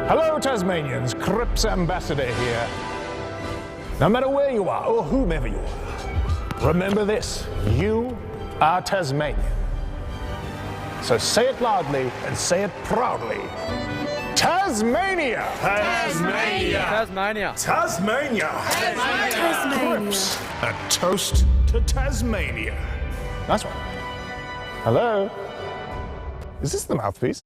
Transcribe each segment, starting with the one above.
Hello Tasmanians, Cripps Ambassador here. No matter where you are or whomever you are, remember this, you are Tasmanian. So say it loudly and say it proudly. Tasmania! Tasmania! Tasmania! Tasmania! Tasmania! Cripps, a toast to Tasmania. Nice one. Hello? Is this the mouthpiece?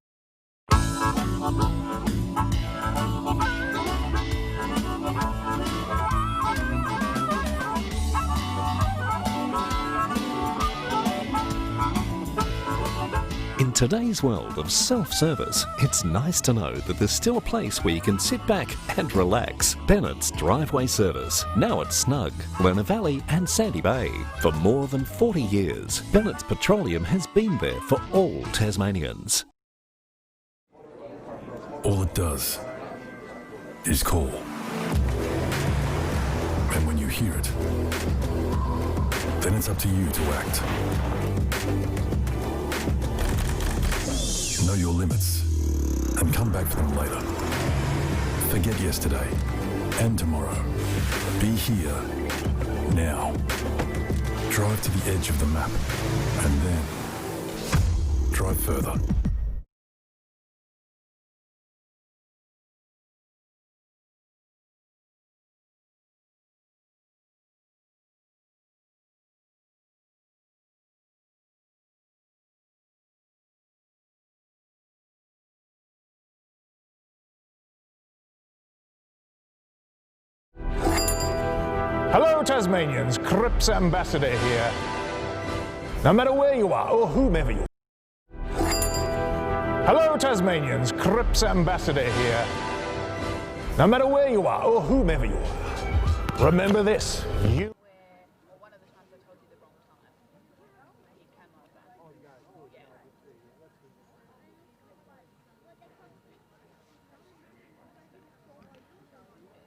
In today's world of self-service, it's nice to know that there's still a place where you can sit back and relax. Bennett's Driveway Service, now at Snug, Lerner Valley and Sandy Bay. For more than 40 years, Bennett's Petroleum has been there for all Tasmanians. All it does is call. And when you hear it, then it's up to you to act. Know your limits and come back for them later. Forget yesterday and tomorrow. Be here now. Drive to the edge of the map and then drive further. Hello Tasmanians, Cripps Ambassador here. No matter where you are or whomever you are. Hello Tasmanians, Cripps Ambassador here. No matter where you are or whomever you are, remember this, you...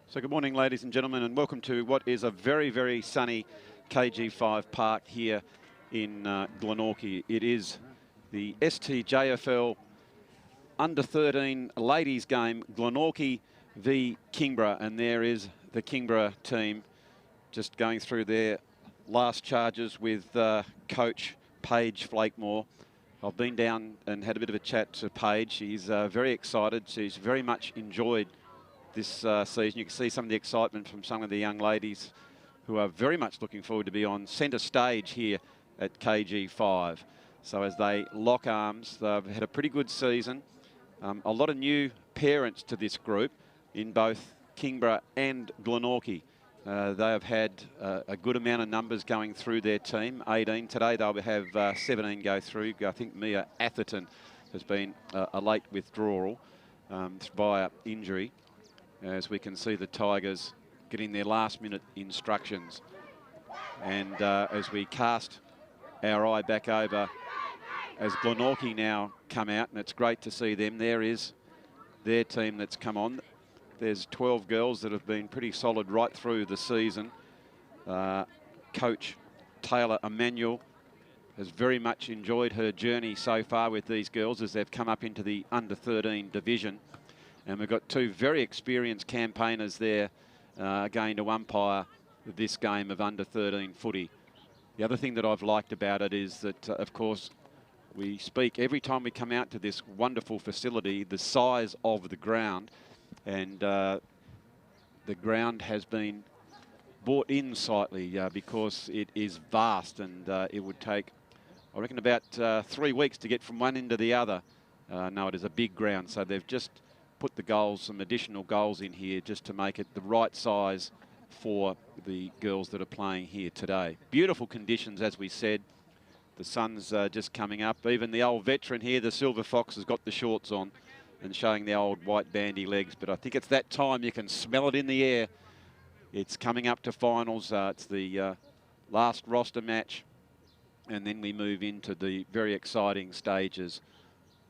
So good morning, ladies and gentlemen, and welcome to what is a very, very sunny KG5 park here in Glenorchy. It is the STJFL Under-13 ladies game, Glenorchy v Kingborough, and there is the Kingborough team just going through their last charges with coach Paige Flakemore. I've been down and had a bit of a chat to Paige. She's very excited. She's very much enjoyed this season. You can see some of the excitement from some of the young ladies who are very much looking forward to be on centre stage here at KG5. So as they lock arms, they've had a pretty good season. A lot of new parents to this group in both Kingborough and Glenorchy. They have had a good amount of numbers going through their team. 18 today, they'll have 17 go through. I think Mia Atherton has been a late withdrawal via injury. As we can see the Tigers getting their last minute instructions. And as we cast our eye back over, as Glenorchy now come out, and it's great to see them, there is their team that's come on. There's 12 girls that have been pretty solid right through the season. Coach Taylor Emanuel has very much enjoyed her journey so far with these girls as they've come up into the under-13 division. And we've got two very experienced campaigners there going to umpire this game of under-13 footy. The other thing that I've liked about it is that, of course, we speak every time we come out to this wonderful facility, the size of the ground. And the ground has been brought in slightly because it is vast, and it would take, I reckon, about 3 weeks to get from one end to the other. No, it is a big ground, so they've just put the goals, some additional goals in here just to make it the right size for the girls that are playing here today. Beautiful conditions, as we said. The sun's just coming up. Even the old veteran here, the Silver Fox, has got the shorts on and showing the old white bandy legs. But I think it's that time. You can smell it in the air. It's coming up to finals. It's the last roster match. And then we move into the very exciting stages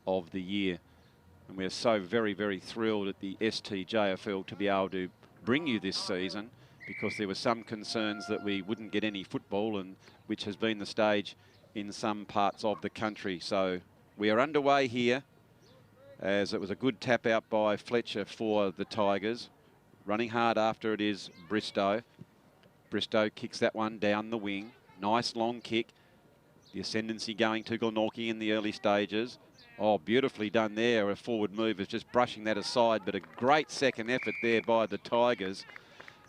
of the year. And we're so very, very thrilled at the STJFL to be able to bring you this season, because there were some concerns that we wouldn't get any football, and which has been the stage in some parts of the country. So we are underway here as it was a good tap out by Fletcher for the Tigers. Running hard after it is Bristow. Bristow kicks that one down the wing. Nice long kick. The ascendancy going to Glenorchy in the early stages. Oh, beautifully done there. A forward move is just brushing that aside, but a great second effort there by the Tigers.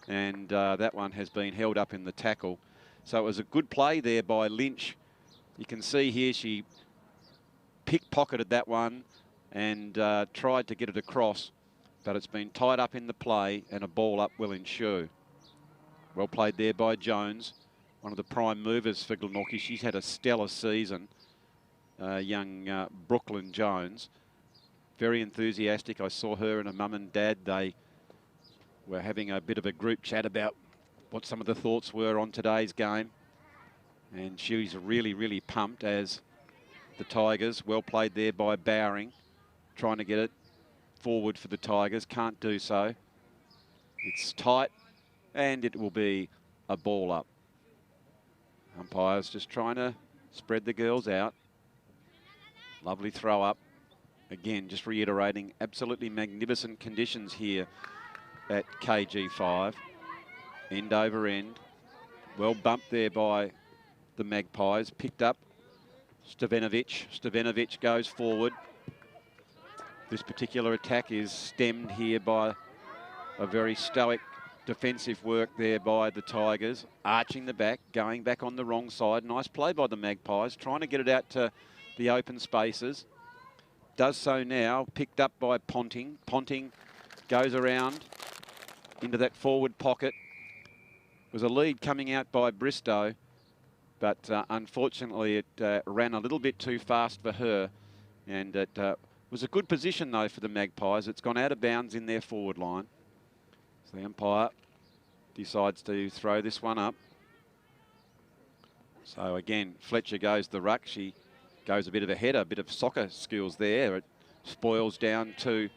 And that one has been held up in the tackle. So it was a good play there by Lynch. You can see here she pickpocketed that one and tried to get it across, but it's been tied up in the play and a ball up will ensue. Well played there by Jones, one of the prime movers for Glenorchy. She's had a stellar season. Young Brooklyn Jones, very enthusiastic. I saw her and her mum and dad. They were having a bit of a group chat about what some of the thoughts were on today's game. And she's really, really pumped as the Tigers. Well played there by Bowring, trying to get it forward for the Tigers. Can't do so. It's tight and it will be a ball up. Umpires just trying to spread the girls out. Lovely throw up. Again, just reiterating, absolutely magnificent conditions here at KG5. End over end. Well bumped there by the Magpies. Picked up Stevenovic. Stevenovic goes forward. This particular attack is stemmed here by a very stoic defensive work there by the Tigers. Arching the back, going back on the wrong side. Nice play by the Magpies, trying to get it out to the open spaces. Does so now, picked up by Ponting. Ponting goes around into that forward pocket. Was a lead coming out by Bristow, but unfortunately it ran a little bit too fast for her. And it was a good position though for the Magpies. It's gone out of bounds in their forward line. So the umpire decides to throw this one up. So again, Fletcher goes the ruck. She goes a bit of a header, a bit of soccer skills there. It spoils down to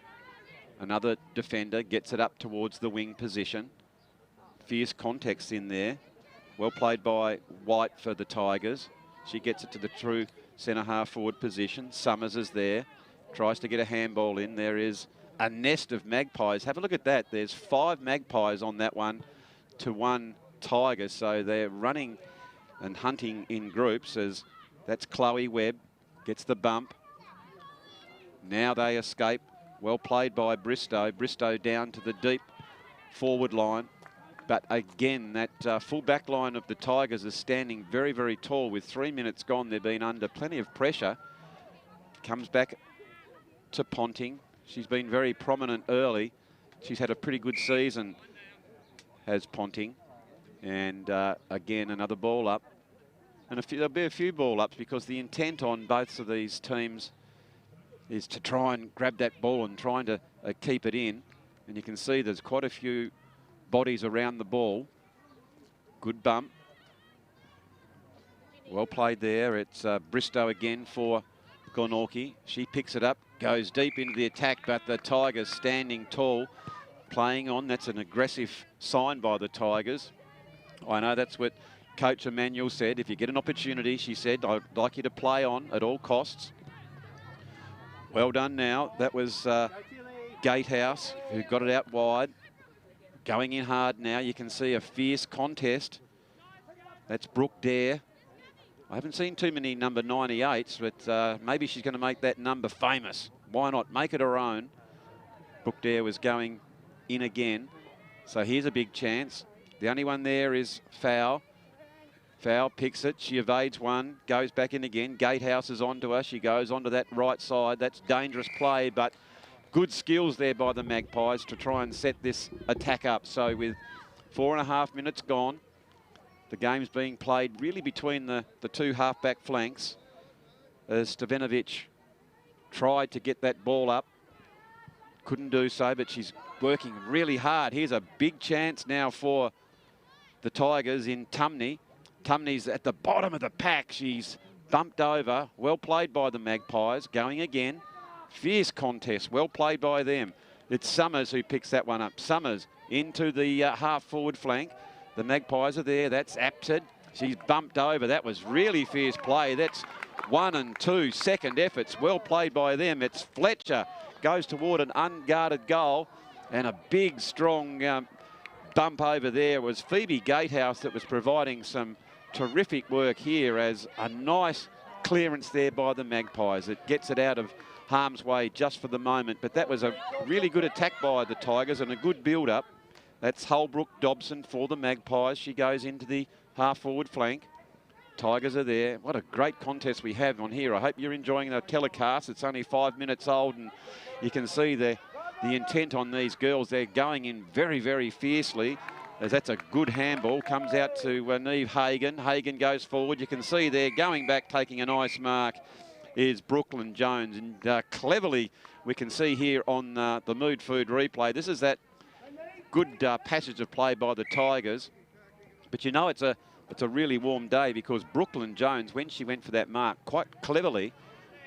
another defender, gets it up towards the wing position. Fierce context in there. Well played by White for the Tigers. She gets it to the true centre half forward position. Summers is there, tries to get a handball in. There is a nest of Magpies. Have a look at that. There's 5 Magpies on that one to 1 Tiger. So they're running and hunting in groups as that's Chloe Webb, gets the bump. Now they escape. Well played by Bristow. Bristow down to the deep forward line. But again, that full back line of the Tigers is standing very, very tall. With 3 minutes gone, they've been under plenty of pressure. Comes back to Ponting. She's been very prominent early. She's had a pretty good season, has Ponting. And again, another ball up. And there'll be a few ball ups because the intent on both of these teams is to try and grab that ball and trying to keep it in. And you can see there's quite a few bodies around the ball. Good bump. Well played there. It's Bristow again for Glenorchy. She picks it up, goes deep into the attack, but the Tigers standing tall, playing on. That's an aggressive sign by the Tigers. I know that's what Coach Emmanuel said. If you get an opportunity, she said, I'd like you to play on at all costs. Well done now. That was Gatehouse who got it out wide. Going in hard now. You can see a fierce contest. That's Brooke Dare. I haven't seen too many number 98s, but maybe she's going to make that number famous. Why not? Make it her own. Brooke Dare was going in again. So here's a big chance. The only one there is Fowl. Fowl picks it. She evades one. Goes back in again. Gatehouse is onto her. She goes onto that right side. That's dangerous play, but good skills there by the Magpies to try and set this attack up. So with 4.5 minutes gone, the game's being played really between the two half-back flanks as Stevenovic tried to get that ball up. Couldn't do so, but she's working really hard. Here's a big chance now for the Tigers in Tumney. Tumney's at the bottom of the pack. She's bumped over. Well played by the Magpies. Going again. Fierce contest. Well played by them. It's Summers who picks that one up. Summers into the half-forward flank. The Magpies are there. That's Apted. She's bumped over. That was really fierce play. That's 1 and 2 second efforts. Well played by them. It's Fletcher. Goes toward an unguarded goal. And a big, strong bump over there was Phoebe Gatehouse that was providing some terrific work here as a nice clearance there by the Magpies. It gets it out of harm's way just for the moment. But that was a really good attack by the Tigers and a good build-up. That's Holbrook Dobson for the Magpies. She goes into the half-forward flank. Tigers are there. What a great contest we have on here. I hope you're enjoying the telecast. It's only 5 minutes old and you can see the intent on these girls. They're going in very, very fiercely as that's a good handball. Comes out to Neve Hagan. Hagan goes forward. You can see they're going back, taking a nice mark is Brooklyn Jones. And cleverly, we can see here on the Mood Food replay, this is that good passage of play by the Tigers. But you know it's a really warm day because Brooklyn Jones, when she went for that mark, quite cleverly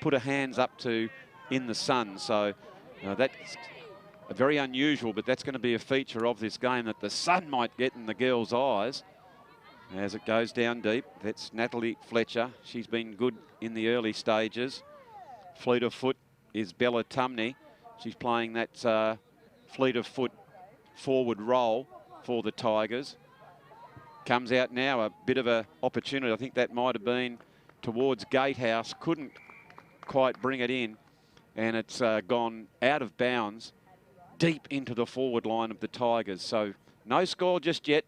put her hands up to in the sun. So that's very unusual, but that's going to be a feature of this game that the sun might get in the girls' eyes as it goes down deep. That's Natalie Fletcher. She's been good in the early stages. Fleet of foot is Bella Tumney. She's playing that fleet of foot forward role for the Tigers. Comes out now, a bit of an opportunity. I think that might have been towards Gatehouse. Couldn't quite bring it in. And it's gone out of bounds deep into the forward line of the Tigers. So no score just yet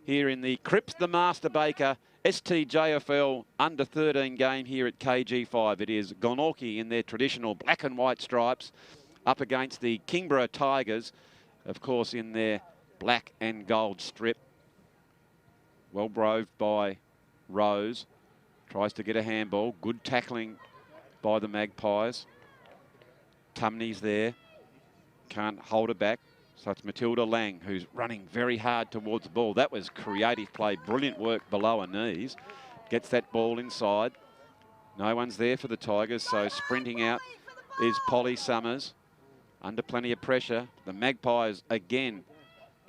here in the Cripps the Master Baker STJFL under 13 game here at KG5. It is Glenorchy in their traditional black and white stripes up against the Kingborough Tigers, of course, in their black and gold strip. Well broved by Rose. Tries to get a handball. Good tackling by the Magpies. Tumney's there. Can't hold her back. So it's Matilda Lang who's running very hard towards the ball. That was creative play. Brilliant work below her knees. Gets that ball inside. No one's there for the Tigers, so sprinting out is Polly Summers. Under plenty of pressure. The Magpies, again,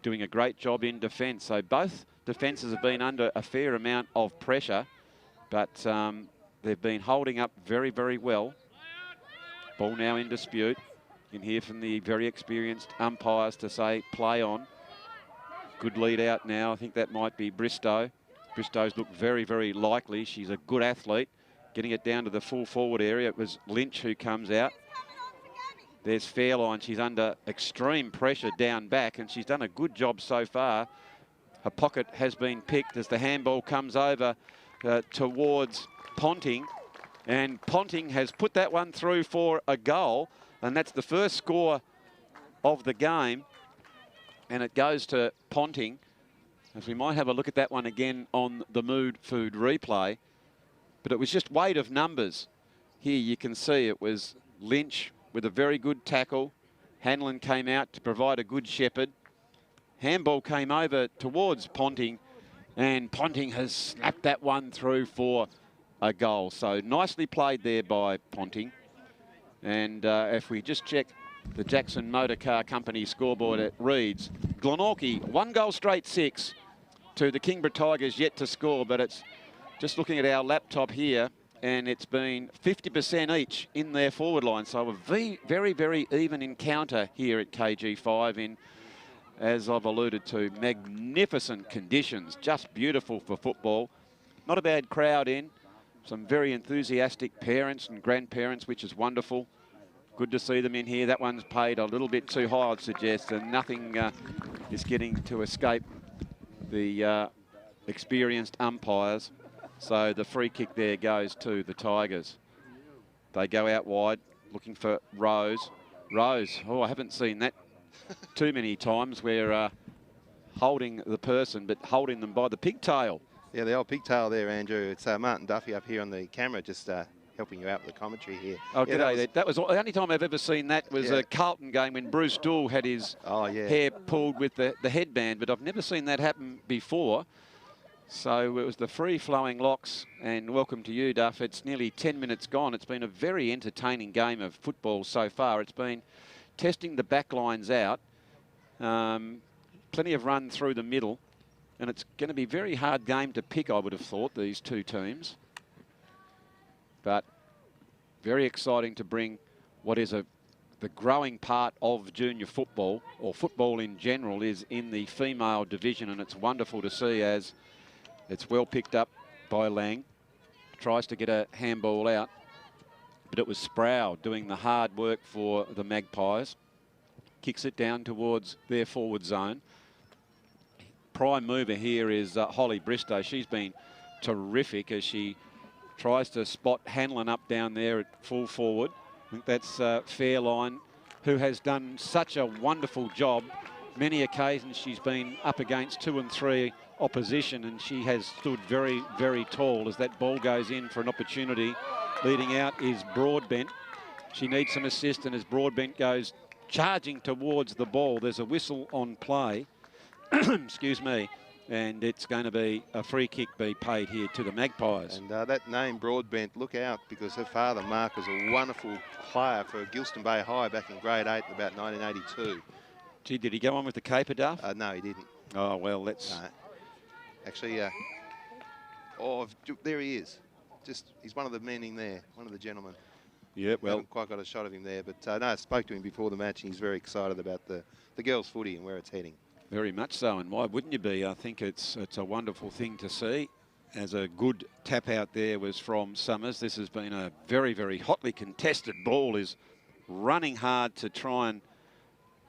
doing a great job in defence. So both defences have been under a fair amount of pressure, but they've been holding up very, very well. Ball now in dispute. You can hear from the very experienced umpires to say, play on. Good lead out now. I think that might be Bristow. Bristow's looked very, very likely. She's a good athlete. Getting it down to the full forward area. It was Lynch who comes out. There's Fairline. She's under extreme pressure down back, and she's done a good job so far. Her pocket has been picked as the handball comes over towards Ponting. And Ponting has put that one through for a goal. And that's the first score of the game. And it goes to Ponting. As we might have a look at that one again on the Mood Food replay. But it was just weight of numbers. Here you can see it was Lynch with a very good tackle. Hanlon came out to provide a good shepherd. Handball came over towards Ponting. And Ponting has snapped that one through for a goal. So nicely played there by Ponting. And if we just check the Jackson Motor Car Company scoreboard, it reads Glenorchy 1 goal straight 6 to the Kingborough Tigers yet to score, but it's just looking at our laptop here and it's been 50% each in their forward line. So a very, very even encounter here at KG5 in, as I've alluded to, magnificent conditions, just beautiful for football. Not a bad crowd in. Some very enthusiastic parents and grandparents, which is wonderful. Good to see them in here. That one's paid a little bit too high, I'd suggest, and nothing is getting to escape the experienced umpires. So the free kick there goes to the Tigers. They go out wide, looking for Rose. Rose, oh, I haven't seen that too many times. We're holding the person, but holding them by the pigtail. Yeah, the old pigtail there, Andrew. It's Martin Duffy up here on the camera, just helping you out with the commentary here. Oh, yeah, g'day. That was the only time I've ever seen that was a Carlton game when Bruce Dool had his hair pulled with the headband, but I've never seen that happen before. So it was the free-flowing locks, and welcome to you, Duff. It's nearly 10 minutes gone. It's been a very entertaining game of football so far. It's been testing the back lines out, plenty of run through the middle. And it's going to be a very hard game to pick, I would have thought, these two teams. but very exciting to bring what is the growing part of junior football, or football in general, is in the female division, and it's wonderful to see as it's well picked up by Lang. Tries to get a handball out, but it was Sproul doing the hard work for the Magpies. Kicks it down towards their forward zone. Prime mover here is Holly Bristow. She's been terrific as she tries to spot Hanlon up down there at full forward. I think that's Fairline, who has done such a wonderful job. Many occasions she's been up against 2 and 3 opposition, and she has stood very, very tall as that ball goes in for an opportunity. Leading out is Broadbent. She needs some assist, and as Broadbent goes charging towards the ball, there's a whistle on play. Excuse me. And it's going to be a free kick be paid here to the Magpies. And that name, Broadbent, look out, because her father, Mark, was a wonderful player for Gilston Bay High back in grade 8 in about 1982. Gee, did he go on with the caper, Duff? No, he didn't. Oh, well, let's... Actually, oh, there he is. He's one of the men in there, one of the gentlemen. Yeah, well... Haven't quite got a shot of him there, but no, I spoke to him before the match, and he's very excited about the girls' footy and where it's heading. Very much so, and why wouldn't you be? I think it's a wonderful thing to see. As a good tap out there was from Summers. This has been a very, very hotly contested ball. Is running hard to try and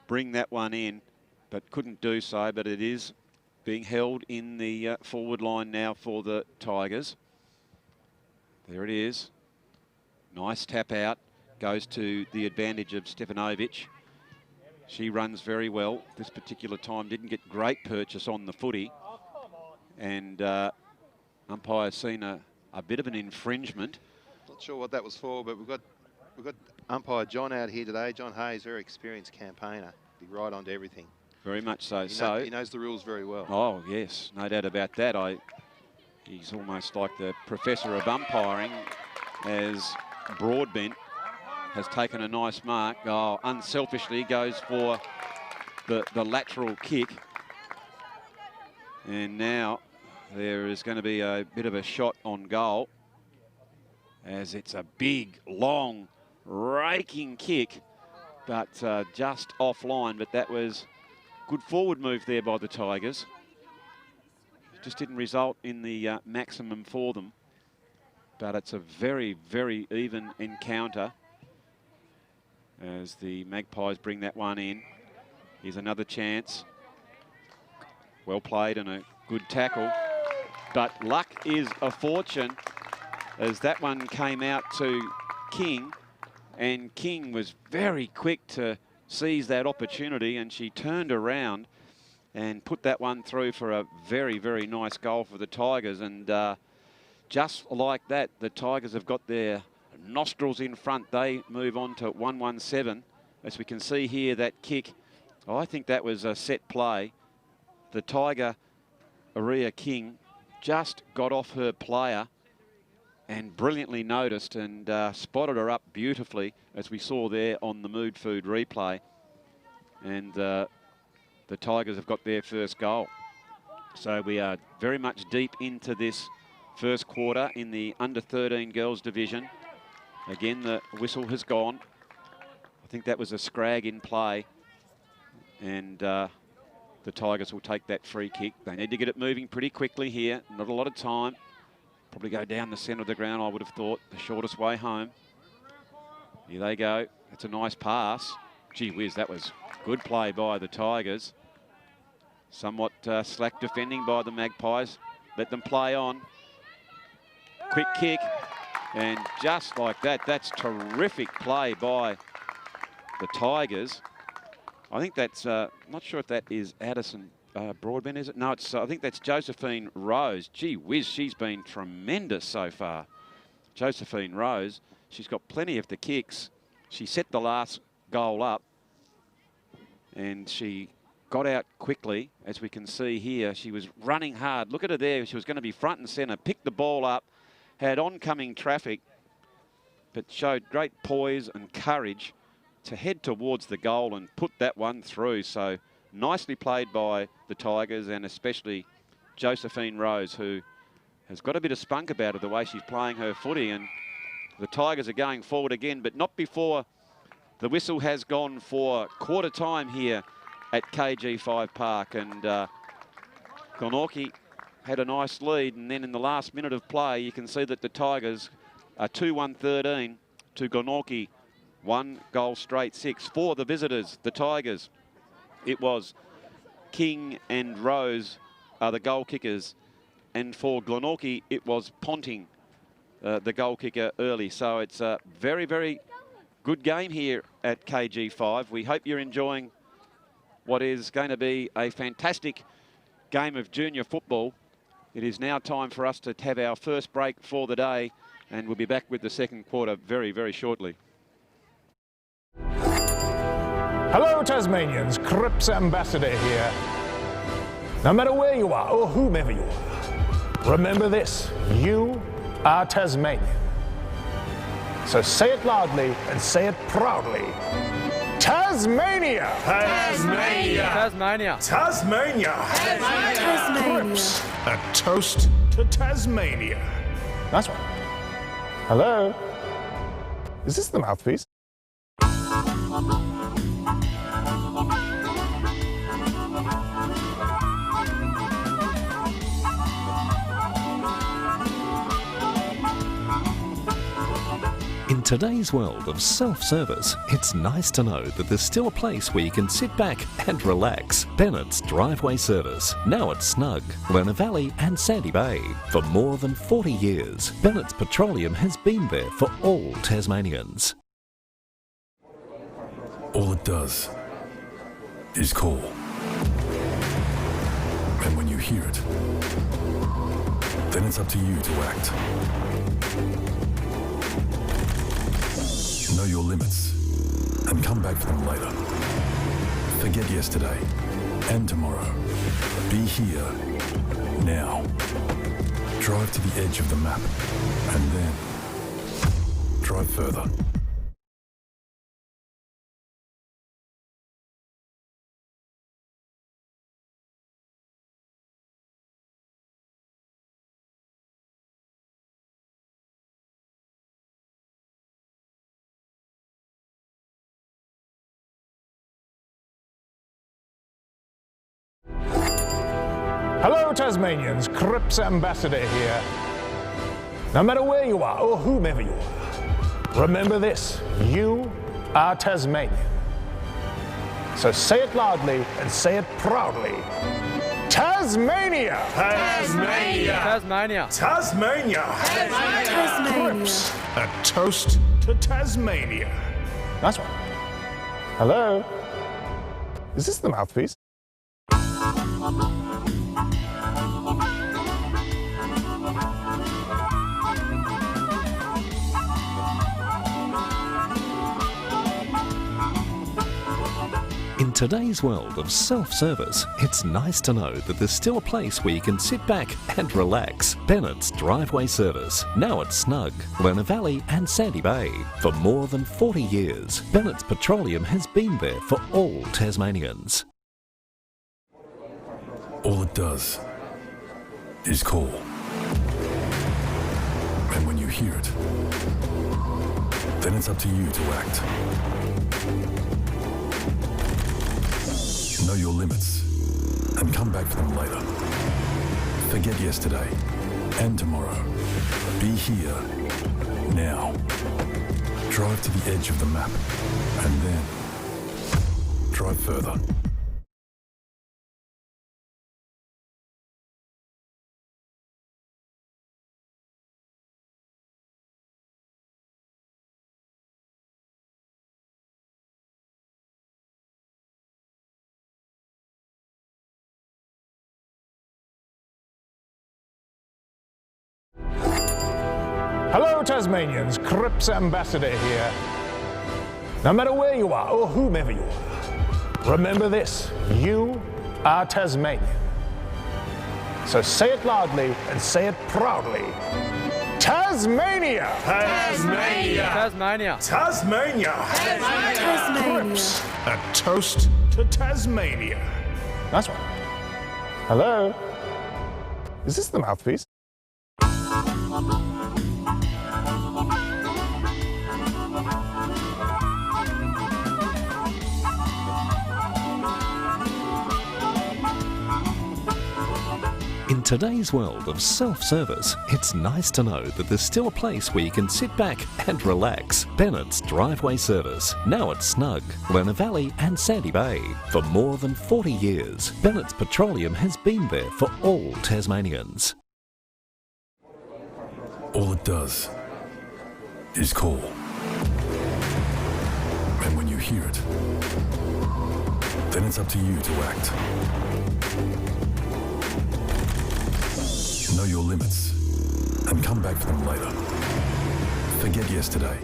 bring that one in, but couldn't do so. But it is being held in the forward line now for the Tigers. There it is. Nice tap out. Goes to the advantage of Stefanovic. She runs very well. This particular time didn't get great purchase on the footy. And umpire's seen a bit of an infringement. Not sure what that was for, but we've got umpire John out here today. John Hayes, very experienced campaigner. Be right onto everything. Very much so. He knows the rules very well. Oh, yes. No doubt about that. He's almost like the professor of umpiring, as Broadbent has taken a nice mark. Oh, unselfishly goes for the lateral kick. And now there is going to be a bit of a shot on goal, as it's a big, long, raking kick, but just offline. But that was good forward move there by the Tigers. Just didn't result in the maximum for them. But it's a very, very even encounter as the Magpies bring that one in. Here's another chance. Well played and a good tackle. But luck is a fortune, as that one came out to King, and King was very quick to seize that opportunity, and she turned around and put that one through for a very, very nice goal for the Tigers. And just like that, the Tigers have got their nostrils in front. They move on to 1-1-7. As we can see here, that kick, I think that was a set play. The Tiger, Aria King, just got off her player and brilliantly noticed and spotted her up beautifully, as we saw there on the Mood Food replay. And the Tigers have got their first goal. So we are very much deep into this first quarter in the under-13 girls division. Again, the whistle has gone. I think that was a scrag in play. And the Tigers will take that free kick. They need to get it moving pretty quickly here. Not a lot of time. Probably go down the centre of the ground, I would have thought. The shortest way home. Here they go. That's a nice pass. Gee whiz, that was good play by the Tigers. Somewhat slack defending by the Magpies. Let them play on. Quick kick. And just like that, that's terrific play by the Tigers. I think that's, not sure if that is Addison Broadbent, is it? No, it's, I think that's Josephine Rose. Gee whiz, she's been tremendous so far. Josephine Rose, she's got plenty of the kicks. She set the last goal up, and she got out quickly, as we can see here. She was running hard. Look at her there. She was going to be front and centre, picked the ball up, had oncoming traffic, but showed great poise and courage to head towards the goal and put that one through. So nicely played by the Tigers, and especially Josephine Rose, who has got a bit of spunk about her, the way she's playing her footy, and The Tigers are going forward again, but not before the whistle has gone for quarter time here at KG5 Park. And Glenorchy had a nice lead, and then in the last minute of play, you can see that the Tigers are 2-1-13 to Glenorchy. 1 goal straight 6 for the visitors, the Tigers. It was King and Rose are the goal kickers, and for Glenorchy it was Ponting, the goal kicker early. So it's a very, very good game here at KG5. We hope you're enjoying what is going to be a fantastic game of junior football. It is now time for us to have our first break for the day, and we'll be back with the second quarter very, very shortly. Hello, Tasmanians. Cripps Ambassador here. No matter where you are or whomever you are, remember this: you are Tasmanian. So say it loudly and say it proudly. Tasmania! Tasmania! Tasmania! Tasmania! Tasmania! Cripps, a toast to Tasmania. Nice one. Hello? Is this the mouthpiece? In today's world of self-service, it's nice to know that there's still a place where you can sit back and relax. Bennett's Driveway Service, now at Snug, Lerner Valley and Sandy Bay. For more than 40 years, Bennett's Petroleum has been there for all Tasmanians. All it does is call. And when you hear it, then it's up to you to act. Know your limits and come back for them later. Forget yesterday and tomorrow. Be here now. Drive to the edge of the map and then drive further. Hello, Tasmanians. Cripps Ambassador here. No matter where you are or whomever you are, remember this: you are Tasmanian. So say it loudly and say it proudly. Tasmania! Tasmania! Tasmania! Tasmania! Tasmania! Cripps, a toast to Tasmania. Nice one. Hello? Is this the mouthpiece? In today's world of self-service, it's nice to know that there's still a place where you can sit back and relax. Bennett's Driveway Service, now at Snug, Lerner Valley and Sandy Bay. For more than 40 years, Bennett's Petroleum has been there for all Tasmanians. All it does is call. And when you hear it, then it's up to you to act. Know your limits and come back for them later. Forget yesterday and tomorrow. Be here now. Drive to the edge of the map and then drive further. Hello, Tasmanians. Cripps Ambassador here. No matter where you are or whomever you are, remember this: you are Tasmanian. So say it loudly and say it proudly. Tasmania! Tasmania! Tasmania! Tasmania! Tasmania! Cripps, a toast to Tasmania. Nice one. Hello? Is this the mouthpiece? today's world of self-service, it's nice to know that there's still a place where you can sit back and relax. Bennett's Driveway Service, now at Snug, Lerner Valley and Sandy Bay. For more than 40 years, Bennett's Petroleum has been there for all Tasmanians. All it does is call. And when you hear it, then it's up to you to act. Know your limits and come back for them later. Forget yesterday.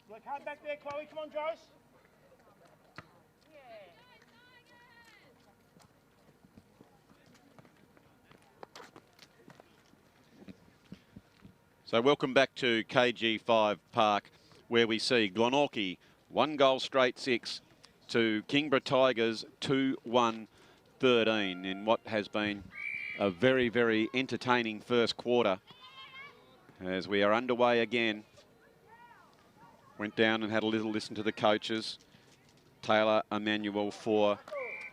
Look hard back there, Chloe. Come on, Joyce. So welcome back to KG5 Park, where we see Glenorchy 1 goal straight 6 to Kingborough Tigers 2-1-13 in what has been a very, very entertaining first quarter. As we are underway again, went down and had a little listen to the coaches. Taylor Emanuel for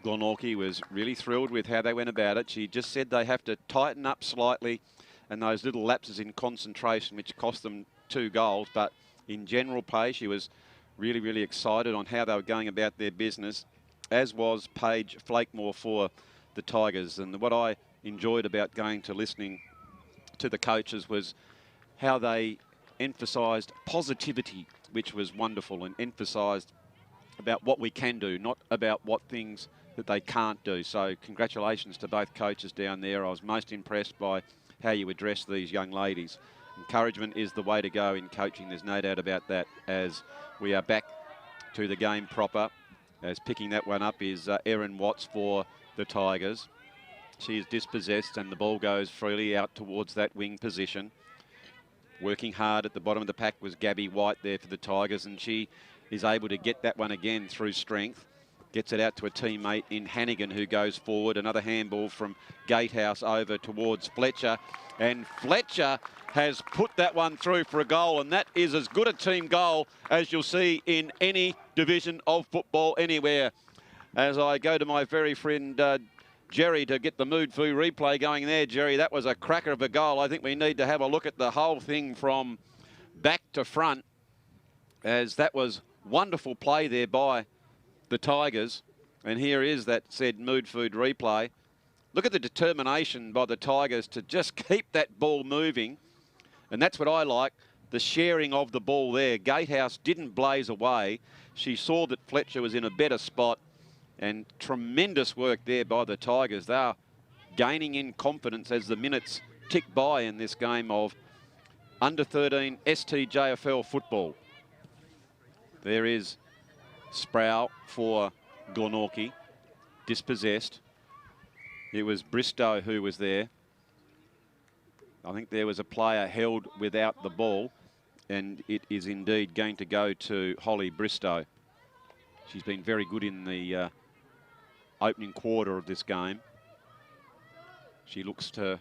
Glenorchy was really thrilled with how they went about it. She just said they have to tighten up slightly, and those little lapses in concentration which cost them 2 goals. But in general play, she was really, really excited on how they were going about their business, as was Paige Flakemore for the Tigers. And what I enjoyed about going to listening to the coaches was how they emphasised positivity, which was wonderful, and emphasised about what we can do, not about what things that they can't do. So congratulations to both coaches down there. I was most impressed by how you address these young ladies. Encouragement is the way to go in coaching, there's no doubt about that, as we are back to the game proper. As picking that one up is Erin Watts for the Tigers. She is dispossessed and the ball goes freely out towards that wing position. Working hard at the bottom of the pack was Gabby White there for the Tigers, and she is able to get that one again through strength. Gets it out to a teammate in Hannigan, who goes forward. Another handball from Gatehouse over towards Fletcher. And Fletcher has put that one through for a goal, and that is as good a team goal as you'll see in any division of football anywhere. As I go to my very friend Jerry to get the Mood Foo replay going there. Jerry, that was a cracker of a goal. I think we need to have a look at the whole thing from back to front, as that was wonderful play there by the Tigers. And here is that said Mood Food replay. Look at the determination by the Tigers to just keep that ball moving. And that's what I like, the sharing of the ball there. Gatehouse didn't blaze away. She saw that Fletcher was in a better spot, and tremendous work there by the Tigers. They are gaining in confidence as the minutes tick by in this game of under 13 STJFL football. There is Sproul for Glenorchy, dispossessed. It was Bristow who was there. I think there was a player held without the ball, and it is indeed going to go to Holly Bristow. She's been very good in the opening quarter of this game. She looks to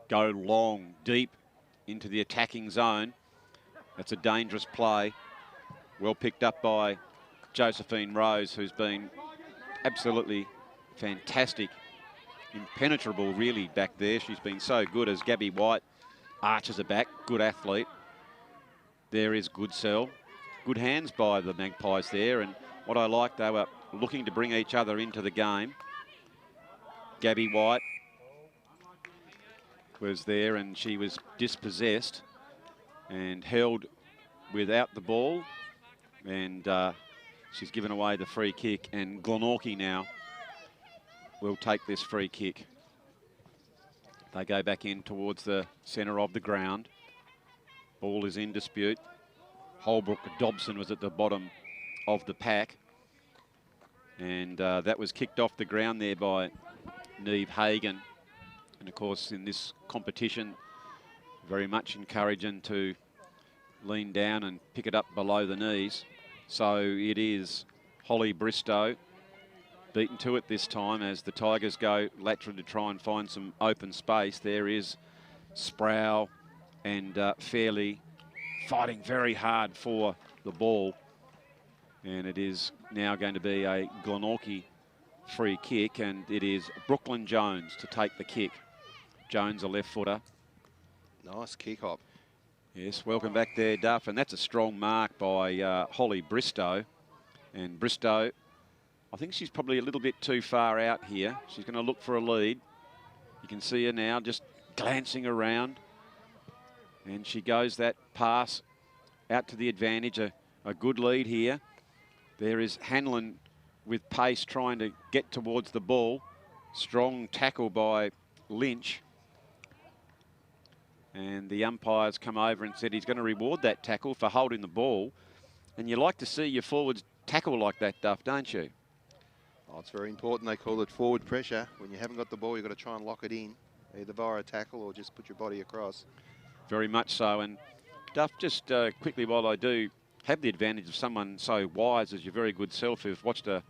go long, deep into the attacking zone. That's a dangerous play. Well picked up by Josephine Rose, who's been absolutely fantastic, impenetrable really back there. She's been so good as Gabby White arches her back, good athlete. There is Goodsell. Good hands by the Magpies there, and what I like, they were looking to bring each other into the game. Gabby White was there, and she was dispossessed and held without the ball, and she's given away the free kick, and Glenorchy now will take this free kick. They go back in towards the centre of the ground. Ball is in dispute. Holbrook Dobson was at the bottom of the pack, and that was kicked off the ground there by Neve Hagan. And of course, in this competition, very much encouraging to lean down and pick it up below the knees. So it is Holly Bristow beaten to it this time as the Tigers go lateral to try and find some open space. There is Sproul and Fairley fighting very hard for the ball. And it is now going to be a Glenorchy free kick, and it is Brooklyn Jones to take the kick. Jones, a left footer. Nice kick hop. Yes, welcome back there, Duff. And that's a strong mark by Holly Bristow. And Bristow, I think she's probably a little bit too far out here. She's going to look for a lead. You can see her now just glancing around. And she goes that pass out to the advantage. A good lead here. There is Hanlon with pace trying to get towards the ball. Strong tackle by Lynch. And the umpires come over and said he's going to reward that tackle for holding the ball. And you like to see your forwards tackle like that, Duff, don't you? Oh, it's very important. They call it forward pressure. When you haven't got the ball, you've got to try and lock it in, either via a tackle or just put your body across. Very much so. And Duff, just quickly while I do have the advantage of someone so wise as your very good self who've watched a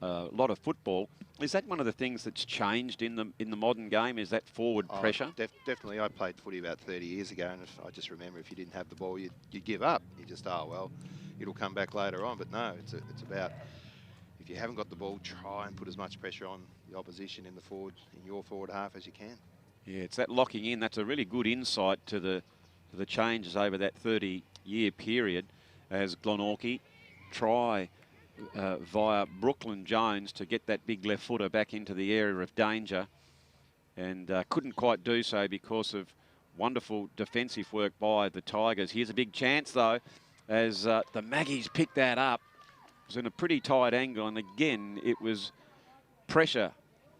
lot of football, is that one of the things that's changed in the modern game, is that forward pressure? Definitely. I played footy about 30 years ago, and I just remember if you didn't have the ball, you'd give up. You just, oh, well, it'll come back later on. But no, it's about, if you haven't got the ball, try and put as much pressure on the opposition in your forward half as you can. Yeah, it's that locking in. That's a really good insight to the changes over that 30-year period as Glenorchy try via Brooklyn Jones to get that big left footer back into the area of danger, and couldn't quite do so because of wonderful defensive work by the Tigers. Here's a big chance though, as the Maggies pick that up. It was in a pretty tight angle, and again it was pressure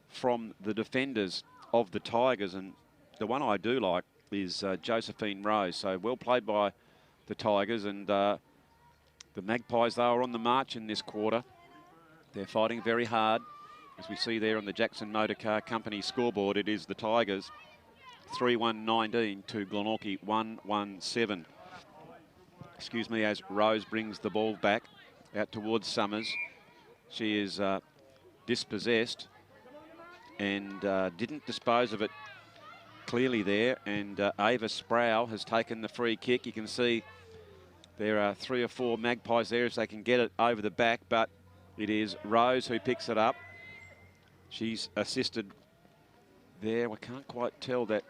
from the defenders of the Tigers, and the one I do like is Josephine Rose. So well played by the Tigers, and the Magpies, they are on the march in this quarter. They're fighting very hard. As we see there on the Jackson Motor Car Company scoreboard, it is the Tigers 3-1-19 to Glenorchy 1-1-7. Excuse me, as Rose brings the ball back out towards Summers. She is dispossessed and didn't dispose of it clearly there. And Ava Sproul has taken the free kick. You can see there are 3 or 4 Magpies there as they can get it over the back, but it is Rose who picks it up. She's assisted there. We can't quite tell that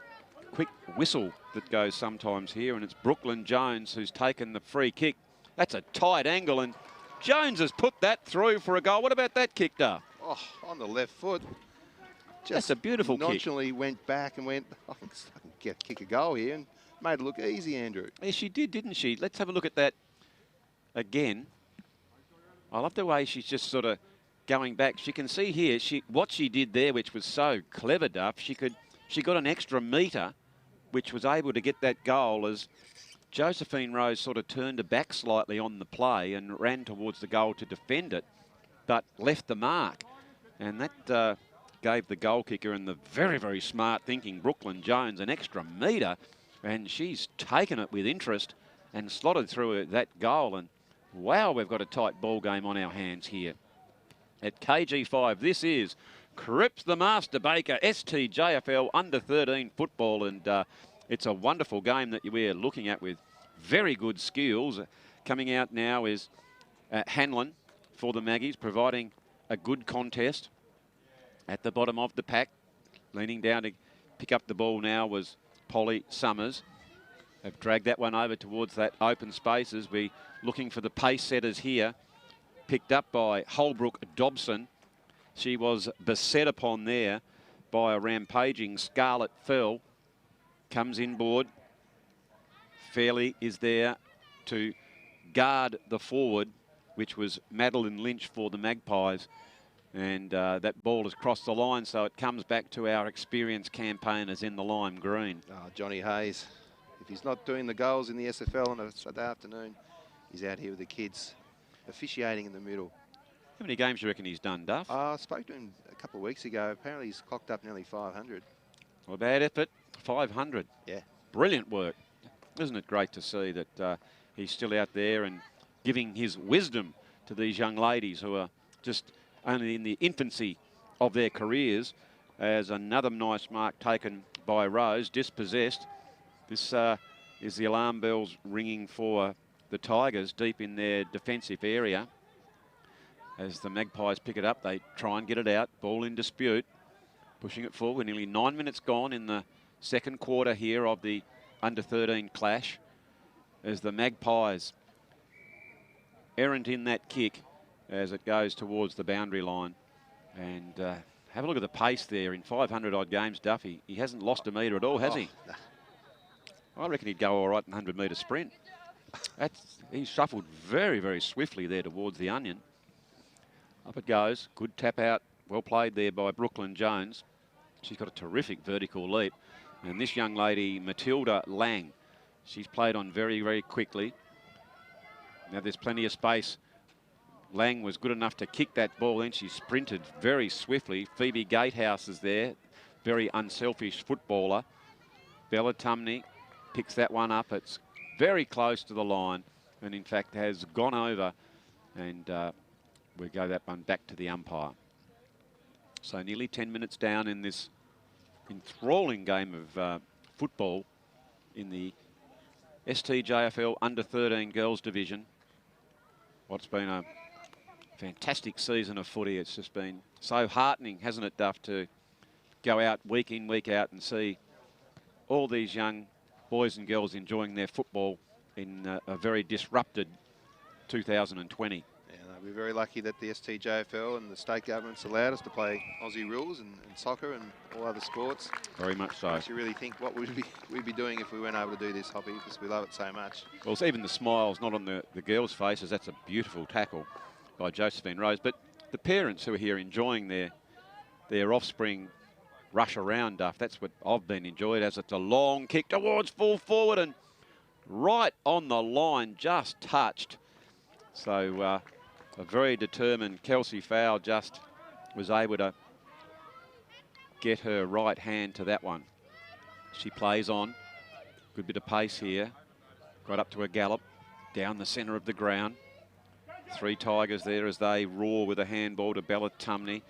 quick whistle that goes sometimes here, and it's Brooklyn Jones who's taken the free kick. That's a tight angle, and Jones has put that through for a goal. What about that kick, Duff? Oh, on the left foot. That's a beautiful kick. Nonchalantly went back and went, I can kick a goal here, and made it look easy, Andrew. Yeah, she did, didn't she? Let's have a look at that again. I love the way she's just sort of going back. She can see here what she did there, which was so clever, Duff. She got an extra metre, which was able to get that goal as Josephine Rose sort of turned her back slightly on the play and ran towards the goal to defend it, but left the mark. And that gave the goal kicker and the very, very smart thinking Brooklyn Jones an extra metre. And she's taken it with interest and slotted through that goal. And wow, we've got a tight ball game on our hands here. At KG5, this is Cripps the Master Baker, STJFL under-13 football. And it's a wonderful game that we're looking at with very good skills. Coming out now is Hanlon for the Maggies, providing a good contest at the bottom of the pack. Leaning down to pick up the ball now was Polly Summers. Have dragged that one over towards that open space as we looking for the pace setters here. Picked up by Holbrook Dobson. She was beset upon there by a rampaging Scarlett Fell. Comes inboard. Fairley is there to guard the forward, which was Madeline Lynch for the Magpies. And that ball has crossed the line, so it comes back to our experienced campaigners in the lime green. Oh, Johnny Hayes, if he's not doing the goals in the SFL on a Saturday afternoon, he's out here with the kids, officiating in the middle. How many games do you reckon he's done, Duff? I spoke to him a couple of weeks ago. Apparently he's clocked up nearly 500. Well, bad effort, 500. Yeah. Brilliant work. Isn't it great to see that he's still out there and giving his wisdom to these young ladies who are just only in the infancy of their careers, as another nice mark taken by Rose, dispossessed. This is the alarm bells ringing for the Tigers deep in their defensive area. As the Magpies pick it up, they try and get it out. Ball in dispute, pushing it forward. Nearly 9 minutes gone in the second quarter here of the under-13 clash, as the Magpies errant in that kick as it goes towards the boundary line. And have a look at the pace there. In 500 odd games, Duffy, he hasn't lost a metre at all, has he? No. I reckon he'd go all right in 100 metre sprint. He's shuffled very, very swiftly there towards the onion. Up it goes. Good tap out. Well played there by Brooklyn Jones. She's got a terrific vertical leap. And this young lady, Matilda Lang, she's played on very, very quickly. Now there's plenty of space. Lang was good enough to kick that ball in. She sprinted very swiftly. Phoebe Gatehouse is there. Very unselfish footballer. Bella Tumney picks that one up. It's very close to the line and in fact has gone over, and we go that one back to the umpire. So nearly 10 minutes down in this enthralling game of football in the STJFL under-13 girls division. What's been a fantastic season of footy. It's just been so heartening, hasn't it, Duff, to go out week in, week out and see all these young boys and girls enjoying their football in a very disrupted 2020. Yeah, no, we're very lucky that the STJFL and the state governments allowed us to play Aussie rules and soccer and all other sports. Very much so. Makes you really think what we'd be doing if we weren't able to do this, Hoppy, because we love it so much. Well, it's even the smiles not on the girls' faces. That's a beautiful tackle by Josephine Rose. But the parents who are here enjoying their offspring rush around, Duff, that's what I've been enjoyed, as it's a long kick towards full forward and right on the line, just touched. So a very determined Kelsey Fowl just was able to get her right hand to that one. She plays on. Good bit of pace here. Got up to a gallop down the centre of the ground. Three Tigers there as they roar with a handball to Bella Tumney.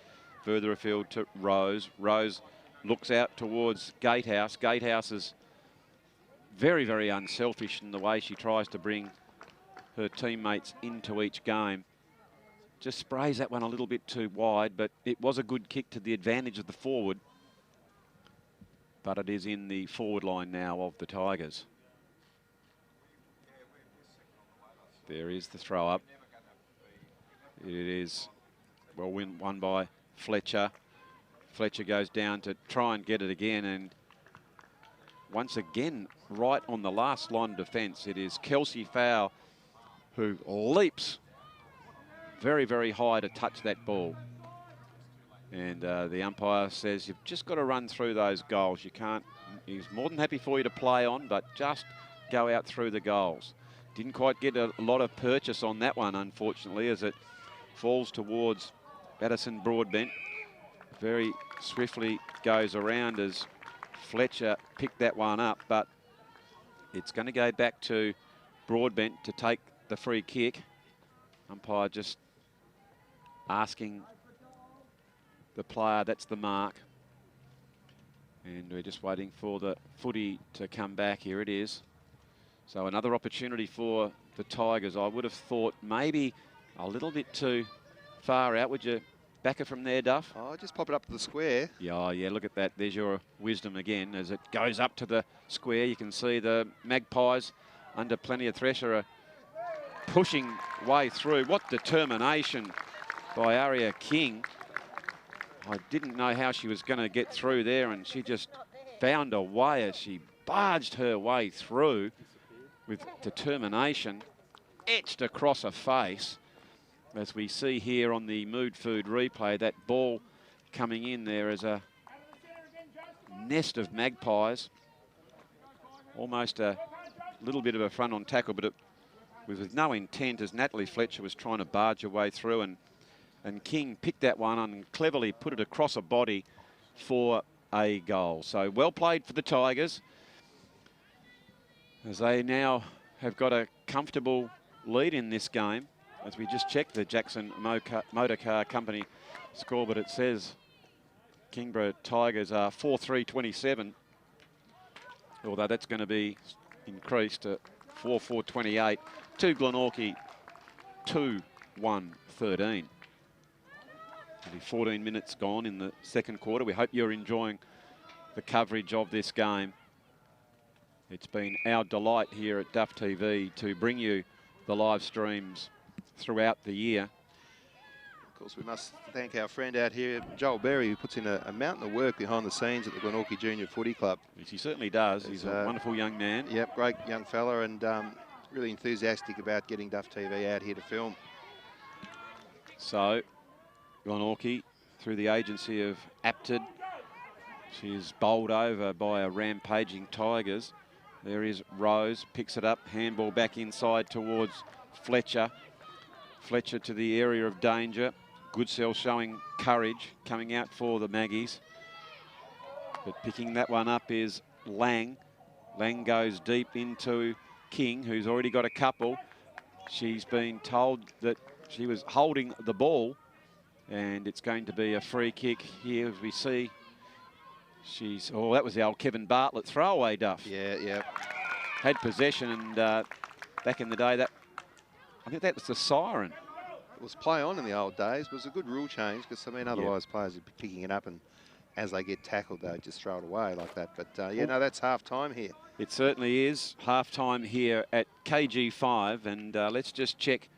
Further afield to Rose. Rose looks out towards Gatehouse. Gatehouse is very, very unselfish in the way she tries to bring her teammates into each game. Just sprays that one a little bit too wide, but it was a good kick to the advantage of the forward. But it is in the forward line now of the Tigers. There is the throw up. It is well won by Fletcher. Fletcher goes down to try and get it again, and once again, right on the last line of defence, it is Kelsey Fowl who leaps very, very high to touch that ball. And the umpire says, you've just got to run through those goals. You can't, he's more than happy for you to play on, but just go out through the goals. Didn't quite get a lot of purchase on that one, unfortunately, as it falls towards Addison Broadbent. Very swiftly goes around as Fletcher picked that one up, but it's going to go back to Broadbent to take the free kick. Umpire just asking the player, that's the mark. And we're just waiting for the footy to come back. Here it is. So another opportunity for the Tigers. I would have thought maybe a little bit too far out. Would you back it from there, Duff? Oh, just pop it up to the square. Yeah, yeah, look at that. There's your wisdom again. As it goes up to the square, you can see the Magpies under plenty of pressure are pushing way through. What determination by Aria King. I didn't know how she was going to get through there, and she just found a way as she barged her way through with determination, etched across her face. As we see here on the Mood Food replay, that ball coming in there as a nest of magpies. Almost a little bit of a front on tackle, but it was with no intent, as Natalie Fletcher was trying to barge her way through, and King picked that one and cleverly put it across a body for a goal. So well played for the Tigers, as they now have got a comfortable lead in this game. As we just check the Jackson Motor Car Company score, but it says Kingborough Tigers are 4-3-27. although that's going to be increased to 4-4-28 to Glenorchy 2-1-13. Only 14 minutes gone in the second quarter. We hope you're enjoying the coverage of this game. It's been our delight here at Duff TV to bring you the live streams throughout the year. Of course, we must thank our friend out here, Joel Berry, who puts in a mountain of work behind the scenes at the Glenorchy Junior Footy Club. Which he certainly does. He's a wonderful young man. Yep, great young fella, and really enthusiastic about getting Duff TV out here to film. So, Glenorchy, through the agency of Apted, she's bowled over by a rampaging Tigers. There is Rose, picks it up, handball back inside towards Fletcher. Fletcher to the area of danger. Goodsell showing courage, coming out for the Maggies. But picking that one up is Lang. Lang goes deep into King, who's already got a couple. She's been told that she was holding the ball, and it's going to be a free kick here as we see. Oh, that was the old Kevin Bartlett throwaway, Duff. Yeah, yeah. Had possession, and back in the day, I think that was the siren. It was play on in the old days, but it was a good rule change, because, I mean, otherwise players would be picking it up, and as they get tackled, they just throw it away like that. But, yeah, no, that's half-time here. It certainly is half-time here at KG5, and let's just check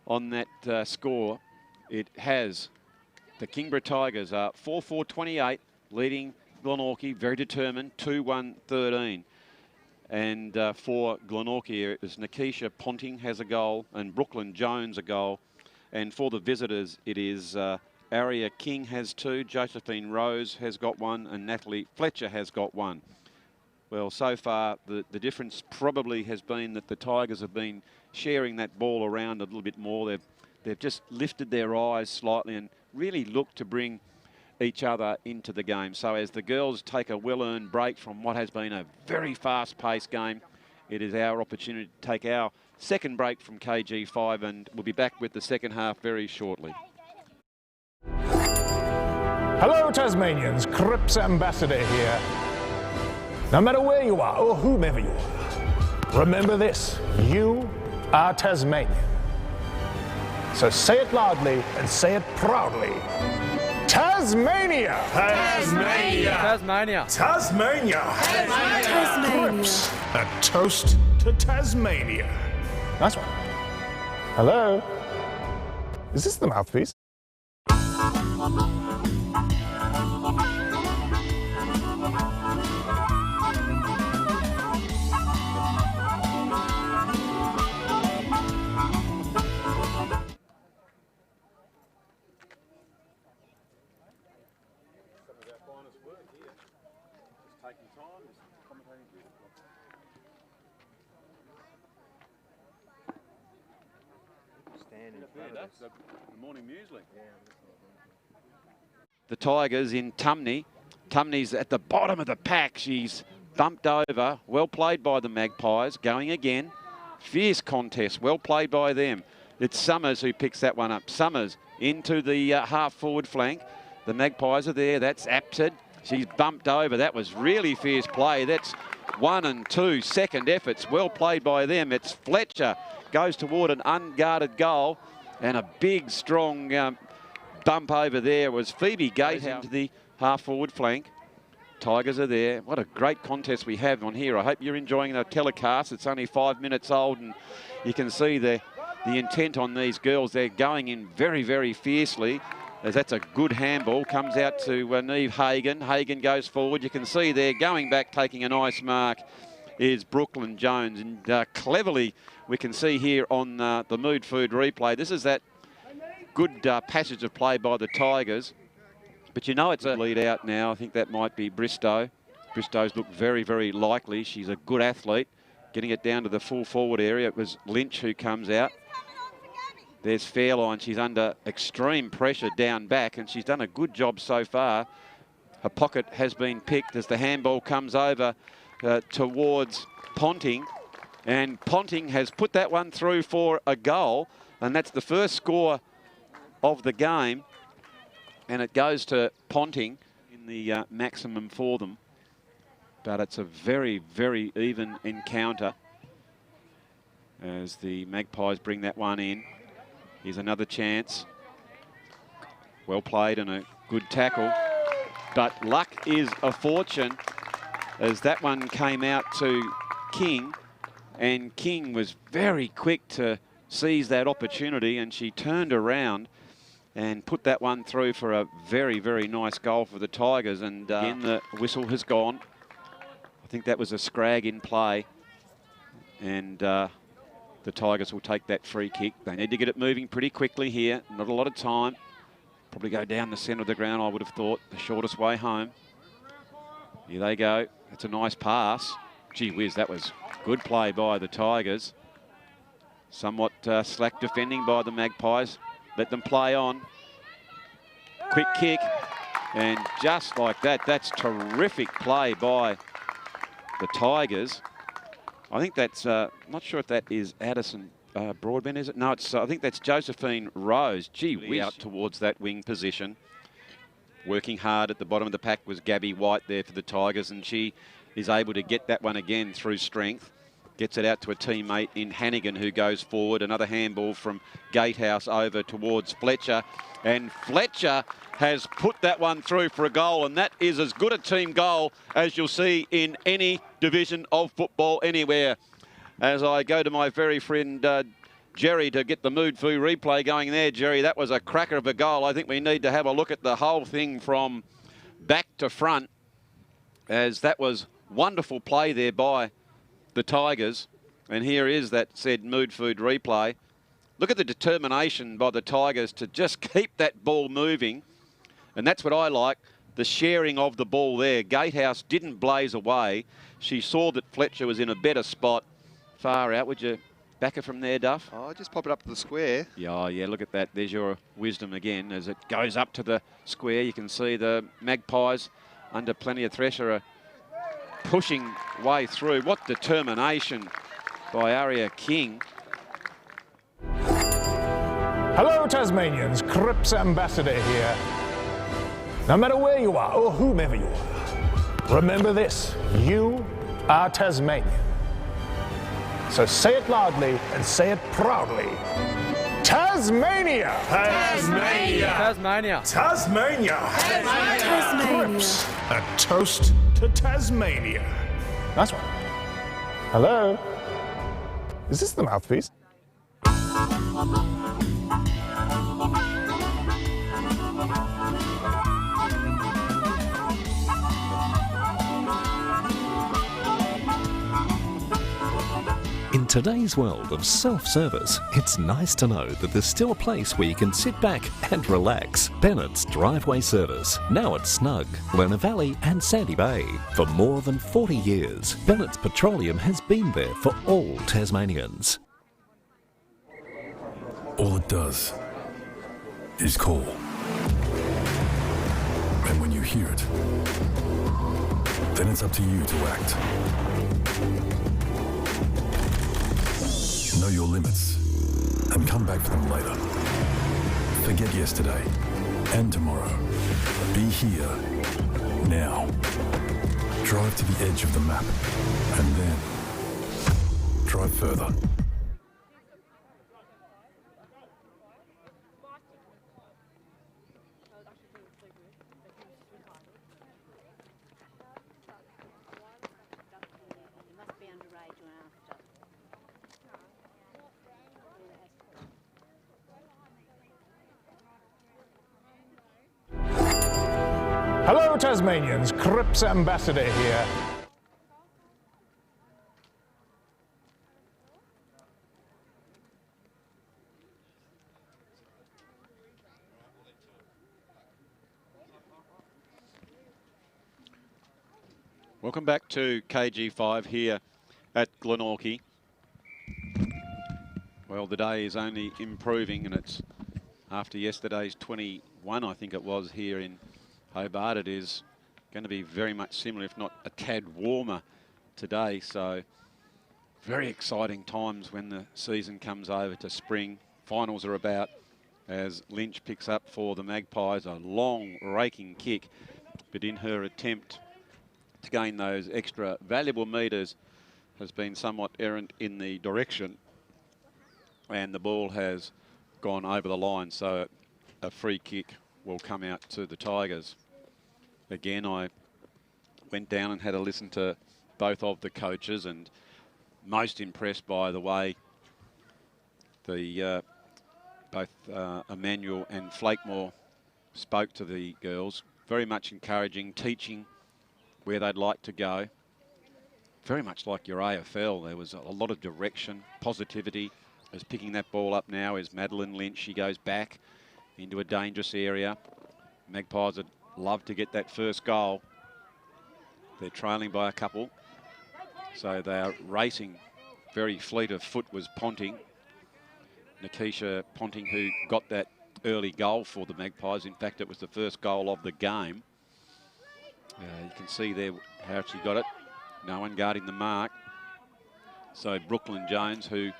on that score. It has the Kingborough Tigers are 4-4-28, leading Glenorchy, very determined, 2-1-13. And for Glenorchy, it is Nikisha Ponting has a goal and Brooklyn Jones a goal. And for the visitors, it is Aria King has 2, Josephine Rose has got 1, and Natalie Fletcher has got 1. Well, so far, the difference probably has been that the Tigers have been sharing that ball around a little bit more. They've just lifted their eyes slightly and really looked to bring each other into the game. So as the girls take a well-earned break from what has been a very fast-paced game, it is our opportunity to take our second break from KG5, and we'll be back with the second half very shortly. Hello, Tasmanians. Cripps Ambassador here. No matter where you are or whomever you are, remember this: you are Tasmanian. So say it loudly and say it proudly. Tasmania! Tasmania! Tasmania! Tasmania! Crips, a toast to Tasmania. Nice one. Hello? Is this the mouthpiece? The morning muesli. The Tigers in Tumney. Tumney's at the bottom of the pack. She's bumped over. Well played by the Magpies. Going again. Fierce contest. Well played by them. It's Summers who picks that one up. Summers into the half-forward flank. The Magpies are there. That's Apted. She's bumped over. That was really fierce play. That's 1 and 2 second efforts. Well played by them. It's Fletcher. Goes toward an unguarded goal. And a big, strong bump over there was Phoebe Gatehouse to the half-forward flank. Tigers are there. What a great contest we have on here. I hope you're enjoying the telecast. It's only 5 minutes old, and you can see the intent on these girls. They're going in very, very fiercely, as that's a good handball. Comes out to Neve Hagan. Hagan goes forward. You can see they're going back, taking a nice mark, is Brooklyn Jones. And cleverly, we can see here on the Mood Food replay, this is that good passage of play by the Tigers. But you know it's a lead out now. I think that might be Bristow. Bristow's looked very, very likely. She's a good athlete. Getting it down to the full forward area. It was Lynch who comes out. There's Fairline. She's under extreme pressure down back, and she's done a good job so far. Her pocket has been picked as the handball comes over towards Ponting. And Ponting has put that one through for a goal, and that's the first score of the game. And it goes to Ponting in the maximum for them. But it's a very, very even encounter as the Magpies bring that one in. Here's another chance. Well played and a good tackle. But luck is a fortune as that one came out to King, and King was very quick to seize that opportunity, and she turned around and put that one through for a very, very nice goal for the Tigers. And again, the whistle has gone. I think that was a scrag in play, and the Tigers will take that free kick. They need to get it moving pretty quickly here. Not a lot of time. Probably go down the centre of the ground, I would have thought, the shortest way home. Here they go. It's a nice pass. Gee whiz, that was good play by the Tigers. Somewhat slack defending by the Magpies. Let them play on. Quick kick. And just like that, that's terrific play by the Tigers. I think that's, not sure if that is Addison Broadbent, is it? No, it's, I think that's Josephine Rose. Gee whiz. Out towards that wing position. Working hard at the bottom of the pack was Gabby White there for the Tigers, and she is able to get that one again through strength. Gets it out to a teammate in Hannigan, who goes forward. Another handball from Gatehouse over towards Fletcher. And Fletcher has put that one through for a goal, and that is as good a team goal as you'll see in any division of football anywhere. As I go to my very friend Jerry to get the Mood Foo replay going there. Jerry, that was a cracker of a goal. I think we need to have a look at the whole thing from back to front, as that was wonderful play there by the Tigers. And here is that said Mood Food replay. Look at the determination by the Tigers to just keep that ball moving. And that's what I like, the sharing of the ball there. Gatehouse didn't blaze away. She saw that Fletcher was in a better spot. Far out. Would you back it from there, Duff? Oh, just pop it up to the square. Yeah, yeah, look at that. There's your wisdom again. As it goes up to the square, you can see the Magpies under plenty of pressure are pushing way through. What determination by Aria King. Hello, Tasmanians. Cripps Ambassador here. No matter where you are or whomever you are, remember this: you are Tasmanian. So say it loudly and say it proudly. Tasmania! Tasmania! Tasmania. Tasmania! Tasmania. Cripps, a toast to Tasmania. Nice one. Hello? Is this the mouthpiece? In today's world of self-service, it's nice to know that there's still a place where you can sit back and relax. Bennett's Driveway Service, now at Snug, Lerner Valley and Sandy Bay. For more than 40 years, Bennett's Petroleum has been there for all Tasmanians. All it does is call. And when you hear it, then it's up to you to act. Know your limits and come back for them later. Forget yesterday and tomorrow. Be here now. Drive to the edge of the map and then drive further. Hello, Tasmanians. Cripps Ambassador here. Welcome back to KG5 here at Glenorchy. Well, the day is only improving, and it's after yesterday's 21, I think it was, here in Hobart. It is going to be very much similar, if not a tad warmer today. So very exciting times when the season comes over to spring. Finals are about, as Lynch picks up for the Magpies a long raking kick, but in her attempt to gain those extra valuable metres has been somewhat errant in the direction, and the ball has gone over the line, so a free kick will come out to the Tigers. Again, I went down and had a listen to both of the coaches, and most impressed by the way the both Emmanuel and Flakemore spoke to the girls. Very much encouraging, teaching where they'd like to go. Very much like your AFL. There was a lot of direction, positivity. As picking that ball up now is Madeline Lynch. She goes back into a dangerous area. Magpies would love to get that first goal. They're trailing by a couple, so they are racing. Very fleet of foot was Ponting. Nikisha Ponting, who got that early goal for the Magpies. In fact, it was the first goal of the game. You can see there how she got it. No one guarding the mark. So Brooklyn Jones, who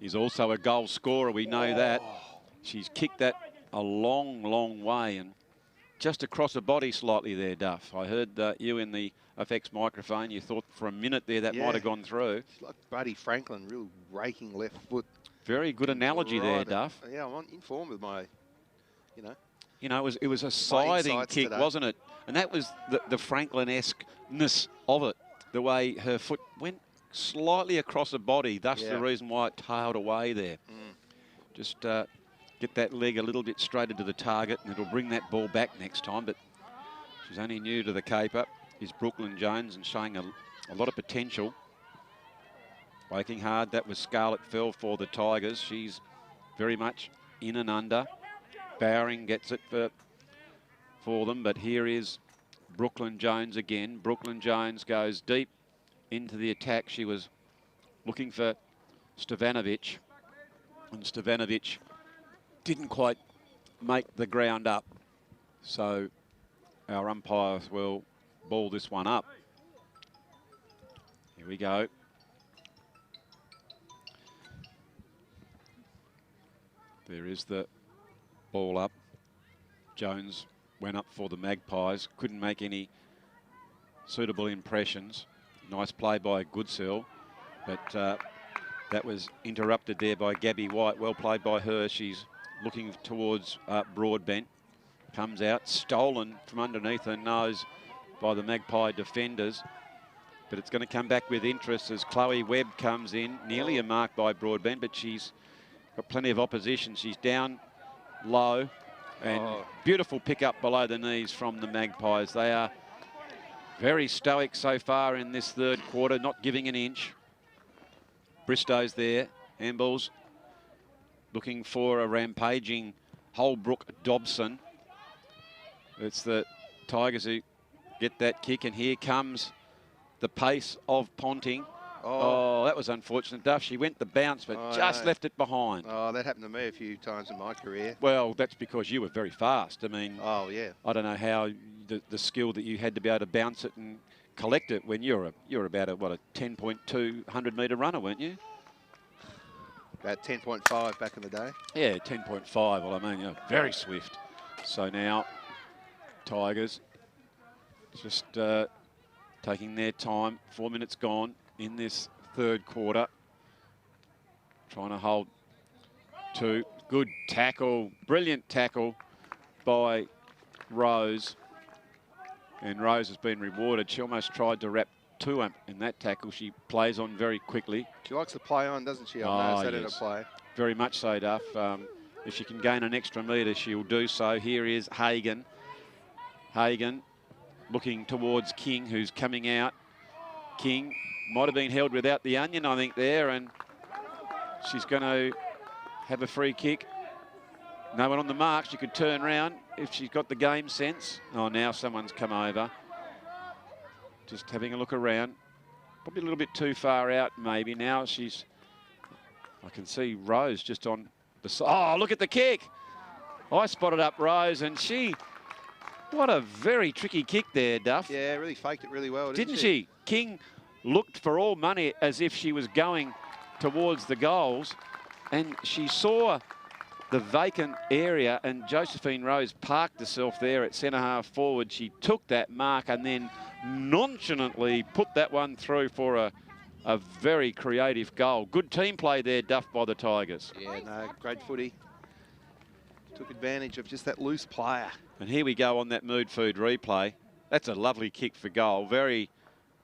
is also a goal scorer, we know that. She's kicked that a long, long way and just across the body slightly there, Duff. I heard you in the FX microphone. You thought for a minute there that might have gone through. It's like Buddy Franklin, real raking left foot. Very good analogy there, Duff. Yeah, I'm informed with my, you know. You know, it was a scything kick, today, wasn't it? And that was the Franklin-esque-ness of it. The way her foot went slightly across the body. That's the reason why it tailed away there. Just get that leg a little bit straighter to the target, and it'll bring that ball back next time. But she's only new to the caper, is Brooklyn Jones, and showing a lot of potential. Working hard. That was Scarlett Fell for the Tigers. She's very much in and under. Bowering gets it for them, but here is Brooklyn Jones again. Brooklyn Jones goes deep into the attack. She was looking for Stevanovic, and Stevanovic didn't quite make the ground up. So our umpires will ball this one up. Here we go. There is the ball up. Jones went up for the Magpies. Couldn't make any suitable impressions. Nice play by Goodsell, but that was interrupted there by Gabby White. Well played by her. She's looking towards Broadbent. Comes out, stolen from underneath her nose by the Magpie defenders. But it's going to come back with interest as Chloe Webb comes in. Nearly a mark by Broadbent, but she's got plenty of opposition. She's down low, and beautiful pick up below the knees from the Magpies. They are very stoic so far in this third quarter, not giving an inch. Bristow's there. Ambles looking for a rampaging Holbrook Dobson. It's the Tigers who get that kick, and here comes the pace of Ponting. Oh, that was unfortunate, Duff. She went the bounce, but just left it behind. Oh, that happened to me a few times in my career. Well, that's because you were very fast. I mean, I don't know how the skill that you had to be able to bounce it and collect it when you're about a 10.2 100-metre runner, weren't you? About 10.5 back in the day. Yeah, 10.5. Well, I mean, very swift. So now, Tigers just taking their time. 4 minutes gone in this third quarter. Trying to hold two. Good tackle, brilliant tackle by Rose. And Rose has been rewarded. She almost tried to wrap two in that tackle. She plays on very quickly. She likes to play on, doesn't she? I noticed that in her play. Very much so, Duff. If she can gain an extra metre, she'll do so. Here is Hagan. Hagan looking towards King, who's coming out. King might have been held without the onion, I think, there, and she's going to have a free kick. No one on the mark. She could turn round if she's got the game sense. Oh, now someone's come over. Just having a look around. Probably a little bit too far out, maybe. Now she's... I can see Rose just on the side. Oh, look at the kick. I spotted up Rose, and she... What a very tricky kick there, Duff. Yeah, really faked it really well, didn't she? King looked for all money as if she was going towards the goals, and she saw the vacant area, and Josephine Rose parked herself there at centre half forward. She took that mark and then nonchalantly put that one through for a very creative goal. Good team play there, Duff, by the Tigers. Yeah, no, great footy. Took advantage of just that loose player. And here we go on that Mood Food replay. That's a lovely kick for goal. Very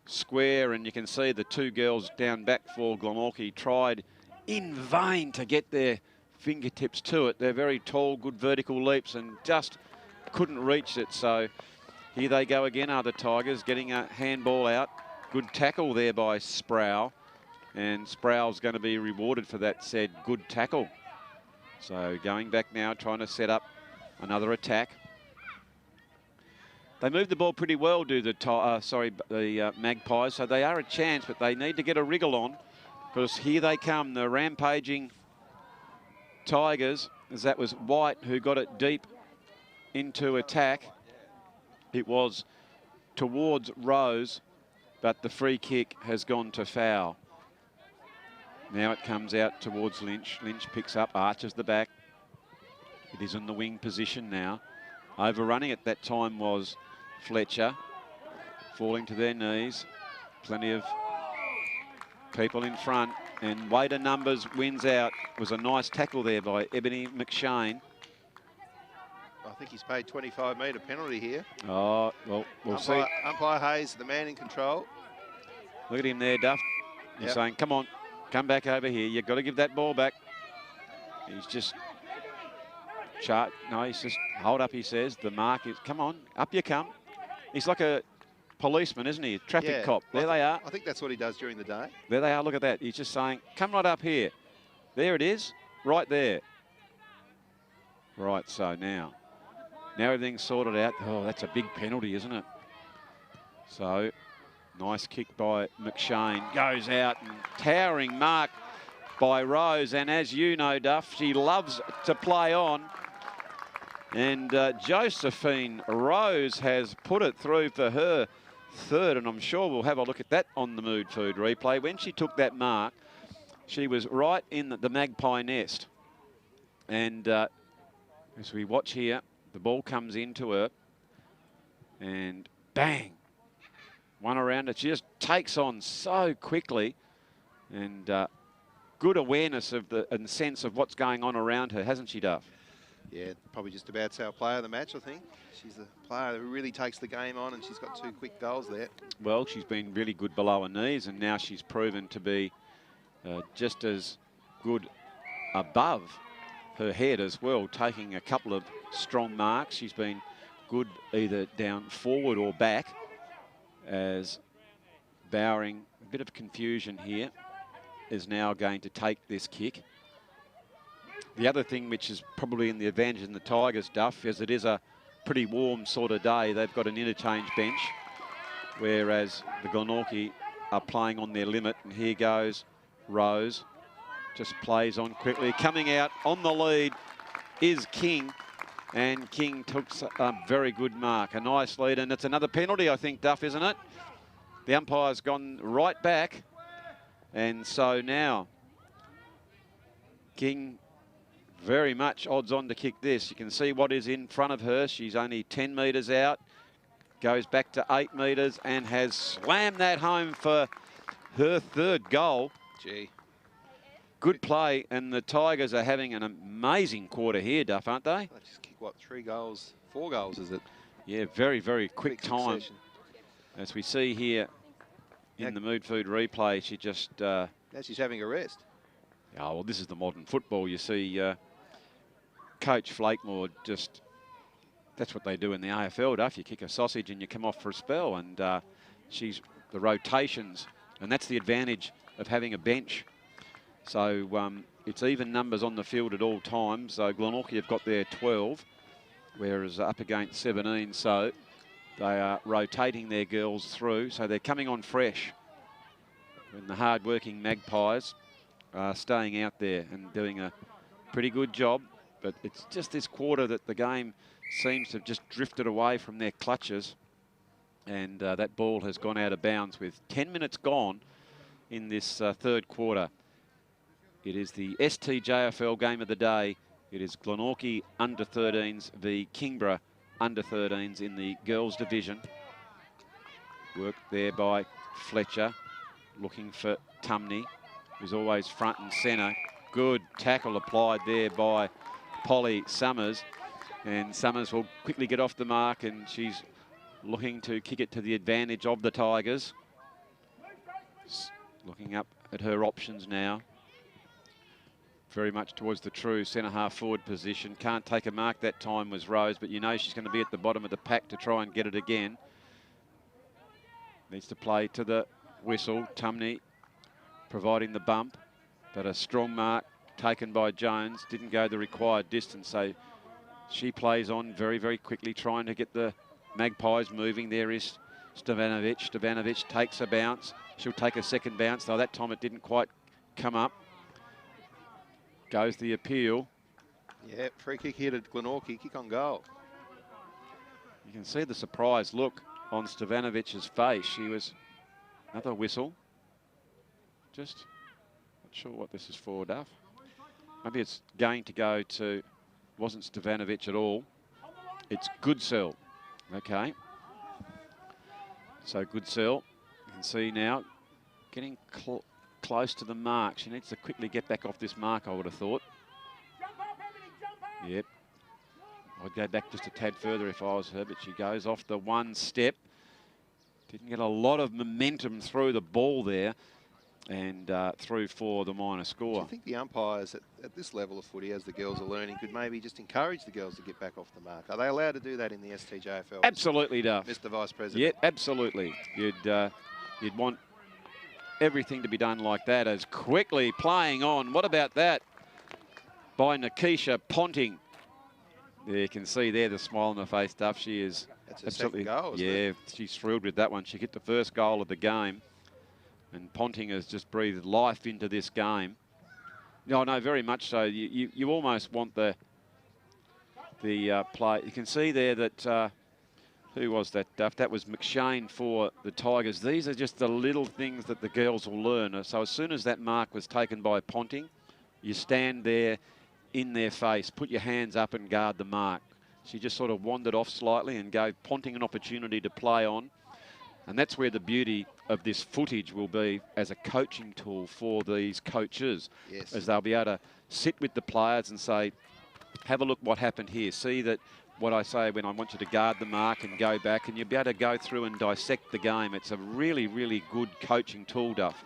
square, and you can see the two girls down back for Glenorchy tried in vain to get their fingertips to it. They're very tall, good vertical leaps, and just couldn't reach it. So here they go again, are the Tigers, getting a handball out. Good tackle there by Sproul, and Sproul's going to be rewarded for that said good tackle. So going back now, trying to set up another attack. They move the ball pretty well, do the Magpies, so they are a chance, but they need to get a wriggle on, because here they come, the rampaging Tigers, as that was White who got it deep into attack. It was towards Rose, but the free kick has gone to foul. Now it comes out towards Lynch. Lynch picks up, arches the back. It is in the wing position now. Overrunning at that time was Fletcher, falling to their knees. Plenty of people in front, and weight of numbers wins out. Was a nice tackle there by Ebony McShane. I think he's paid 25-metre penalty here. Oh, well, we'll see. Umpire Hayes, the man in control. Look at him there, Duff. He's saying, come on, come back over here. You've got to give that ball back. He's just... No, he's just, hold up, he says. The mark is, come on, up you come. He's like a policeman, isn't he? A traffic cop. There they are. I think that's what he does during the day. There they are, look at that. He's just saying, come right up here. There it is, right there. Right, so now everything's sorted out. Oh, that's a big penalty, isn't it? So, nice kick by McShane. Goes out, and towering mark by Rose. And as you know, Duff, she loves to play on. And Josephine Rose has put it through for her third, and I'm sure we'll have a look at that on the Mood Food replay. When she took that mark, she was right in the magpie nest. And as we watch here, the ball comes into her, and bang, one around it. She just takes on so quickly, and good awareness of and sense of what's going on around her, hasn't she, Duff? Yeah, probably just about our player of the match, I think. She's the player who really takes the game on, and she's got 2 quick goals there. Well, she's been really good below her knees, and now she's proven to be just as good above her head as well, taking a couple of strong marks. She's been good either down forward or back, as Bowering, a bit of confusion here, is now going to take this kick. The other thing which is probably in the advantage in the Tigers, Duff, is it is a pretty warm sort of day. They've got an interchange bench, whereas the Glenorchy are playing on their limit. And here goes Rose, just plays on quickly. Coming out on the lead is King, and King took a very good mark, a nice lead. And it's another penalty, I think, Duff, isn't it? The umpire's gone right back, and so now King very much odds on to kick this. You can see what is in front of her. She's only 10 metres out, goes back to 8 metres, and has slammed that home for her third goal. Gee. Good play, and the Tigers are having an amazing quarter here, Duff, aren't they? They just kick, what, 3 goals? 4 goals, is it? Yeah, very, very quick time. Succession. As we see here in the Mood Food replay, she just... now she's having a rest. Oh, well, this is the modern football. You see Coach Flakemore just... That's what they do in the AFL, Duff. You kick a sausage and you come off for a spell. And she's the rotations. And that's the advantage of having a bench. So it's even numbers on the field at all times. So Glenorchy have got their 12, whereas up against 17. So they are rotating their girls through. So they're coming on fresh. And the hard-working Magpies are staying out there and doing a pretty good job. But it's just this quarter that the game seems to have just drifted away from their clutches. And that ball has gone out of bounds with 10 minutes gone in this third quarter. It is the STJFL game of the day It is Glenorchy under-13s v Kingborough under-13s in the girls division. Work there by Fletcher, looking for Tumney, who's always front and centre. Good tackle applied there by Polly Summers. And Summers will quickly get off the mark, and she's looking to kick it to the advantage of the Tigers. Looking up at her options now. Very much towards the true centre-half forward position. Can't take a mark that time was Rose, but you know she's going to be at the bottom of the pack to try and get it again. Needs to play to the whistle. Tumney providing the bump, but a strong mark taken by Jones. Didn't go the required distance, so she plays on very, very quickly, trying to get the Magpies moving. There is Stevanovic. Stevanovic takes a bounce. She'll take a second bounce, though that time it didn't quite come up. Goes the appeal. Yeah, free kick here to Glenorchy, kick on goal. You can see the surprised look on Stevanovic's face. She was another whistle. Just not sure what this is for, Duff. Maybe it's going to go to, wasn't Stevanovic at all. It's Goodsell. Okay. So Goodsell, you can see now, getting close to the mark. She needs to quickly get back off this mark, I would have thought. Yep. I'd go back just a tad further if I was her, but she goes off the one step. Didn't get a lot of momentum through the ball there, and through for the minor score. Do you think the umpires at this level of footy, as the girls are learning, could maybe just encourage the girls to get back off the mark? Are they allowed to do that in the STJFL? Absolutely, Duff. Mr. Vice President. Yeah, absolutely. You'd want everything to be done like that. As quickly playing on. What about that? By Nikisha Ponting. There you can see there the smile on the face, Duff. She is That's absolutely, second goal, isn't yeah, it? she's thrilled with that one. She hit the first goal of the game, and Ponting has just breathed life into this game. No, very much so. You almost want the play. You can see there that who was that, Duff? That was McShane for the Tigers. These are just the little things that the girls will learn. So as soon as that mark was taken by Ponting, you stand there in their face, put your hands up and guard the mark. She just sort of wandered off slightly and gave Ponting an opportunity to play on. And that's where the beauty of this footage will be as a coaching tool for these coaches. Yes. As they'll be able to sit with the players and say, have a look what happened here. See that what I say when I want you to guard the mark and go back, and you'll be able to go through and dissect the game. It's a really, really good coaching tool, Duff.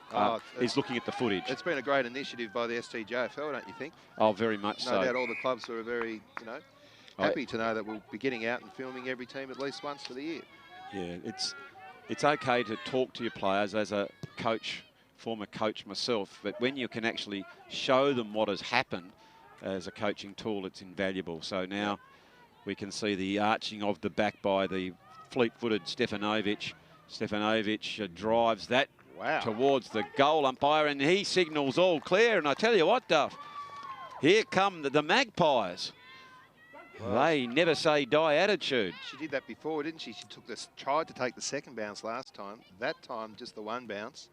Is looking at the footage. It's been a great initiative by the STJFL, don't you think? Oh, very much No so. doubt all the clubs are very, happy to know that we'll be getting out and filming every team at least once for the year. Yeah, it's okay to talk to your players as a coach, former coach myself, but when you can actually show them what has happened as a coaching tool, it's invaluable. So now we can see the arching of the back by the fleet-footed Stefanovic. Stefanovic drives that towards the goal umpire, and he signals all clear. And I tell you what, Duff, here come the Magpies. They never say die attitude. She did that before, didn't she? She tried to take the second bounce last time. That time, just the one bounce.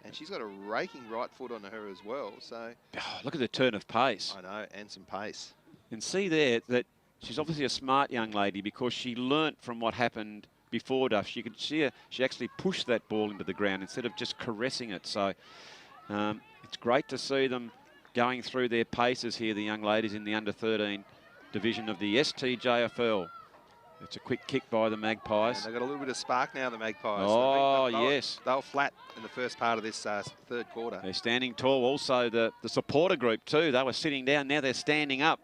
And she's got a raking right foot on her as well. So look at the turn of pace. I know, and some pace. And see there that she's obviously a smart young lady, because she learnt from what happened before, Duff. You could see her, she actually pushed that ball into the ground instead of just caressing it. So it's great to see them going through their paces here, the young ladies in the under-13 division of the STJFL. It's a quick kick by the Magpies. And they've got a little bit of spark now, the Magpies. Oh, yes. They were flat in the first part of this third quarter. They're standing tall. Also, the supporter group too. They were sitting down. Now they're standing up.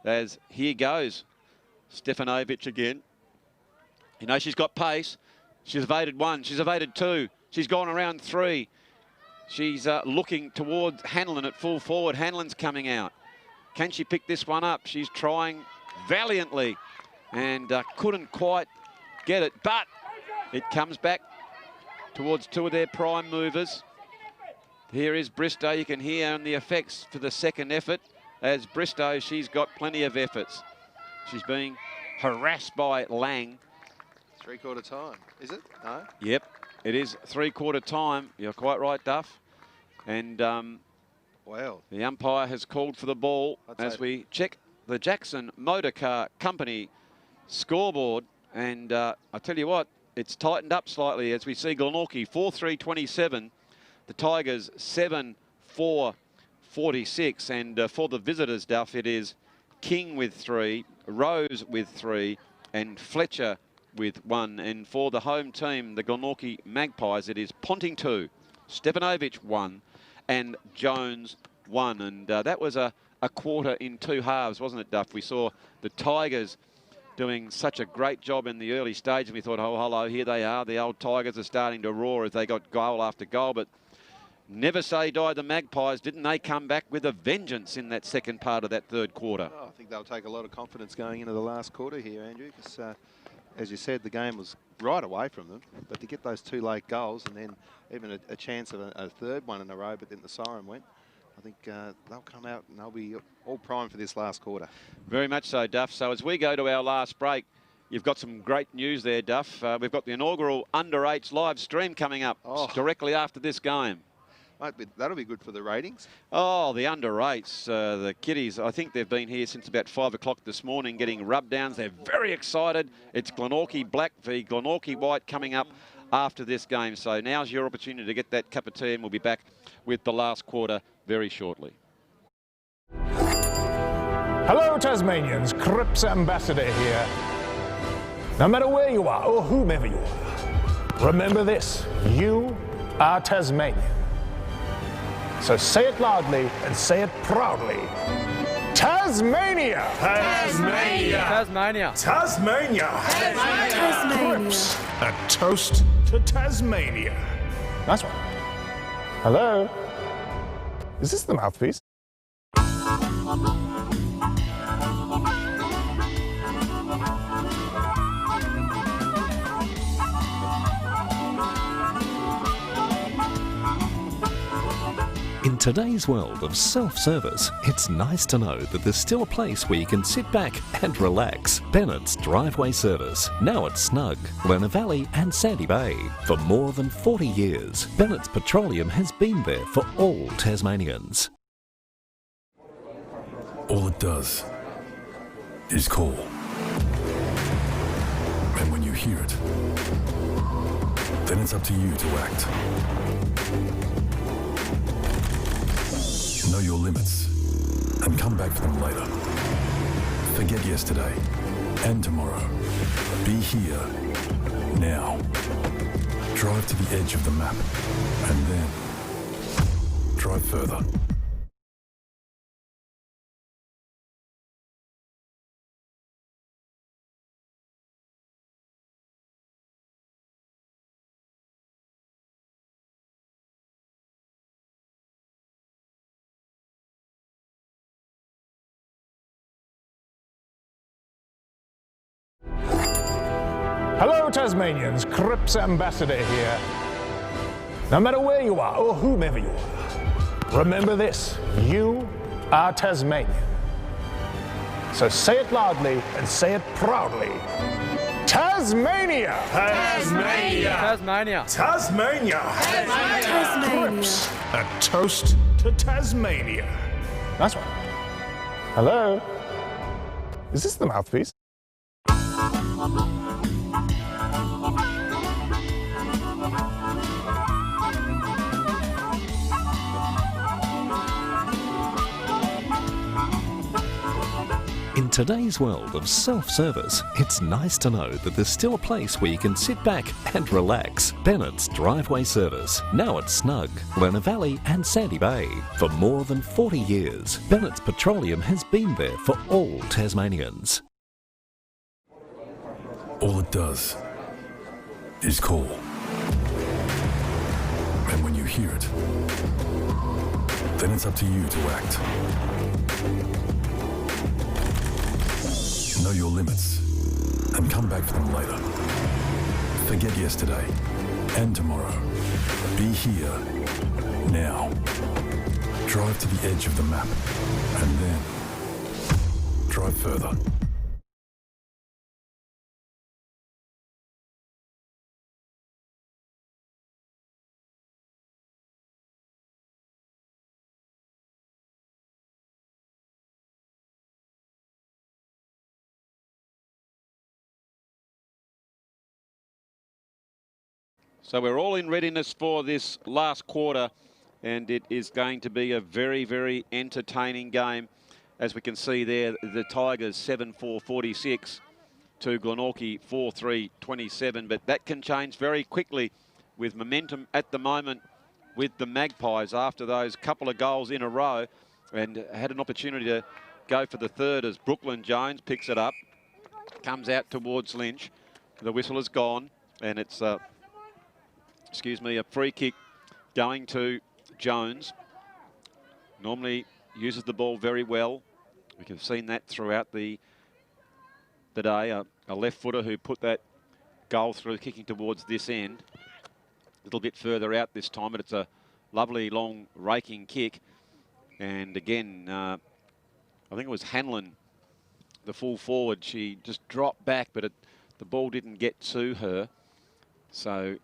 As here goes Stefanovic again. You know, she's got pace. She's evaded one. She's evaded two. She's gone around three. She's looking towards Hanlon at full forward. Hanlon's coming out. Can she pick this one up? She's trying valiantly and couldn't quite get it. But it comes back towards two of their prime movers. Here is Bristow. You can hear on the effects for the second effort. As Bristow, she's got plenty of efforts. She's being harassed by Lang. Three-quarter time, is it? No? Yep, it is three-quarter time. You're quite right, Duff. And wow, the umpire has called for the ball as we check the Jackson Motor Car Company scoreboard. And I tell you what, it's tightened up slightly as we see Glenorchy 4-3-27, the Tigers 7-4-46. And for the visitors, Duff, it is King with 3, Rose with 3, and Fletcher with 1. And for the home team, the Glenorchy Magpies, it is Ponting 2, Stepanovic 1, and Jones 1. And that was a quarter in 2 halves, wasn't it, Duff? We saw the Tigers doing such a great job in the early stage, and we thought, oh, hello, here they are. The old Tigers are starting to roar as they got goal after goal, but never say die the Magpies. Didn't they come back with a vengeance in that second part of that third quarter? Oh, I think they'll take a lot of confidence going into the last quarter here, Andrew, because as you said, the game was right away from them, but to get those 2 late goals and then even a chance of a third one in a row, but then the siren went, I think they'll come out and they'll be all primed for this last quarter. Very much so, Duff. So as we go to our last break, you've got some great news there, Duff. We've got the inaugural Under-8s live stream coming up directly after this game. That'll be good for the ratings. Oh, the Under-8s, the kiddies, I think they've been here since about 5 o'clock this morning getting rub downs. They're very excited. It's Glenorchy Black v Glenorchy White coming up after this game. So now's your opportunity to get that cup of tea, and we'll be back with the last quarter very shortly. Hello, Tasmanians. Cripps Ambassador here. No matter where you are or whomever you are, remember this: you are Tasmanian. So say it loudly and say it proudly. Tasmania! Tasmania! Tasmania. Tasmania! Cripps, a toast to Tasmania. Nice one. Hello? Is this the mouthpiece? In today's world of self-service, it's nice to know that there's still a place where you can sit back and relax. Bennett's Driveway Service, now at Snug, Lerner Valley and Sandy Bay. For more than 40 years, Bennett's Petroleum has been there for all Tasmanians. All it does is call. And when you hear it, then it's up to you to act. Know your limits and come back for them later. Forget yesterday and tomorrow. Be here now. Drive to the edge of the map and then drive further. Hello, Tasmanians. Cripps Ambassador here. No matter where you are or whomever you are, remember this: you are Tasmanian. So say it loudly and say it proudly. Tasmania! Tasmania! Tasmania. Tasmania! Cripps, a toast to Tasmania. Nice one. Hello? Is this the mouthpiece? In today's world of self-service, it's nice to know that there's still a place where you can sit back and relax. Bennett's Driveway Service, now at Snug, Lerner Valley and Sandy Bay. For more than 40 years, Bennett's Petroleum has been there for all Tasmanians. All it does is call. And when you hear it, then it's up to you to act. Know your limits and come back for them later. Forget yesterday and tomorrow. Be here now. Drive to the edge of the map and then drive further. So we're all in readiness for this last quarter, and it is going to be a very, very entertaining game. As we can see there, the Tigers 7-4-46 to Glenorchy 4-3-27, but that can change very quickly with momentum at the moment with the Magpies after those couple of goals in a row, and had an opportunity to go for the third as Brooklyn Jones picks it up, comes out towards Lynch. The whistle is gone, and it's a free kick going to Jones. Normally uses the ball very well. We have seen that throughout the day. A left footer who put that goal through, kicking towards this end. A little bit further out this time, but it's a lovely long raking kick. And again, I think it was Hanlon, the full forward. She just dropped back, but the ball didn't get to her. So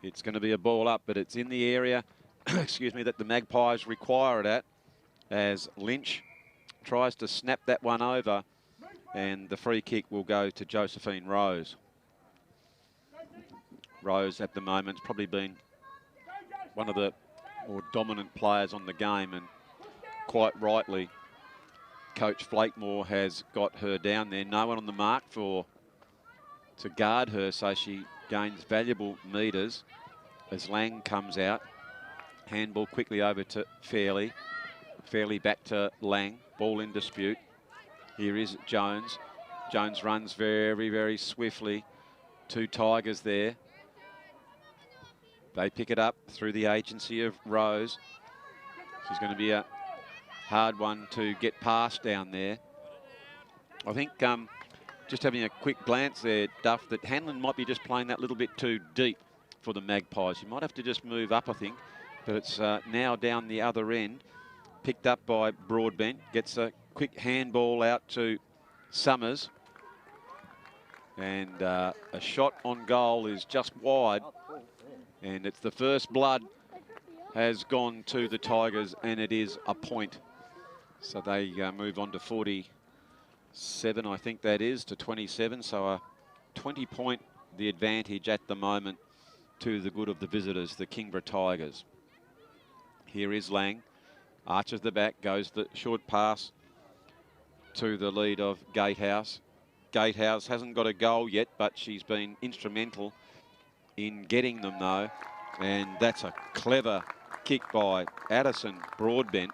it's going to be a ball up, but it's in the area, that the Magpies require it at, as Lynch tries to snap that one over, and the free kick will go to Josephine Rose. Rose at the moment's probably been one of the more dominant players on the game, and quite rightly, Coach Flakemore has got her down there. No one on the mark to guard her, so she gains valuable metres as Lang comes out. Handball quickly over to Fairley. Fairley back to Lang. Ball in dispute. Here is Jones. Jones runs very, very swiftly. Two Tigers there. They pick it up through the agency of Rose. She's going to be a hard one to get past down there. I think just having a quick glance there, Duff, that Hanlon might be just playing that little bit too deep for the Magpies. You might have to just move up, I think. But it's now down the other end. Picked up by Broadbent. Gets a quick handball out to Summers. And a shot on goal is just wide. And it's the first blood has gone to the Tigers, and it is a point. So they move on to 47, I think that is, to 27. So a 20-point the advantage at the moment to the good of the visitors, the Kingborough Tigers. Here is Lang. Arches the back, goes the short pass to the lead of Gatehouse. Gatehouse hasn't got a goal yet, but she's been instrumental in getting them though. And that's a clever kick by Addison Broadbent.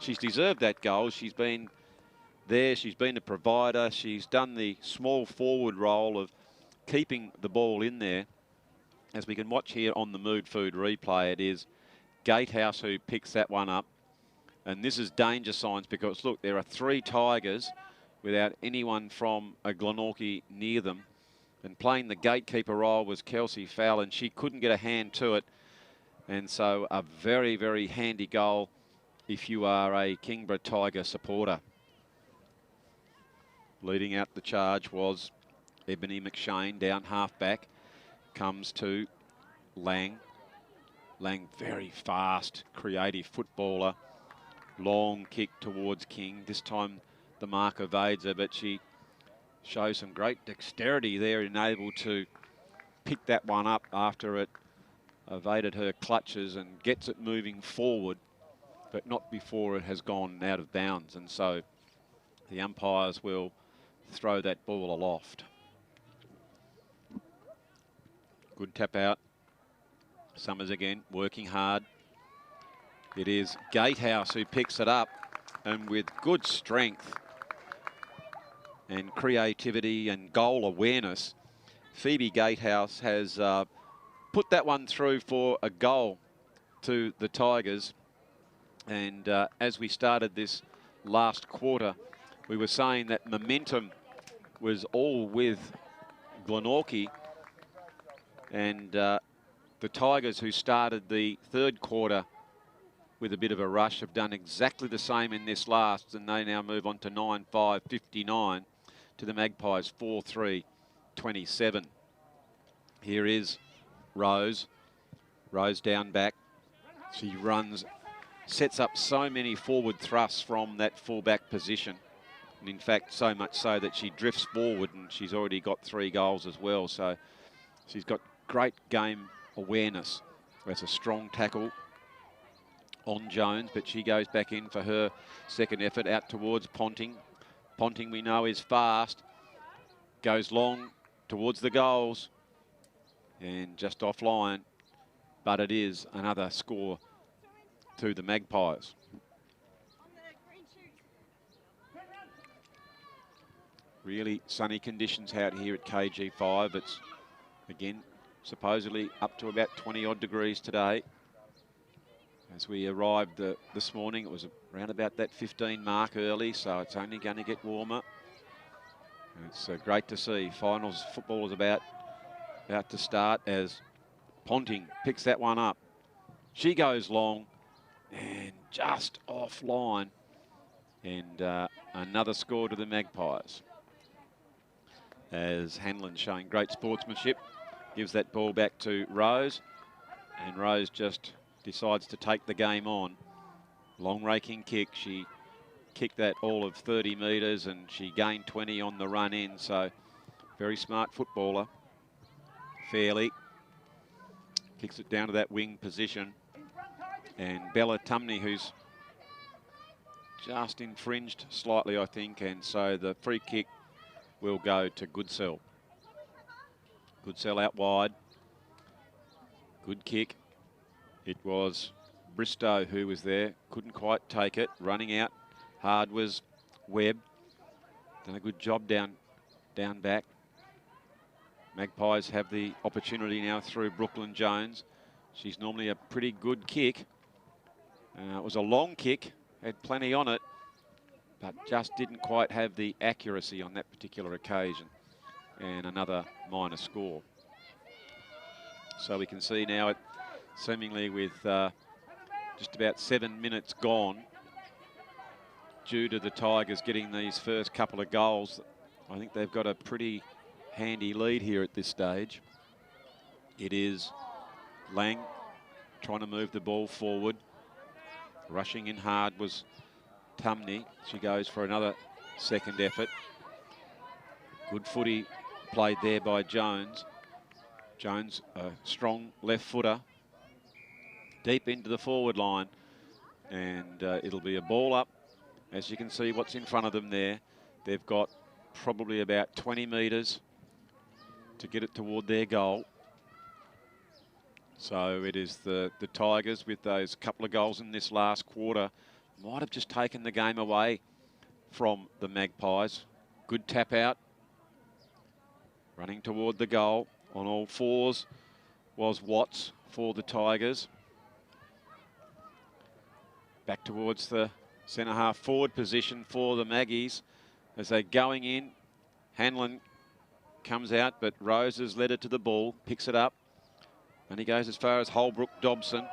She's deserved that goal. She's been there, she's been a provider. She's done the small forward role of keeping the ball in there. As we can watch here on the Mood Food replay, it is Gatehouse who picks that one up. And this is danger signs because, look, there are three Tigers without anyone from a Glenorchy near them. And playing the gatekeeper role was Kelsey Fowler, and she couldn't get a hand to it. And so a very, very handy goal if you are a Kingborough Tiger supporter. Leading out the charge was Ebony McShane, down half-back. Comes to Lang. Lang, very fast, creative footballer. Long kick towards King. This time the mark evades her, but she shows some great dexterity there and able to pick that one up after it evaded her clutches and gets it moving forward, but not before it has gone out of bounds. And so the umpires will throw that ball aloft. Good tap out. Summers again, working hard. It is Gatehouse who picks it up, and with good strength and creativity and goal awareness, Phoebe Gatehouse has put that one through for a goal to the Tigers. And as we started this last quarter, we were saying that momentum was all with Glenorchy, and the Tigers, who started the third quarter with a bit of a rush, have done exactly the same in this last, and they now move on to 9-5-59 to the Magpies 4-3-27. Here is Rose. Rose down back. She runs, sets up so many forward thrusts from that fullback position. And in fact, so much so that she drifts forward, and she's already got 3 goals as well. So she's got great game awareness. That's a strong tackle on Jones, but she goes back in for her second effort out towards Ponting. Ponting, we know, is fast. Goes long towards the goals and just offline, but it is another score to the Magpies. Really sunny conditions out here at KG5. It's, again, supposedly up to about 20 odd degrees today. As we arrived this morning, it was around about that 15 mark early, so it's only going to get warmer. And it's great to see. Finals football is about to start as Ponting picks that one up. She goes long and just offline. And another score to the Magpies. As Hanlon showing great sportsmanship, gives that ball back to Rose. And Rose just decides to take the game on. Long raking kick. She kicked that all of 30 metres and she gained 20 on the run in. So very smart footballer. Fairly kicks it down to that wing position. And Bella Tumney, who's just infringed slightly, I think. And so the free kick will go to Goodsell. Goodsell out wide. Good kick. It was Bristow who was there. Couldn't quite take it. Running out hard was Webb. Done a good job down back. Magpies have the opportunity now through Brooklyn Jones. She's normally a pretty good kick. It was a long kick. Had plenty on it, but just didn't quite have the accuracy on that particular occasion. And another minor score. So we can see now, seemingly with just about 7 minutes gone, due to the Tigers getting these first couple of goals, I think they've got a pretty handy lead here at this stage. It is Lang trying to move the ball forward. Rushing in hard was Tumney. She goes for another second effort. Good footy played there by Jones. Jones, a strong left footer, deep into the forward line. And it'll be a ball up. As you can see what's in front of them there. They've got probably about 20 metres to get it toward their goal. So it is the Tigers with those couple of goals in this last quarter. Might have just taken the game away from the Magpies. Good tap out. Running toward the goal on all fours was Watts for the Tigers. Back towards the centre half forward position for the Maggies as they're going in. Hanlon comes out, but Rose has led it to the ball, picks it up, and he goes as far as Holbrook Dobson.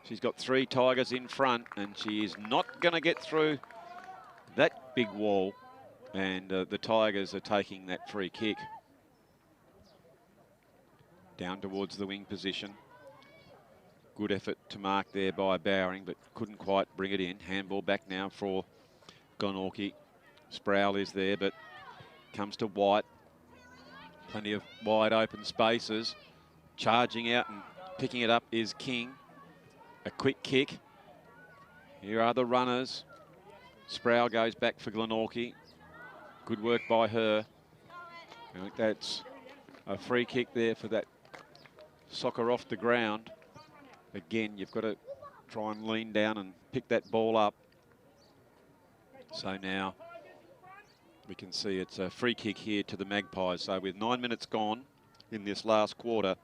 She's got 3 Tigers in front, and she is not going to get through that big wall, and the Tigers are taking that free kick. Down towards the wing position. Good effort to mark there by Bowering, but couldn't quite bring it in. Handball back now for Glenorchy. Sproul is there, but comes to White. Plenty of wide open spaces. Charging out and picking it up is King. A quick kick. Here are the runners. Sproul goes back for Glenorchy. Good work by her. I think that's a free kick there for that soccer off the ground. Again, you've got to try and lean down and pick that ball up. So now we can see it's a free kick here to the Magpies. So with 9 minutes gone in this last quarter,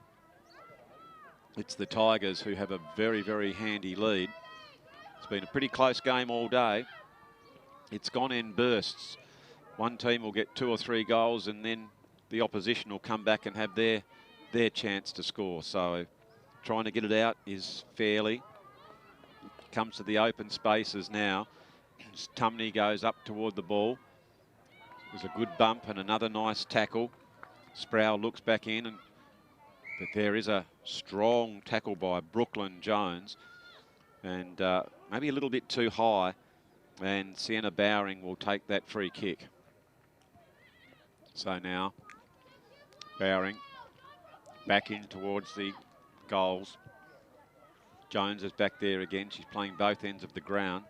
it's the Tigers who have a very, very handy lead. It's been a pretty close game all day. It's gone in bursts. One team will get 2 or 3 goals and then the opposition will come back and have their chance to score. So trying to get it out is Fairly. Comes to the open spaces now. Tumney goes up toward the ball. There's a good bump and another nice tackle. Sproul looks back in, but there is a strong tackle by Brooklyn Jones. And maybe a little bit too high. And Sienna Bowering will take that free kick. So now Bowering back in towards the goals. Jones is back there again. She's playing both ends of the ground.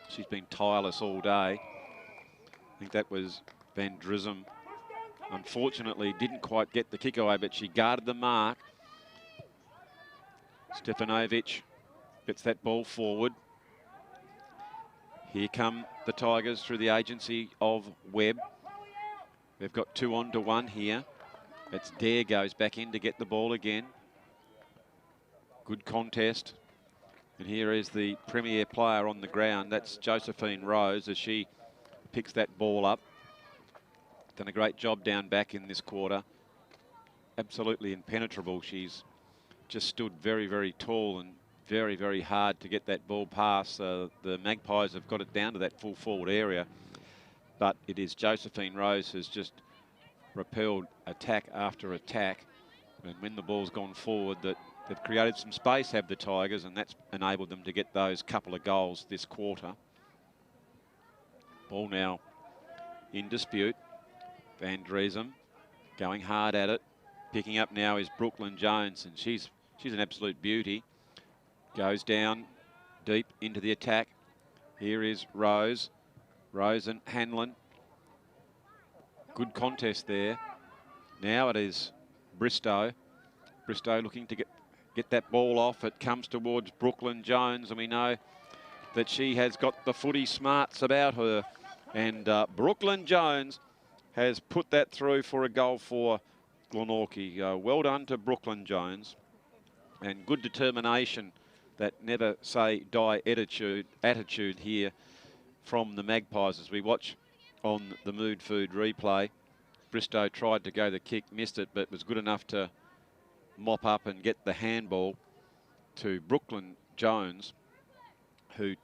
She's been tireless all day. I think that was Van Drism. Unfortunately, didn't quite get the kick away, but she guarded the mark. Stefanovic gets that ball forward. Here come the Tigers through the agency of Webb. They've got 2 on to 1 here. It's Dare goes back in to get the ball again. Good contest. And here is the premier player on the ground. That's Josephine Rose as she picks that ball up. Done a great job down back in this quarter. Absolutely impenetrable. She's just stood very, very tall and very, very hard to get that ball past. The Magpies have got it down to that full forward area. But it is Josephine Rose who's just repelled attack after attack. And when the ball's gone forward, that they've created some space, have the Tigers, and that's enabled them to get those couple of goals this quarter. Ball now in dispute. Van Dresem going hard at it. Picking up now is Brooklyn Jones, and she's an absolute beauty. Goes down deep into the attack. Here is Rose. Rose and Hanlon. Good contest there. Now it is Bristow. Bristow looking to get that ball off. It comes towards Brooklyn Jones, and we know that she has got the footy smarts about her. And Brooklyn Jones has put that through for a goal for Glenorchy. Well done to Brooklyn Jones. And good determination, that never say die attitude here from the Magpies as we watch on the Mood Food replay. Bristow tried to go the kick, missed it, but was good enough to mop up and get the handball to Brooklyn Jones, who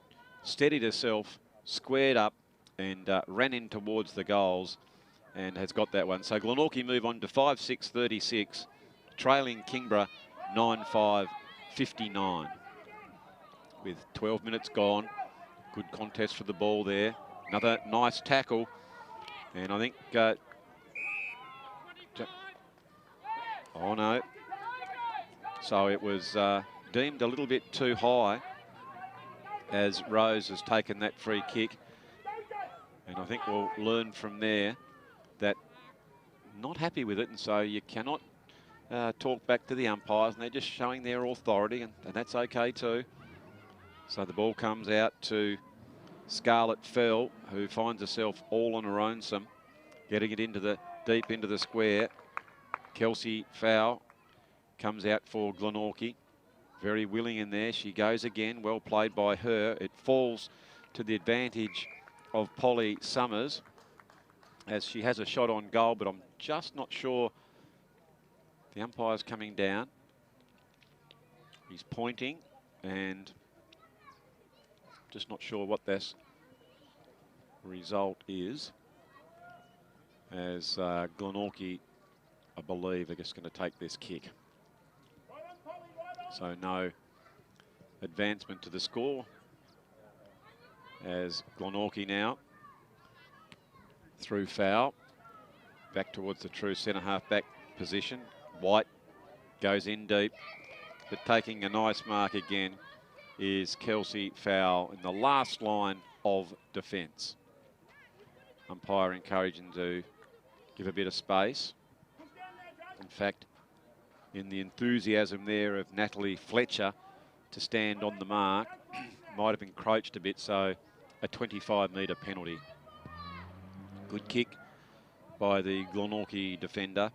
steadied herself, squared up and ran in towards the goals and has got that one. So Glenorchy move on to 5-6-36, trailing Kingborough 9-5-59. With 12 minutes gone. Good contest for the ball there. Another nice tackle. And I think... oh, no. So it was deemed a little bit too high as Rose has taken that free kick. And I think we'll learn from there that not happy with it. And so you cannot talk back to the umpires, and they're just showing their authority, and that's okay too. So the ball comes out to Scarlett Fell, who finds herself all on her own, getting it into the deep into the square. Kelsey Fowl comes out for Glenorchy. Very willing in there. She goes again. Well played by her. It falls to the advantage of Polly Summers as she has a shot on goal, but I'm just not sure. The umpire's coming down. He's pointing and just not sure what this result is, as Glenorchy, I believe, are just going to take this kick. So no advancement to the score, as Glenorchy now through Foul back towards the true centre half back position. White goes in deep, but taking a nice mark again is Kelsey Fowl in the last line of defence. Umpire encouraging to give a bit of space. In fact, in the enthusiasm there of Natalie Fletcher to stand on the mark, might have encroached a bit, so a 25-metre penalty. Good kick by the Glenorchy defender.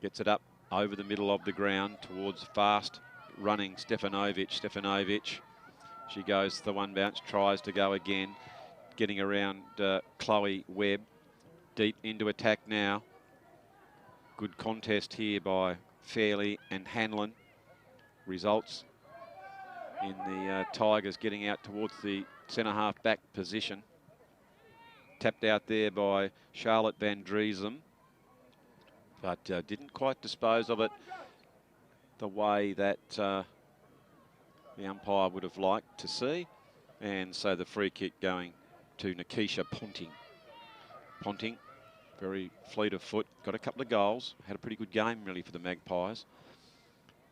Gets it up over the middle of the ground towards fast running Stefanovic. Stefanovic, she goes to the one bounce, tries to go again, getting around Chloe Webb. Deep into attack now. Good contest here by Fairley and Hanlon. Results in the Tigers getting out towards the centre half back position. Tapped out there by Charlotte Van Dresem, but didn't quite dispose of it the way that the umpire would have liked to see. And so the free kick going to Nikisha Ponting. Ponting very fleet of foot, got a couple of goals, had a pretty good game really for the Magpies.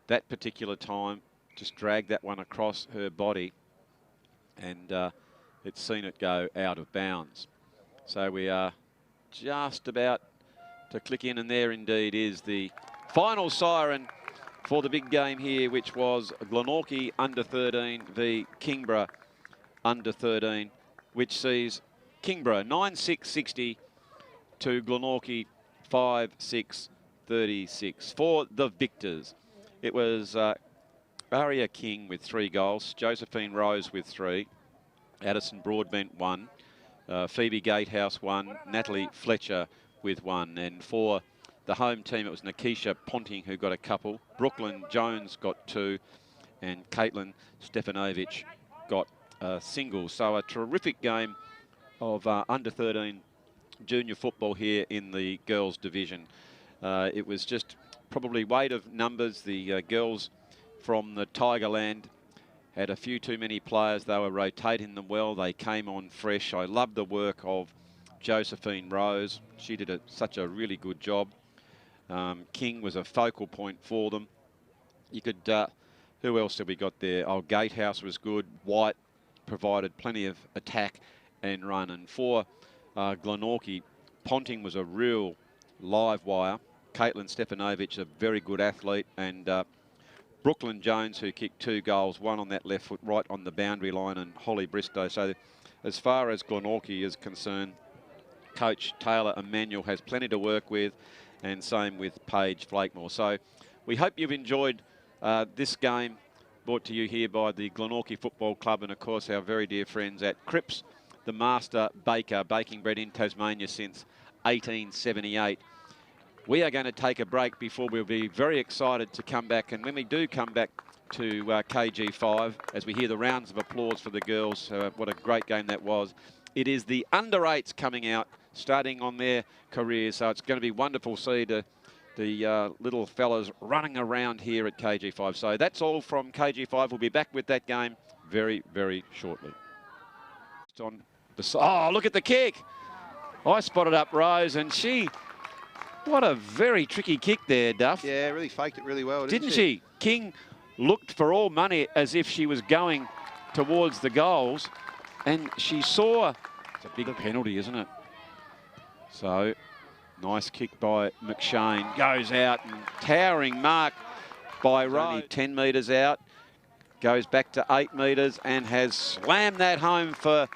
That particular time, just dragged that one across her body, and it's seen it go out of bounds. So we are just about to click in, and there indeed is the final siren for the big game here, which was Glenorchy under-13 v Kingborough under-13, which sees Kingborough 9-6-60 to Glenorchy 5-6-36 for the victors. It was Aria King with 3 goals, Josephine Rose with 3, Addison Broadbent 1, Phoebe Gatehouse 1, Natalie Fletcher with 1, and for the home team it was Nikisha Ponting who got a couple, Brooklyn Jones got 2, and Caitlin Stefanovic got a single. So a terrific game of under-13 junior football here in the girls division. It was just probably weight of numbers. The girls from the Tigerland had a few too many players. They were rotating them well. They came on fresh. I love the work of Josephine Rose. She did such a really good job. King was a focal point for them. You could, who else have we got there? Oh, Gatehouse was good. White provided plenty of attack and run. And for Glenorchy, Ponting was a real live wire. Caitlin Stefanovic, a very good athlete, and Brooklyn Jones, who kicked 2 goals, 1 on that left foot right on the boundary line, and Holly Bristow. So as far as Glenorchy is concerned, Coach Taylor Emanuel has plenty to work with, and same with Paige Flakemore. So we hope you've enjoyed this game, brought to you here by the Glenorchy Football Club, and of course our very dear friends at Cripps, the master baker, baking bread in Tasmania since 1878. We are going to take a break before we'll be very excited to come back. And when we do come back to KG5, as we hear the rounds of applause for the girls, what a great game that was. It is the under-8s coming out, starting on their careers. So it's going to be wonderful to see the little fellas running around here at KG5. So that's all from KG5. We'll be back with that game very, very shortly. It's on the side. Oh, look at the kick. I spotted up Rose, and she... What a very tricky kick there, Duff. Yeah, really faked it really well, didn't she? King looked for all money as if she was going towards the goals, and she saw... It's a big penalty, isn't it? So, nice kick by McShane. Goes out, and towering mark by Rose. 10 metres out, goes back to 8 metres, and has slammed that home for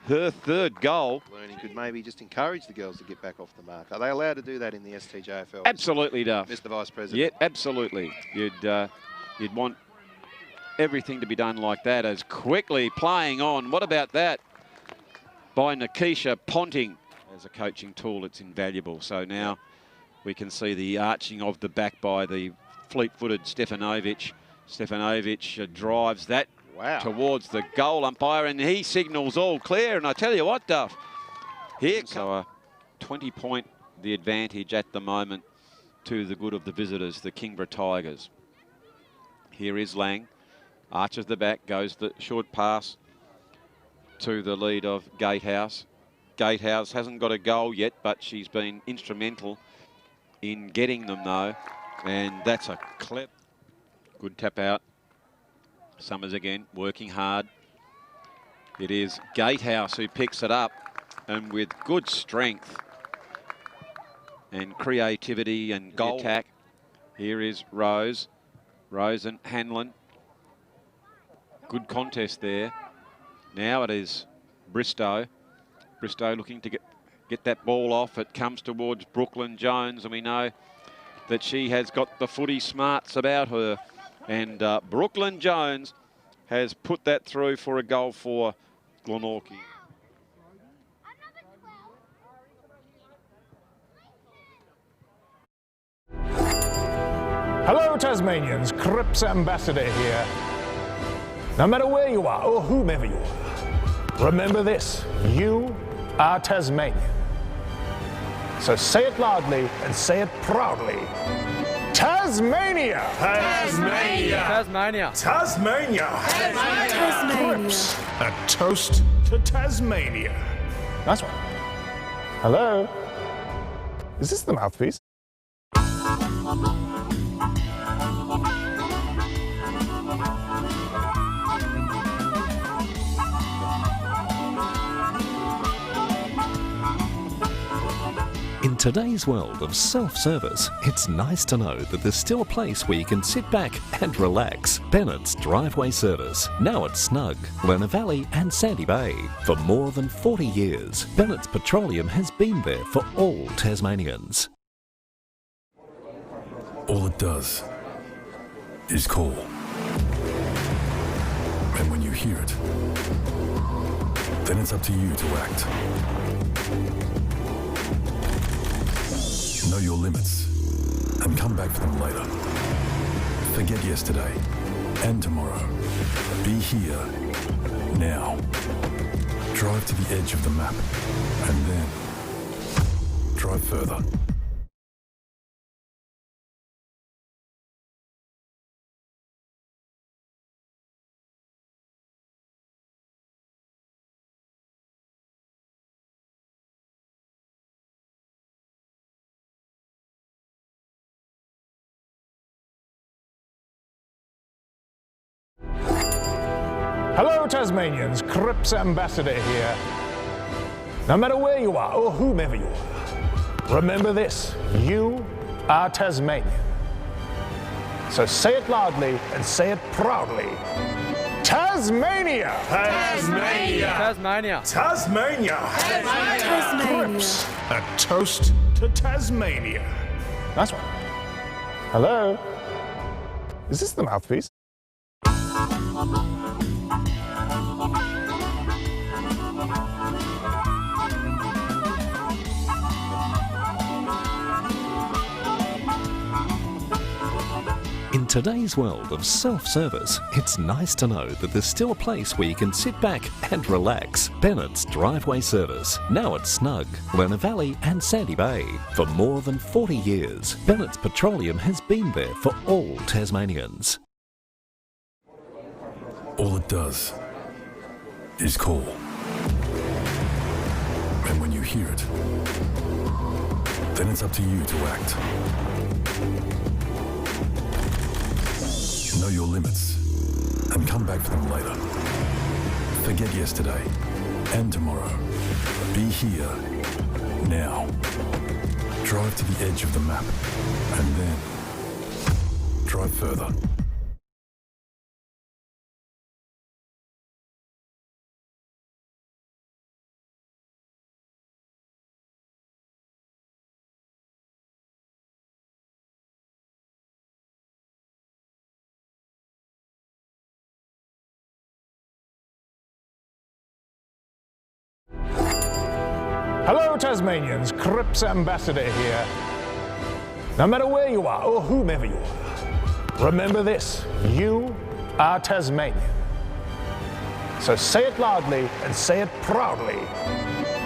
her 3rd goal. Learning could maybe just encourage the girls to get back off the mark. Are they allowed to do that in the STJFL? Absolutely, Duff. Mr. Vice President. Yeah, absolutely. You'd want everything to be done like that, as quickly playing on. What about that by Nikisha Ponting? As a coaching tool, it's invaluable. So now we can see the arching of the back by the fleet-footed Stefanovic. Stefanovic drives that towards the goal umpire, and he signals all clear. And I tell you what, Duff, here comes a 20-point the advantage at the moment to the good of the visitors, the Kingborough Tigers. Here is Lang, arches the back, goes the short pass to the lead of Gatehouse. Gatehouse hasn't got a goal yet, but she's been instrumental in getting them though, and that's a clip. Good tap out. Summers again, working hard. It is Gatehouse who picks it up, and with good strength and creativity and goal attack. Here is Rose. Rose and Hanlon. Good contest there. Now it is Bristow. Bristow looking to get that ball off. It comes towards Brooklyn Jones, and we know that she has got the footy smarts about her. And Brooklyn Jones has put that through for a goal for Glenorchy. Hello, Tasmanians. Cripps Ambassador here. No matter where you are or whomever you are, remember this: you are Tasmanian. So say it loudly and say it proudly. Tasmania! Tasmania! Tasmania. Tasmania! Cripps, a toast to Tasmania. Nice one. Hello? Is this the mouthpiece? In today's world of self-service, it's nice to know that there's still a place where you can sit back and relax. Bennett's Driveway Service, now at Snug, Lerner Valley and Sandy Bay. For more than 40 years, Bennett's Petroleum has been there for all Tasmanians. All it does is call. And when you hear it, then it's up to you to act. Know your limits and come back for them later. Forget yesterday and tomorrow. Be here now. Drive to the edge of the map and then drive further. Hello Tasmanians, Cripps Ambassador here. No matter where you are or whomever you are, remember this, you are Tasmanian. So say it loudly and say it proudly. Tasmania! Tasmania! Tasmania. Tasmania! Cripps, a toast to Tasmania. Nice one. Hello? Is this the mouthpiece? In today's world of self-service, it's nice to know that there's still a place where you can sit back and relax. Bennett's Driveway Service, now at Snug, Lerner Valley and Sandy Bay. For more than 40 years, Bennett's Petroleum has been there for all Tasmanians. All it does is call. And when you hear it, then it's up to you to act. Know your limits and come back for them later. Forget yesterday and tomorrow. Be here now. Drive to the edge of the map and then drive further. Hello Tasmanians, Cripps Ambassador here. No matter where you are or whomever you are, remember this, you are Tasmanian. So say it loudly and say it proudly.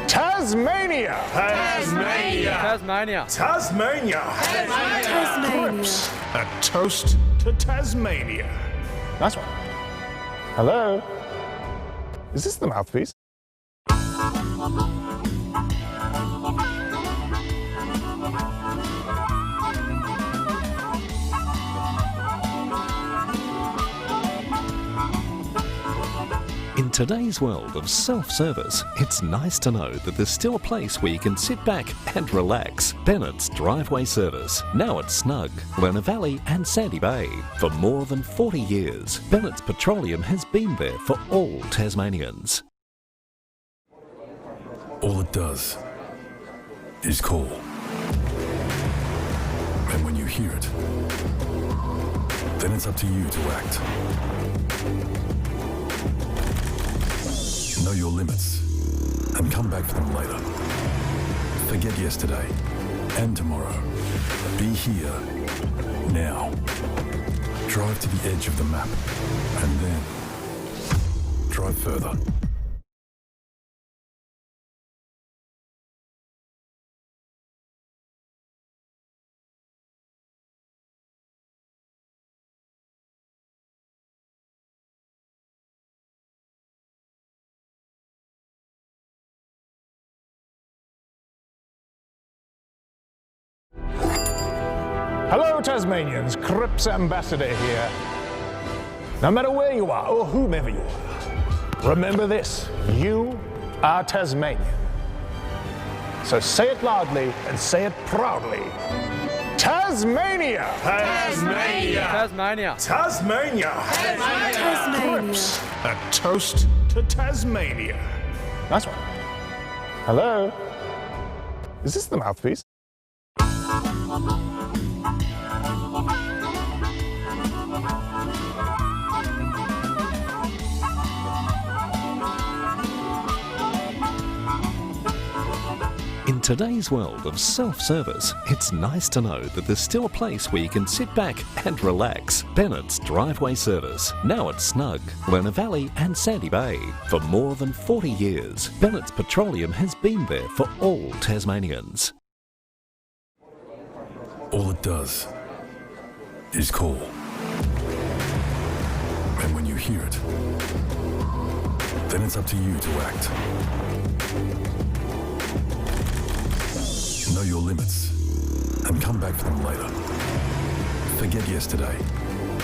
Tasmania! Tasmania! Tasmania. Tasmania! Cripps, a toast to Tasmania. Nice one. Hello? Is this the mouthpiece? In today's world of self-service, it's nice to know that there's still a place where you can sit back and relax. Bennett's Driveway Service, now at Snug, Lerner Valley and Sandy Bay. For more than 40 years, Bennett's Petroleum has been there for all Tasmanians. All it does is call. And when you hear it, then it's up to you to act. Know your limits and come back for them later. Forget yesterday and tomorrow. Be here now. Drive to the edge of the map and then drive further. Hello, Tasmanians. Crips Ambassador here. No matter where you are or whomever you are, remember this. You are Tasmanian. So say it loudly and say it proudly. Tasmania! Tasmania! Tasmania. Tasmania! Crips, a toast to Tasmania. Nice one. Hello? Is this the mouthpiece? In today's world of self-service, it's nice to know that there's still a place where you can sit back and relax. Bennett's Driveway Service, now at Snug, Lerner Valley and Sandy Bay. For more than 40 years, Bennett's Petroleum has been there for all Tasmanians. All it does is call. And when you hear it, then it's up to you to act. Know your limits and come back for them later. Forget yesterday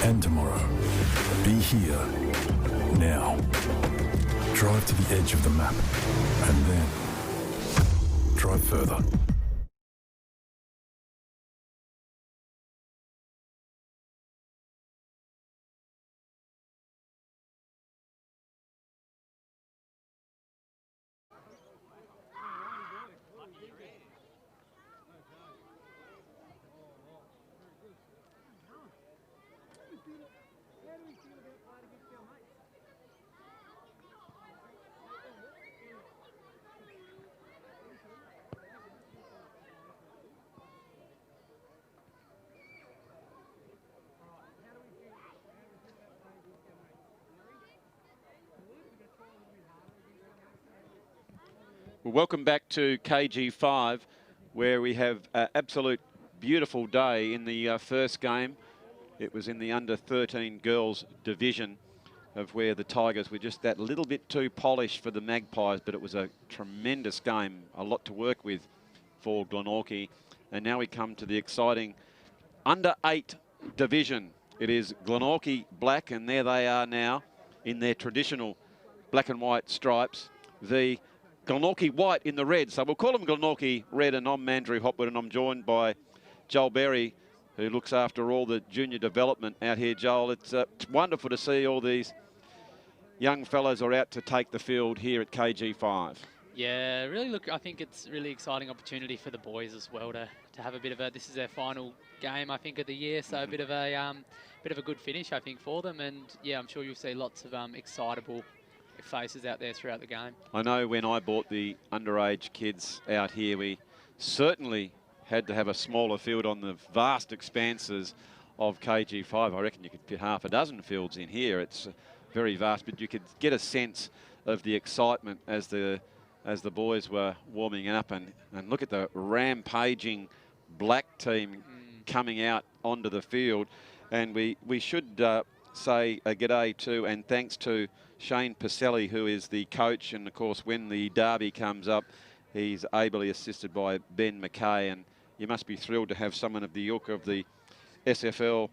and tomorrow. Be here now. Drive to the edge of the map and then drive further. Well, welcome back to KG5, where we have an absolute beautiful day in the first game. It was in the under-13 girls division, of where the Tigers were just that little bit too polished for the Magpies, but it was a tremendous game, a lot to work with for Glenorchy. And now we come to the exciting under-8 division. It is Glenorchy black, and there they are now in their traditional black and white stripes. The Glenorchy white in the red. So we'll call them Glenorchy red, and I'm Andrew Hopwood, and I'm joined by Joel Berry, who looks after all the junior development out here. Joel, it's wonderful to see all these young fellows are out to take the field here at KG5. Yeah, really I think it's a really exciting opportunity for the boys as well to have a bit of this is their final game, I think, of the year. So a bit of a good finish, I think, for them. And yeah, I'm sure you'll see lots of excitable faces out there throughout the game. I know when I brought the underage kids out here, we certainly had to have a smaller field on the vast expanses of KG5. I reckon you could fit half a dozen fields in here. It's very vast, but you could get a sense of the excitement as the boys were warming up, and look at the rampaging black team coming out onto the field. And we should say a g'day to and thanks to Shane Pacelli, who is the coach, and of course when the derby comes up, he's ably assisted by Ben McKay, and you must be thrilled to have someone of the ilk of the SFL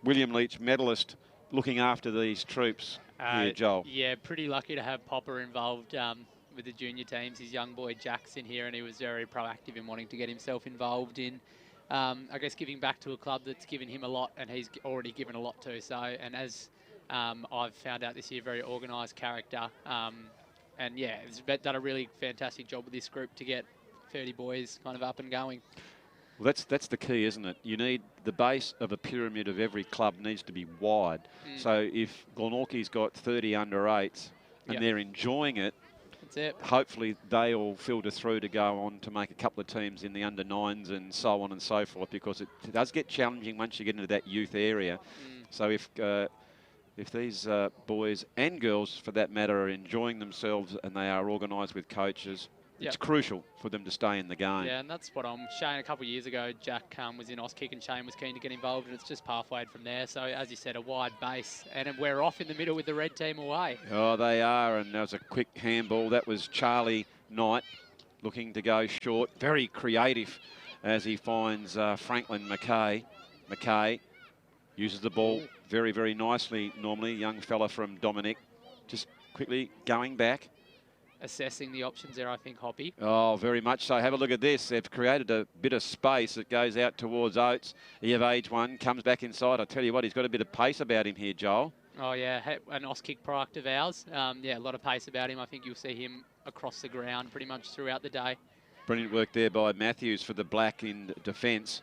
William Leach medalist looking after these troops here, Joel. Yeah, pretty lucky to have Popper involved with the junior teams. His young boy Jack's in here, and he was very proactive in wanting to get himself involved in I guess giving back to a club that's given him a lot, and he's already given a lot to. So, and as I've found out this year, very organised character. And yeah, he's done a really fantastic job with this group to get 30 boys kind of up and going. Well, that's the key, isn't it? You need the base of a pyramid of every club needs to be wide. So if Glenorchy's got 30 under-8s and they're enjoying it, that's it. Hopefully they all filter through to go on to make a couple of teams in the under-9s and so on and so forth, because it does get challenging once you get into that youth area. So if these boys and girls, for that matter, are enjoying themselves and they are organised with coaches, it's crucial for them to stay in the game. Yeah, and that's what Shane, a couple of years ago, Jack was in Auskick and Shane was keen to get involved, and it's just pathwayed from there. So, as you said, a wide base, and we're off in the middle with the red team away. Oh, they are, and that was a quick handball. That was Charlie Knight looking to go short. Very creative as he finds Franklin McKay. McKay uses the ball very, very nicely normally. Young fella from Dominic. Just quickly going back. Assessing the options there, I think, Hoppy. Oh, very much so. Have a look at this. They've created a bit of space that goes out towards Oates. He of age 1, comes back inside. I tell you what, he's got a bit of pace about him here, Joel. Oh, yeah, an Auskick product of ours. Yeah, a lot of pace about him. I think you'll see him across the ground pretty much throughout the day. Brilliant work there by Matthews for the black in defence.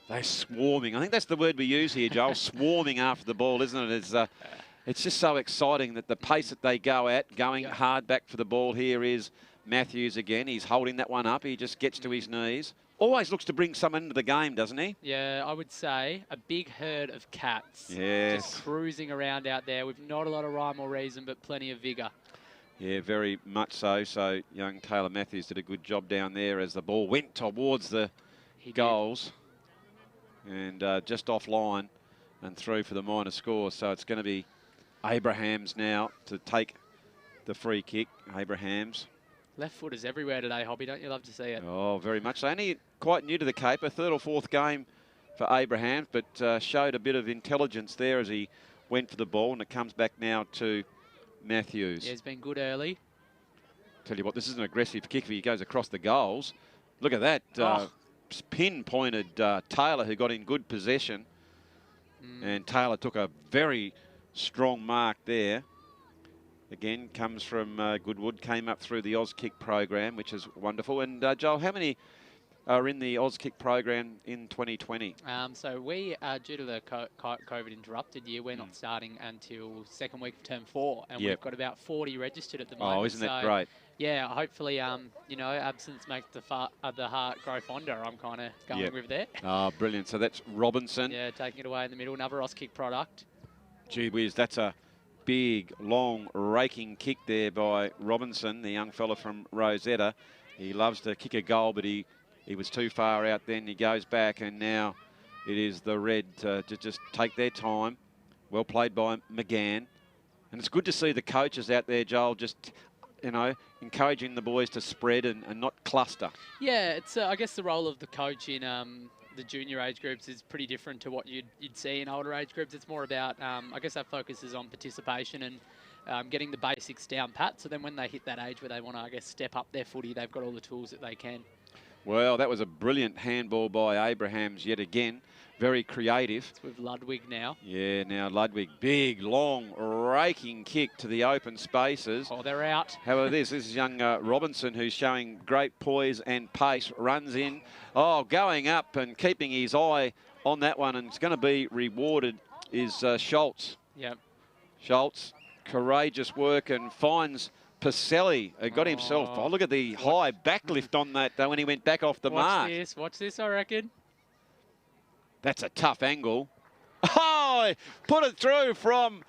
They're swarming. I think that's the word we use here, Joel. Swarming after the ball, isn't it? It's just so exciting that the pace that they go at, going hard back for the ball here is Matthews again. He's holding that one up. He just gets to his knees. Always looks to bring someone into the game, doesn't he? Yeah, I would say a big herd of cats. Yes. Just cruising around out there with not a lot of rhyme or reason, but plenty of vigour. Yeah, very much so. So young Taylor Matthews did a good job down there as the ball went towards the goals. And just offline and through for the minor score. So it's going to be Abrahams now to take the free kick. Abrahams. Left footers everywhere today, Hoppy. Don't you love to see it? Oh, very much so. Only quite new to the caper. 3rd or 4th game for Abrahams, but showed a bit of intelligence there as he went for the ball, and it comes back now to Matthews. Yeah, he's been good early. Tell you what, this is an aggressive kick if he goes across the goals. Look at that. Pinpointed Taylor, who got in good possession. And Taylor took a very strong mark there. Again, comes from Goodwood, came up through the Auskick program, which is wonderful. And Joel, how many are in the Auskick program in 2020? So we, due to the COVID interrupted year, we're not starting until 2nd week of term 4, and we've got about 40 registered at the moment. Oh, isn't that great? Yeah, hopefully, you know, absence makes the heart grow fonder. I'm kind of going with that. Oh, brilliant. So that's Robinson. Yeah, taking it away in the middle, another Auskick product. Gee whiz, that's a big, long, raking kick there by Robinson, the young fella from Rosetta. He loves to kick a goal, but he was too far out then. He goes back, and now it is the Red to just take their time. Well played by McGann. And it's good to see the coaches out there, Joel, just, you know, encouraging the boys to spread and not cluster. Yeah, it's, I guess, the role of the coach in the junior age groups is pretty different to what you'd see in older age groups. It's more about, I guess our focus is on participation and getting the basics down pat. So then when they hit that age where they want to, I guess, step up their footy, they've got all the tools that they can. Well, that was a brilliant handball by Abrahams yet again. Very creative. It's with Ludwig now. Yeah, now Ludwig. Big, long, raking kick to the open spaces. Oh, they're out. How about this? This is young Robinson, who's showing great poise and pace. Runs in. Oh, going up and keeping his eye on that one. And it's going to be rewarded is Schultz. Yep. Schultz, courageous work and finds Pacelli. Got himself. Oh, look at the high backlift on that when he went back off the mark. Watch this, I reckon. That's a tough angle. Oh, put it through from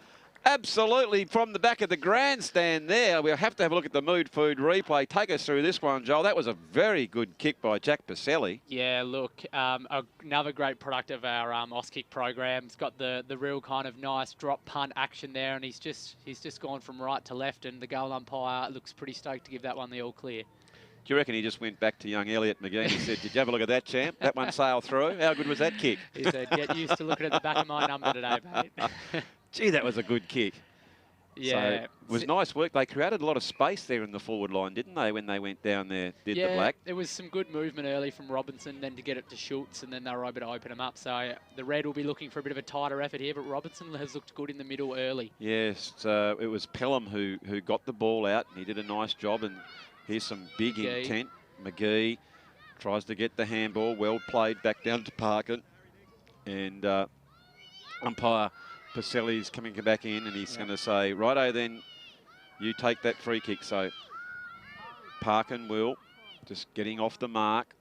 absolutely from the back of the grandstand there. We'll have to have a look at the Mood Food replay. Take us through this one, Joel. That was a very good kick by Jack Pacelli. Yeah, look, another great product of our Auskick program. It's got the real kind of nice drop punt action there, and he's just gone from right to left, and the goal umpire looks pretty stoked to give that one the all clear. Do you reckon he just went back to young Elliot McGee and said, did you have a look at that, champ? That one sailed through. How good was that kick? He said, get used to looking at the back of my number today, mate. Gee, that was a good kick. Yeah. So it was nice work. They created a lot of space there in the forward line, didn't they, when they went down there, did the black? There was some good movement early from Robinson, then to get it to Schultz, and then they were able to open them up. So the Red will be looking for a bit of a tighter effort here, but Robinson has looked good in the middle early. Yes, it was Pelham who got the ball out, and he did a nice job, and here's some big intent. McGee tries to get the handball. Well played back down to Parkin. And umpire Pacelli's coming back in, and he's going to say, righto then, you take that free kick. So Parkin will, just getting off the mark.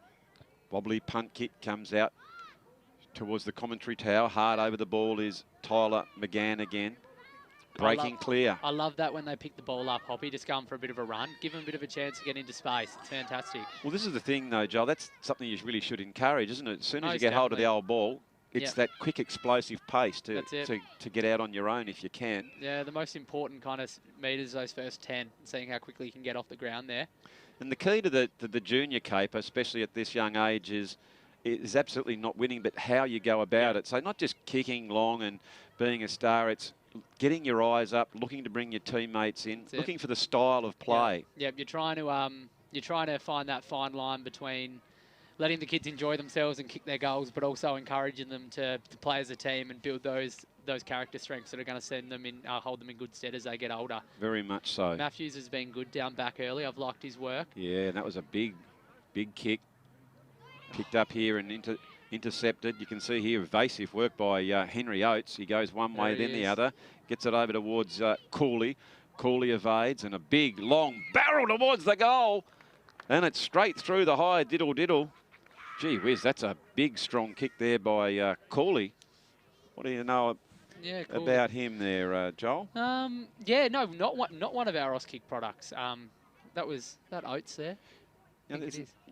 Wobbly punt kick comes out towards the commentary tower. Hard over the ball is Tyler McGann again. Breaking clear. I love that when they pick the ball up, Hoppy, just going for a bit of a run. Give them a bit of a chance to get into space. It's fantastic. Well, this is the thing, though, Joel. That's something you really should encourage, isn't it? As soon as you get hold of the old ball, it's that quick, explosive pace to get out on your own if you can. Yeah, the most important kind of metres, those first 10, seeing how quickly you can get off the ground there. And the key to the junior caper, especially at this young age, is is absolutely not winning, but how you go about it. So not just kicking long and being a star, it's getting your eyes up, looking to bring your teammates in, looking for the style of play. Yeah, you're trying to find that fine line between letting the kids enjoy themselves and kick their goals, but also encouraging them to play as a team and build those character strengths that are going to send them in, hold them in good stead as they get older. Very much so. Matthews has been good down back early. I've liked his work. Yeah, and that was a big kick. Picked up here and intercepted. You can see here evasive work by Henry Oates. He goes one way, then the other. Gets it over towards Cooley. Cooley evades, and a big, long barrel towards the goal. And it's straight through the high diddle. Gee whiz, that's a big, strong kick there by Cooley. What do you know about him there, Joel? Yeah, no, not one of our Auskick products. That Oates there.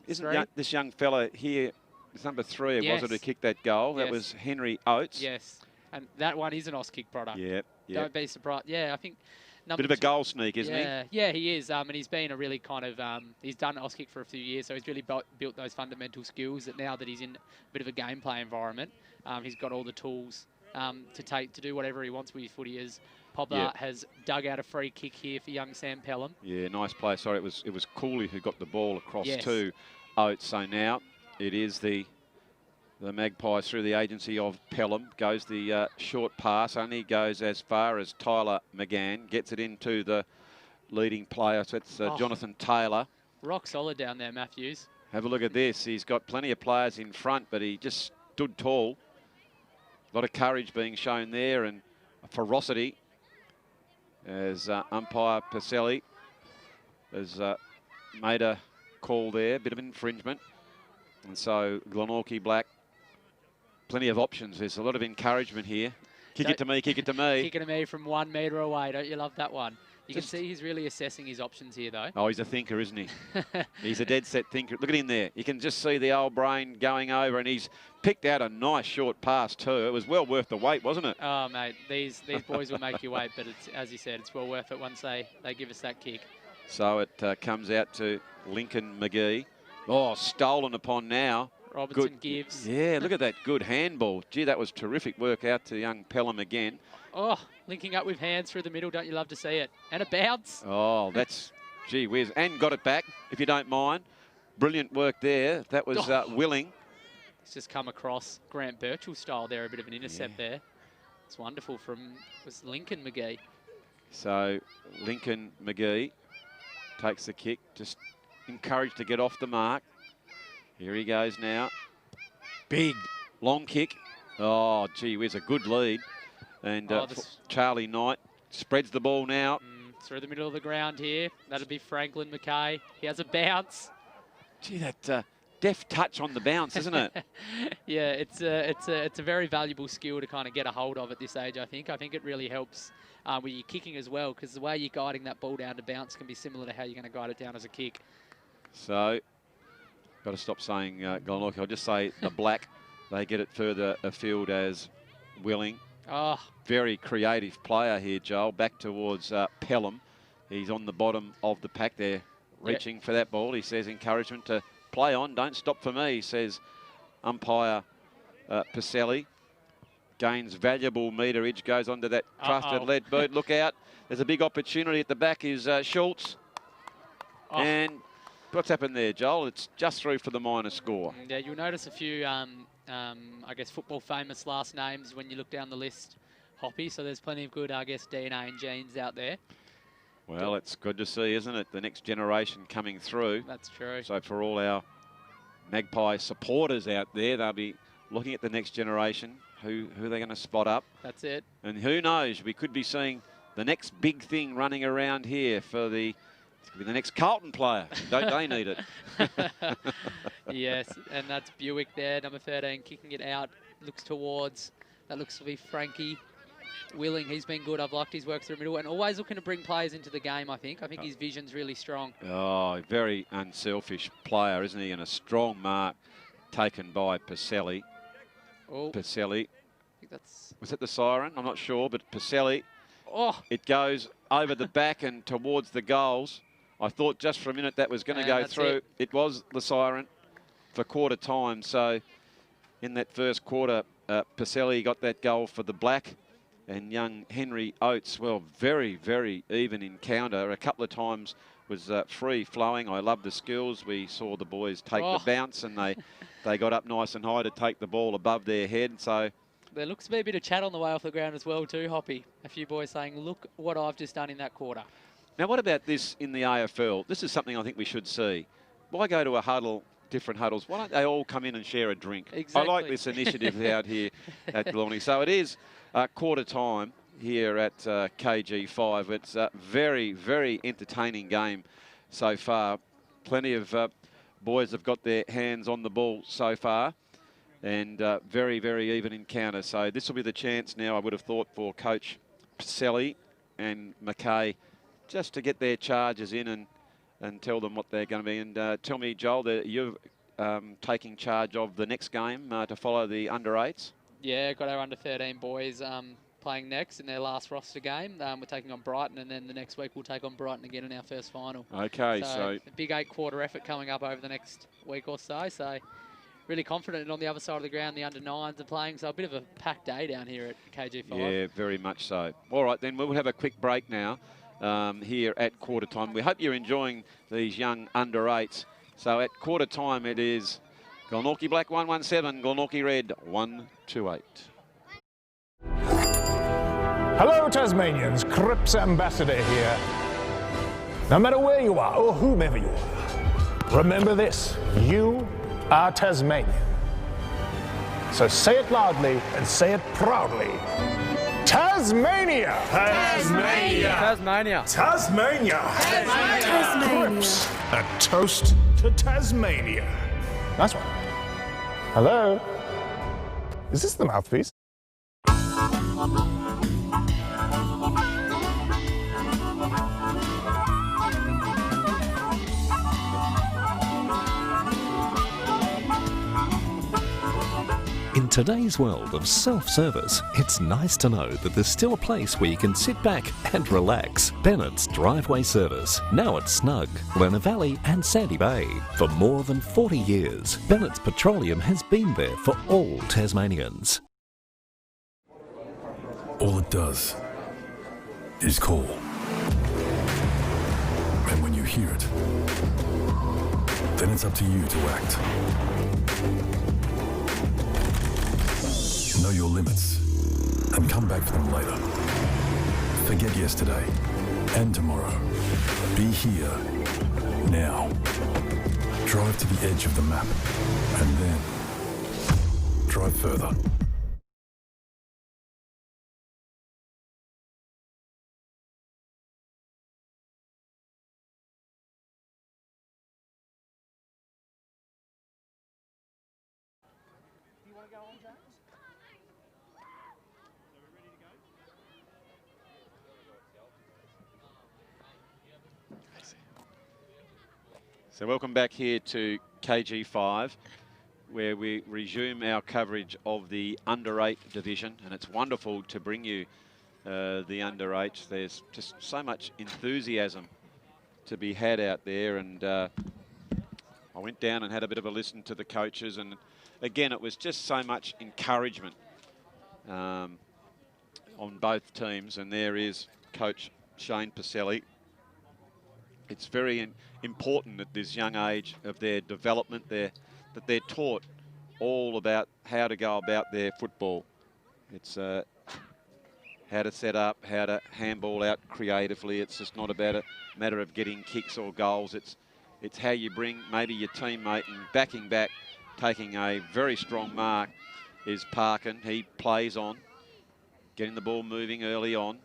Isn't this young fella here, it's number 3, yes. was it, who kicked that goal? Yes. That was Henry Oates. Yes, and that one is an Auskick product. Yep. Don't be surprised. Yeah, I think... Bit of a goal sneak, isn't he? Yeah, he is. And he's been a really kind of... he's done Auskick for a few years, so he's really built those fundamental skills that now that he's in a bit of a gameplay environment, he's got all the tools to do whatever he wants with his footy. As Pobler has dug out a free kick here for young Sam Pelham. Yeah, nice play. Sorry, it was Cooley who got the ball across to Oates. So now it is the Magpies through the agency of Pelham. Goes the short pass, only goes as far as Tyler McGann. Gets it into the leading player, so it's Jonathan Taylor. Rock solid down there, Matthews. Have a look at this. He's got plenty of players in front, but he just stood tall. A lot of courage being shown there and a ferocity as umpire Pacelli has made a call there, a bit of infringement. And so Glenorchy Black, plenty of options. There's a lot of encouragement here. Kick it to me, kick it to me. Kick it to me from 1 metre away. Don't you love that one? You can see he's really assessing his options here, though. Oh, he's a thinker, isn't he? He's a dead set thinker. Look at him there. You can just see the old brain going over, and he's picked out a nice short pass too. It was well worth the wait, wasn't it? Oh, mate, these boys will make you wait, but it's, as you said, it's well worth it once they give us that kick. So it comes out to Lincoln McGee. Oh, stolen upon now. Robertson gives. Yeah, look at that good handball. Gee, that was terrific work out to young Pelham again. Oh, linking up with hands through the middle. Don't you love to see it? And a bounce. Oh, that's, gee whiz. And got it back, if you don't mind. Brilliant work there. That was Willing. It's just come across Grant Birchall style there, a bit of an intercept there. It's wonderful was Lincoln McGee. So Lincoln McGee takes the kick, just encouraged to get off the mark. Here he goes now. Big, long kick. Oh, gee whiz, a good lead. And Charlie Knight spreads the ball now. Through the middle of the ground here. That'll be Franklin McKay. He has a bounce. Gee, that deft touch on the bounce, isn't it? Yeah, it's a very valuable skill to kind of get a hold of at this age, I think. I think it really helps with your kicking as well, because the way you're guiding that ball down to bounce can be similar to how you're going to guide it down as a kick. So, got to stop saying Glenorchy. I'll just say the Black. They get it further afield as Willing. Oh. Very creative player here, Joel. Back towards Pelham. He's on the bottom of the pack there, reaching for that ball. He says encouragement to play on. Don't stop for me, says umpire Pacelli. Gains valuable meterage, goes onto that trusted lead boot. Look out. There's a big opportunity at the back is Schultz. And what's happened there, Joel? It's just through for the minor score. Yeah, you'll notice a few, I guess, football famous last names when you look down the list, Hoppy. So there's plenty of good, I guess, DNA and genes out there. Well, it's good to see, isn't it? The next generation coming through. That's true. So for all our Magpie supporters out there, they'll be looking at the next generation, who they're going to spot up. That's it. And who knows, we could be seeing the next big thing running around here for the next Carlton player. Don't they need it? Yes, and that's Buick there, number 13, kicking it out. Looks towards, that looks to be Frankie Willing. He's been good. I've liked his work through the middle and always looking to bring players into the game, I think. I think his vision's really strong. Oh, very unselfish player, isn't he? And a strong mark taken by Pacelli. Oh. Pacelli. I think that's... Was that the siren? I'm not sure, but Pacelli. Oh. It goes over the back and towards the goals. I thought just for a minute that was going to go through. It was the siren for quarter time. So in that first quarter. Pacelli got that goal for the Black, and young Henry Oates, well, very, very even encounter. A couple of times was free flowing. I love the skills. We saw the boys take the bounce, and they got up nice and high to take the ball above their head. So there looks to be a bit of chat on the way off the ground as well too, Hoppy. A few boys saying, look what I've just done in that quarter. Now, what about this in the AFL? This is something I think we should see. Why go to a huddle, different huddles? Why don't they all come in and share a drink? Exactly. I like this initiative out here at Glenorchy. So it is quarter time here at KG5. It's a very, very entertaining game so far. Plenty of boys have got their hands on the ball so far, and very, very even encounter. So this will be the chance now, I would have thought, for Coach Pacelli and McKay just to get their charges in and tell them what they're going to be. And tell me, Joel, that you're taking charge of the next game to follow the under-8s? Yeah, got our under-13 boys playing next in their last roster game. We're taking on Brighton, and then the next week we'll take on Brighton again in our first final. Okay, so a big 8-quarter effort coming up over the next week or so. So really confident. And on the other side of the ground, the under-9s are playing. So a bit of a packed day down here at KG5. Yeah, very much so. All right, then we'll have a quick break now here at quarter time. We hope you're enjoying these young under-8s. So at quarter time, it is Glenorchy Black 117, Glenorchy Red 128. Hello, Tasmanians. Cripps Ambassador here. No matter where you are or whomever you are, remember this: you are Tasmanian. So say it loudly and say it proudly. Tasmania! Tasmania! Tasmania. Tasmania! Tasmania. Cripps, a toast to Tasmania. Nice one. Hello? Is this the mouthpiece? In today's world of self-service, it's nice to know that there's still a place where you can sit back and relax. Bennett's Driveway Service, now at Snug, Lerner Valley and Sandy Bay. For more than 40 years, Bennett's Petroleum has been there for all Tasmanians. All it does is call. And when you hear it, then it's up to you to act. Know your limits and come back for them later. Forget yesterday and tomorrow. Be here now. Drive to the edge of the map and then drive further. So welcome back here to KG5, where we resume our coverage of the under-8 division, and it's wonderful to bring you the under-8s. There's just so much enthusiasm to be had out there, and I went down and had a bit of a listen to the coaches, and again, it was just so much encouragement on both teams, and there is Coach Shane Pacelli. It's very important at this young age of their development that they're taught all about how to go about their football. It's how to set up, how to handball out creatively. It's just not about a matter of getting kicks or goals. It's how you bring maybe your teammate, and backing back, taking a very strong mark is Parkin. He plays on, getting the ball moving early on.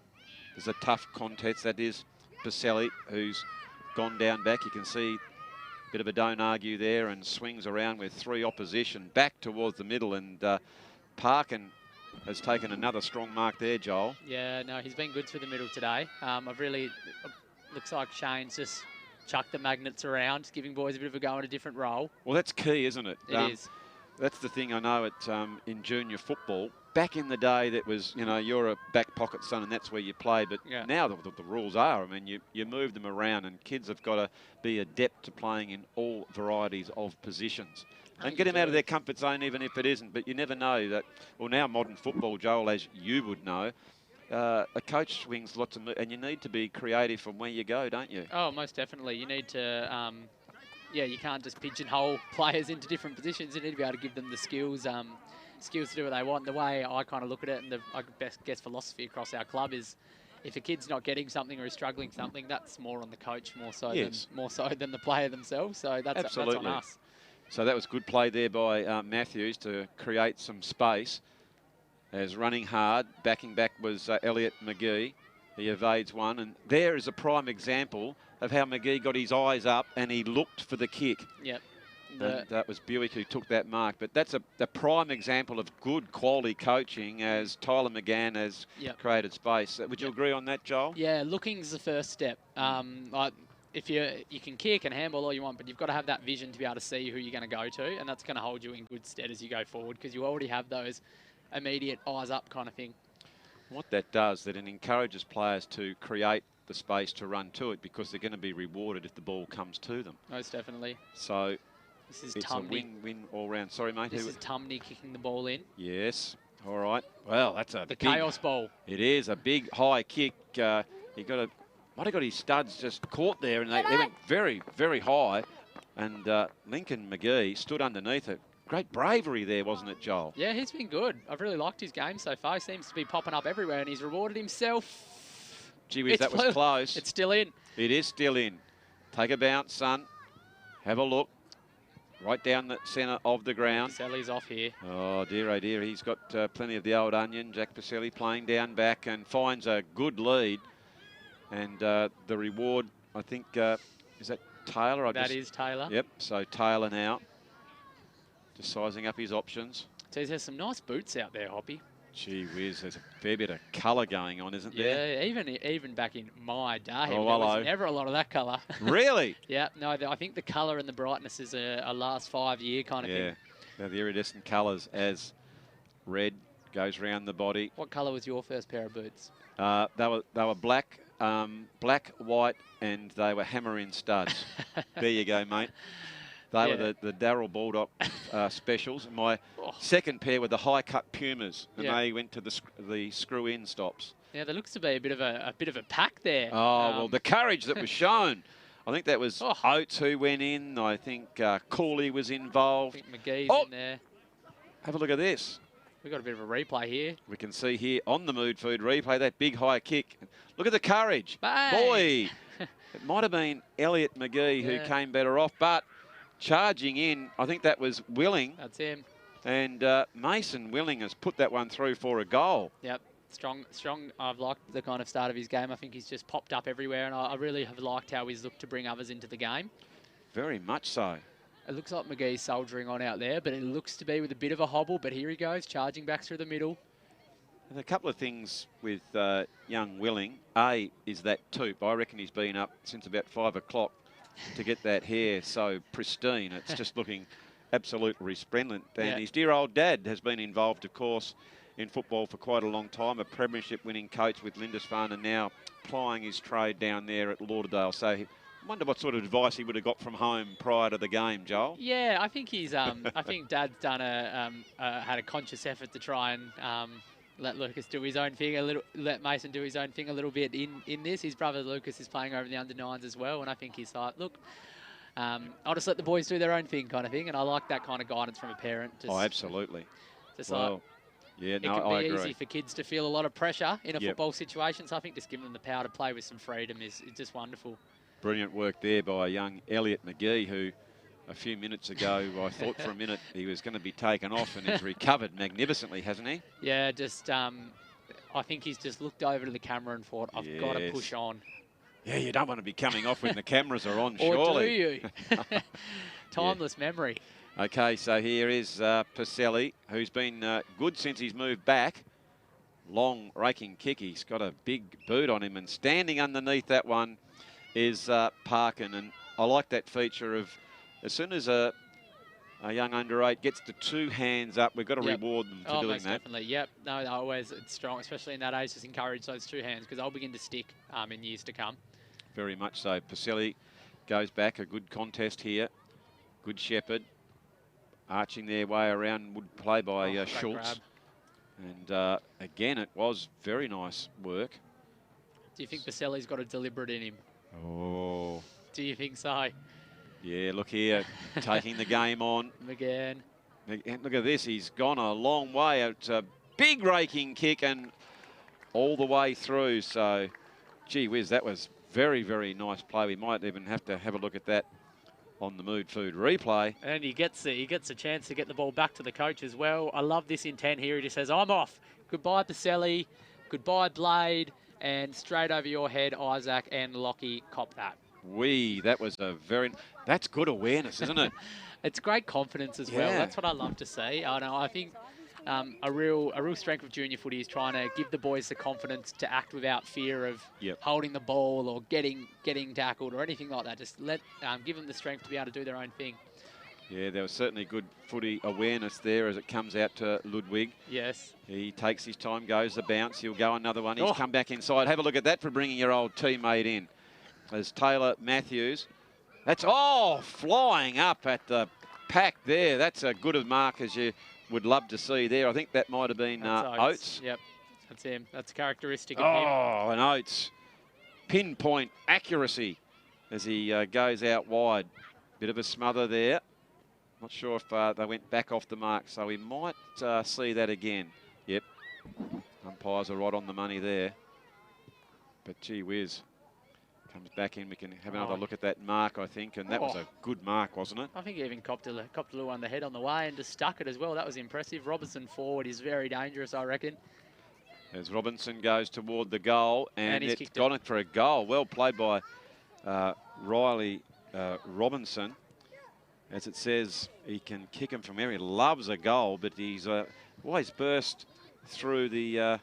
There's a tough contest. That is Pacelli, who's gone down back. You can see a bit of a don't argue there, and swings around with 3 opposition back towards the middle, and Parkin has taken another strong mark there, Joel. Yeah, no, he's been good through the middle today. Looks like Shane's just chucked the magnets around, giving boys a bit of a go in a different role. Well, that's key, isn't it? It is. That's the thing I know in junior football. Back in the day, that was, you know, you're a back pocket son and that's where you play. But yeah, now the rules are, I mean, you move them around, and kids have got to be adept to playing in all varieties of positions. and get them out of their comfort zone, even if it isn't. But you never know that. Well, now modern football, Joel, as you would know, a coach swings lots of, and you need to be creative from where you go, don't you? Oh, most definitely. You need to, yeah, you can't just pigeonhole players into different positions. You need to be able to give them the skills, skills to do what they want. The way I kind of look at it, and the best guess philosophy across our club is, if a kid's not getting something or is struggling something, that's more on the coach more so than the player themselves. So that's on us. So that was good play there by Matthews to create some space. As running hard, backing back was Elliot McGee. He evades one, and there is a prime example of how McGee got his eyes up and he looked for the kick. Yep. And that was Buick who took that mark. But that's a prime example of good quality coaching as Tyler McGann has created space. Would you agree on that, Joel? Yeah, looking's the first step. Like if you can kick and handball all you want, but you've got to have that vision to be able to see who you're going to go to, and that's going to hold you in good stead as you go forward, because you already have those immediate eyes up kind of thing. What that does, that it encourages players to create the space to run to it, because they're going to be rewarded if the ball comes to them. Most definitely. So this is it's Tumney. a win-win all round. Sorry, mate. This is Tumney kicking the ball in. Yes. All right. Well, that's a the chaos ball. It is a big high kick. He might have got his studs just caught there, and they went very, very high. And Lincoln McGee stood underneath it. Great bravery there, wasn't it, Joel? Yeah, he's been good. I've really liked his game so far. He seems to be popping up everywhere, and he's rewarded himself. Gee whiz, that was close. It's still in. It is still in. Take a bounce, son. Have a look. Right down the centre of the ground. Pacelli's off here. Oh, dear, he's got plenty of the old onion. Jack Pacelli playing down back and finds a good lead. And the reward, I think, is that Taylor? That is Taylor. Yep, so Taylor now. Just sizing up his options. So there's some nice boots out there, Hoppy. Gee whiz, there's a fair bit of colour going on, isn't there? Yeah, even back in my day, there was never a lot of that colour. Really? Yeah, no, I think the colour and the brightness is a last 5-year kind of thing. Yeah, now the iridescent colours as red goes round the body. What colour was your first pair of boots? They were black, white, and they were hammer-in studs. There you go, mate. They were the Darrell Baldock specials. My second pair were the high-cut Pumas, and they went to the screw-in stops. Yeah, there looks to be a bit of a pack there. Oh, well, the courage that was shown. I think that was Oates who went in. I think Cooley was involved. I think McGee's in there. Have a look at this. We've got a bit of a replay here. We can see here on the Mood Food replay that big high kick. Look at the courage. Bang. Boy, it might have been Elliot McGee who came better off, but charging in, I think that was Willing. That's him. And Mason Willing has put that one through for a goal. Yep, strong. I've liked the kind of start of his game. I think he's just popped up everywhere, and I really have liked how he's looked to bring others into the game. Very much so. It looks like McGee's soldiering on out there, but it looks to be with a bit of a hobble. But here he goes, charging back through the middle. And a couple of things with young Willing. A is that toop. I reckon he's been up since about 5 o'clock to get that hair so pristine. It's just looking absolutely resplendent. And his dear old dad has been involved, of course, in football for quite a long time, a premiership winning coach with Lindisfarne, and now plying his trade down there at Lauderdale. So I wonder what sort of advice he would have got from home prior to the game, Joel. Yeah, I think he's. I think Dad's done had a conscious effort to try and let Lucas do his own thing let Mason do his own thing a little bit in this. His brother Lucas is playing over the under-9s as well, and I think he's like, look, I'll just let the boys do their own thing kind of thing, and I like that kind of guidance from a parent. Oh, absolutely. Just like, yeah, it no, can be I agree. easy for kids to feel a lot of pressure in a football situation, so I think just giving them the power to play with some freedom is just wonderful. Brilliant work there by young Elliot McGee, who a few minutes ago I thought for a minute he was going to be taken off, and he's recovered magnificently, hasn't he? Yeah, just I think he's just looked over to the camera and thought, I've got to push on. Yeah, you don't want to be coming off when the cameras are on, or surely. do you? Timeless memory. Okay, so here is Pacelli, who's been good since he's moved back. Long raking kick. He's got a big boot on him, and standing underneath that one is Parkin. And I like that feature of as soon as a young under-8 gets the 2 hands up, we've got to reward them for doing most that. Definitely, yep. No, always it's strong, especially in that age, just encourage those 2 hands because they'll begin to stick in years to come. Very much so. Pacelli goes back, a good contest here. Good shepherd. arching their way around. Would play by Schultz. And again, it was very nice work. Do you think Baselli's got a deliberate in him? Oh. Do you think so? Yeah, look here, taking the game on. McGann. Look at this, he's gone a long way. It's a big raking kick and all the way through. So, gee whiz, that was very, very nice play. We might even have to have a look at that on the Mood Food replay. And he gets a chance to get the ball back to the coach as well. I love this intent here. He just says, I'm off. Goodbye, Baselli. Goodbye, Blade. And straight over your head, Isaac and Lockie cop that. That was a that's good awareness, isn't it? It's great confidence as well. That's what I love to see. I think a real strength of junior footy is trying to give the boys the confidence to act without fear of holding the ball or getting tackled or anything like that. Just give them the strength to be able to do their own thing. Yeah, there was certainly good footy awareness there as it comes out to Ludwig. Yes. He takes his time, goes the bounce. He'll go another one. He's come back inside. Have a look at that for bringing your old teammate in. As Taylor Matthews. That's flying up at the pack there. That's a good of mark as you would love to see there. I think that might have been Oates. Yep, that's him. That's a characteristic of him. Oh, and Oates. Pinpoint accuracy as he goes out wide. Bit of a smother there. Not sure if they went back off the mark, so we might see that again. Yep, umpires are right on the money there. But gee whiz, comes back in. We can have another look at that mark, I think, and that was a good mark, wasn't it? I think he even copped a little on the head on the way and just stuck it as well. That was impressive. Robinson forward is very dangerous, I reckon. As Robinson goes toward the goal, and it's gone for a goal. Well played by Riley Robinson. As it says, he can kick him from there. He loves a goal, but he's always burst through the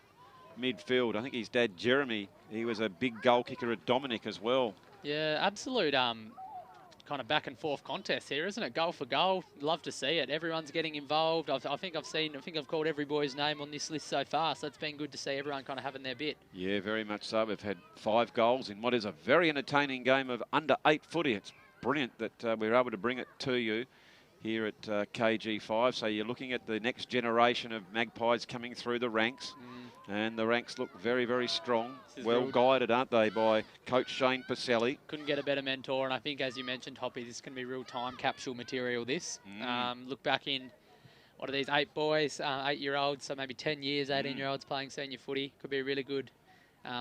midfield. I think his dad, Jeremy, he was a big goal kicker at Dominic as well. Yeah, absolute kind of back and forth contest here, isn't it? Goal for goal. Love to see it. Everyone's getting involved. I think I've called every boy's name on this list so far, so it's been good to see everyone kind of having their bit. Yeah, very much so. We've had 5 goals in what is a very entertaining game of under 8 footy. It's brilliant that we're able to bring it to you here at KG5. So you're looking at the next generation of Magpies coming through the ranks. And the ranks look very, very strong. Well guided, aren't they, by Coach Shane Pacelli. Couldn't get a better mentor. And I think, as you mentioned, Hoppy, this is going to be real time capsule material, this. Look back in, what are these, 8 boys, 8-year-olds, so maybe 10 years, 18-year-olds playing senior footy. Could be a really good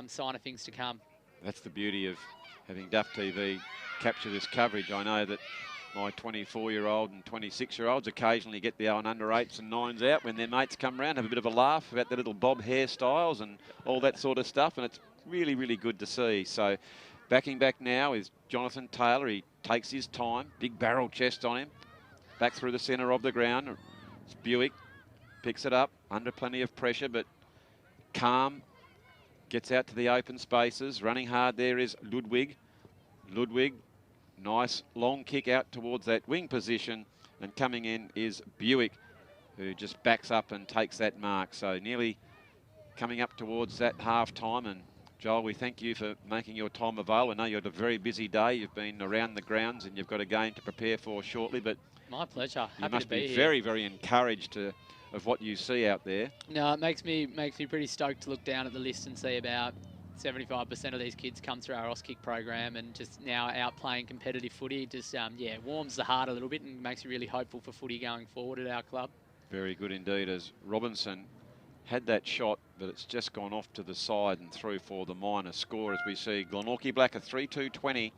sign of things to come. That's the beauty of having Duff TV capture this coverage. I know that my 24-year-old and 26-year-olds occasionally get the old under 8s and 9s out when their mates come around, have a bit of a laugh about the little bob hairstyles and all that sort of stuff, and it's really, really good to see. So backing back now is Jonathan Taylor. He takes his time, big barrel chest on him, back through the centre of the ground. It's Buick, picks it up under plenty of pressure, but calm, gets out to the open spaces. Running hard there is Ludwig. Nice long kick out towards that wing position, and coming in is Buick, who just backs up and takes that mark. So nearly coming up towards that half time. And Joel, we thank you for making your time available. I know you had a very busy day. You've been around the grounds and you've got a game to prepare for shortly, but my pleasure. You must be very, very encouraged of what you see out there. No, it makes me pretty stoked to look down at the list and see about 75% of these kids come through our Auskick program and just now out playing competitive footy. Just, warms the heart a little bit and makes you really hopeful for footy going forward at our club. Very good indeed, as Robinson had that shot, but it's just gone off to the side and through for the minor score, as we see Glenorchy Black a 3-2-20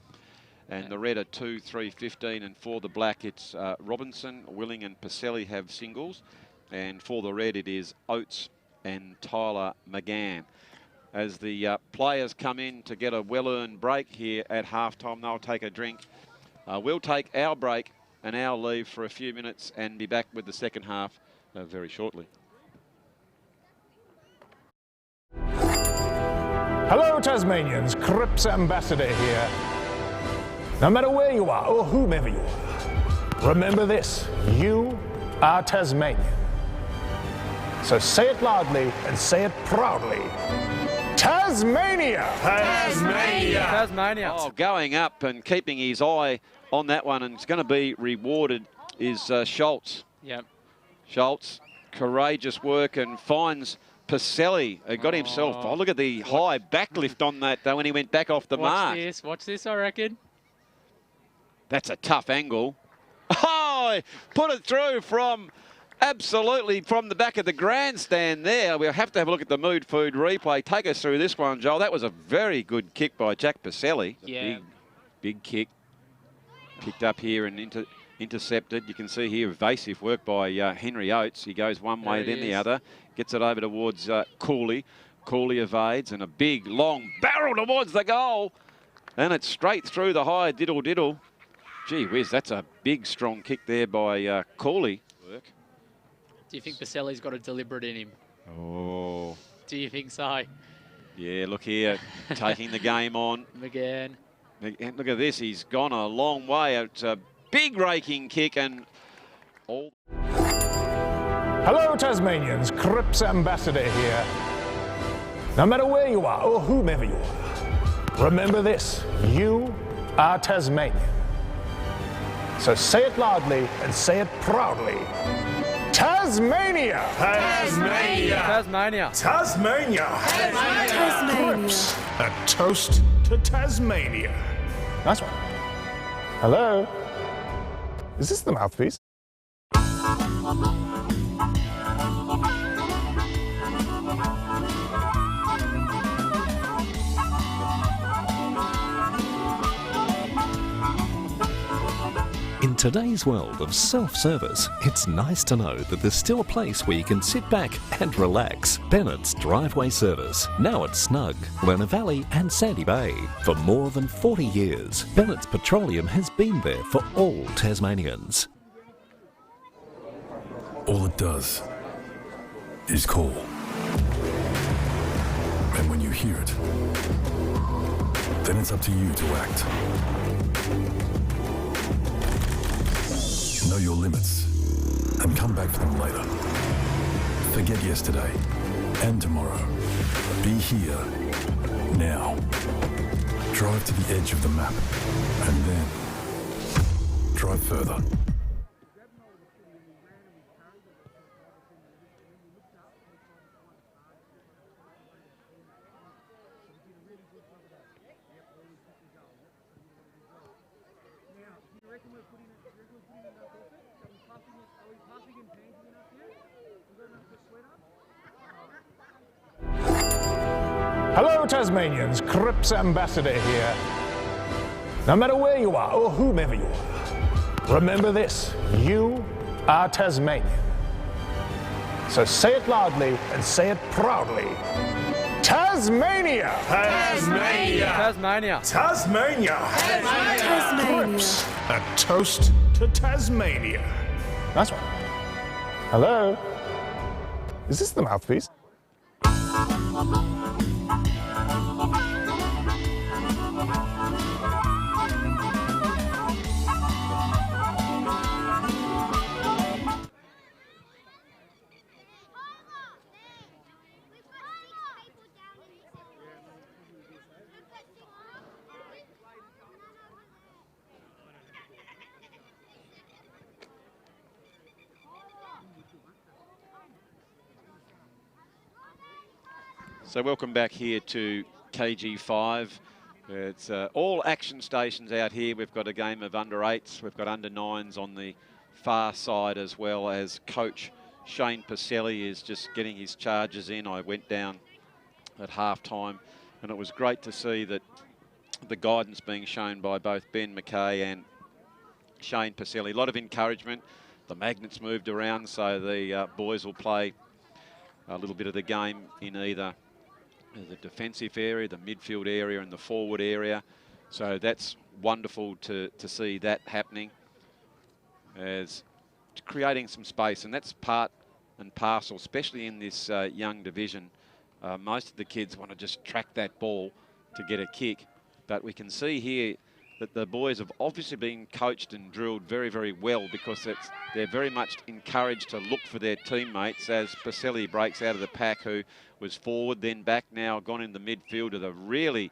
and the red a 2-3-15, and for the black it's Robinson, Willing and Pacelli have singles, and for the red it is Oates and Tyler McGann. As the players come in to get a well-earned break here at halftime, they'll take a drink. We'll take our break and our leave for a few minutes and be back with the second half very shortly. Hello, Tasmanians. Cripps Ambassador here. No matter where you are or whomever you are, remember this: you are Tasmanian. So say it loudly and say it proudly. Tasmania! Tasmania! Tasmania! Oh, going up and keeping his eye on that one, and it's going to be rewarded, is Schultz. Yep. Schultz, courageous work and finds Pacelli, who got himself. Oh, look at the high backlift on that when he went back off the mark. Watch this, I reckon. That's a tough angle. Oh, put it through from absolutely from the back of the grandstand there. We'll have to have a look at the Mood Food replay. Take us through this one, Joel. That was a very good kick by Jack Pacelli. Yeah. Big kick. Picked up here and intercepted. You can see here evasive work by Henry Oates. He goes one way, then the other. Gets it over towards Cooley. Cooley evades and a big, long barrel towards the goal. And it's straight through the high diddle. Gee whiz, that's a big, strong kick there by Cooley. Do you think Pacelli's got a deliberate in him? Oh. Do you think so? Yeah, look here, taking the game on. McGann. And look at this, he's gone a long way. It's a big raking kick and all. Hello, Tasmanians. Cripps Ambassador here. No matter where you are or whomever you are, remember this. You are Tasmanian. So say it loudly and say it proudly. Tasmania! Tasmania! Tasmania! Tasmania! Tasmania! Cripps, a toast to Tasmania. Nice one. Hello? Is this the mouthpiece? In today's world of self-service, it's nice to know that there's still a place where you can sit back and relax. Bennett's Driveway Service, now at Snug, Lerner Valley and Sandy Bay. For more than 40 years, Bennett's Petroleum has been there for all Tasmanians. All it does is call. And when you hear it, then it's up to you to act. Know your limits and come back for them later. Forget yesterday and tomorrow. Be here now. Drive to the edge of the map and then drive further. Hello, Tasmanians. Cripps Ambassador here. No matter where you are or whomever you are, remember this. You are Tasmanian. So say it loudly and say it proudly. Tasmania! Tasmania! Tasmania! Tasmania! Cripps, a toast to Tasmania. Nice one. Hello? Is this the mouthpiece? So welcome back here to KG5. It's all action stations out here. We've got a game of under 8s. We've got under 9s on the far side, as well as coach Shane Pacelli is just getting his charges in. I went down at half time and it was great to see that the guidance being shown by both Ben McKay and Shane Pacelli. A lot of encouragement. The magnets moved around, so the boys will play a little bit of the game in either the defensive area, the midfield area and the forward area. So that's wonderful to see that happening, as creating some space, and that's part and parcel, especially in this young division. Most of the kids want to just track that ball to get a kick, but we can see here that the boys have obviously been coached and drilled very, very well, because they're very much encouraged to look for their teammates as Pacelli breaks out of the pack, who was forward, then back, now gone in the midfield with a really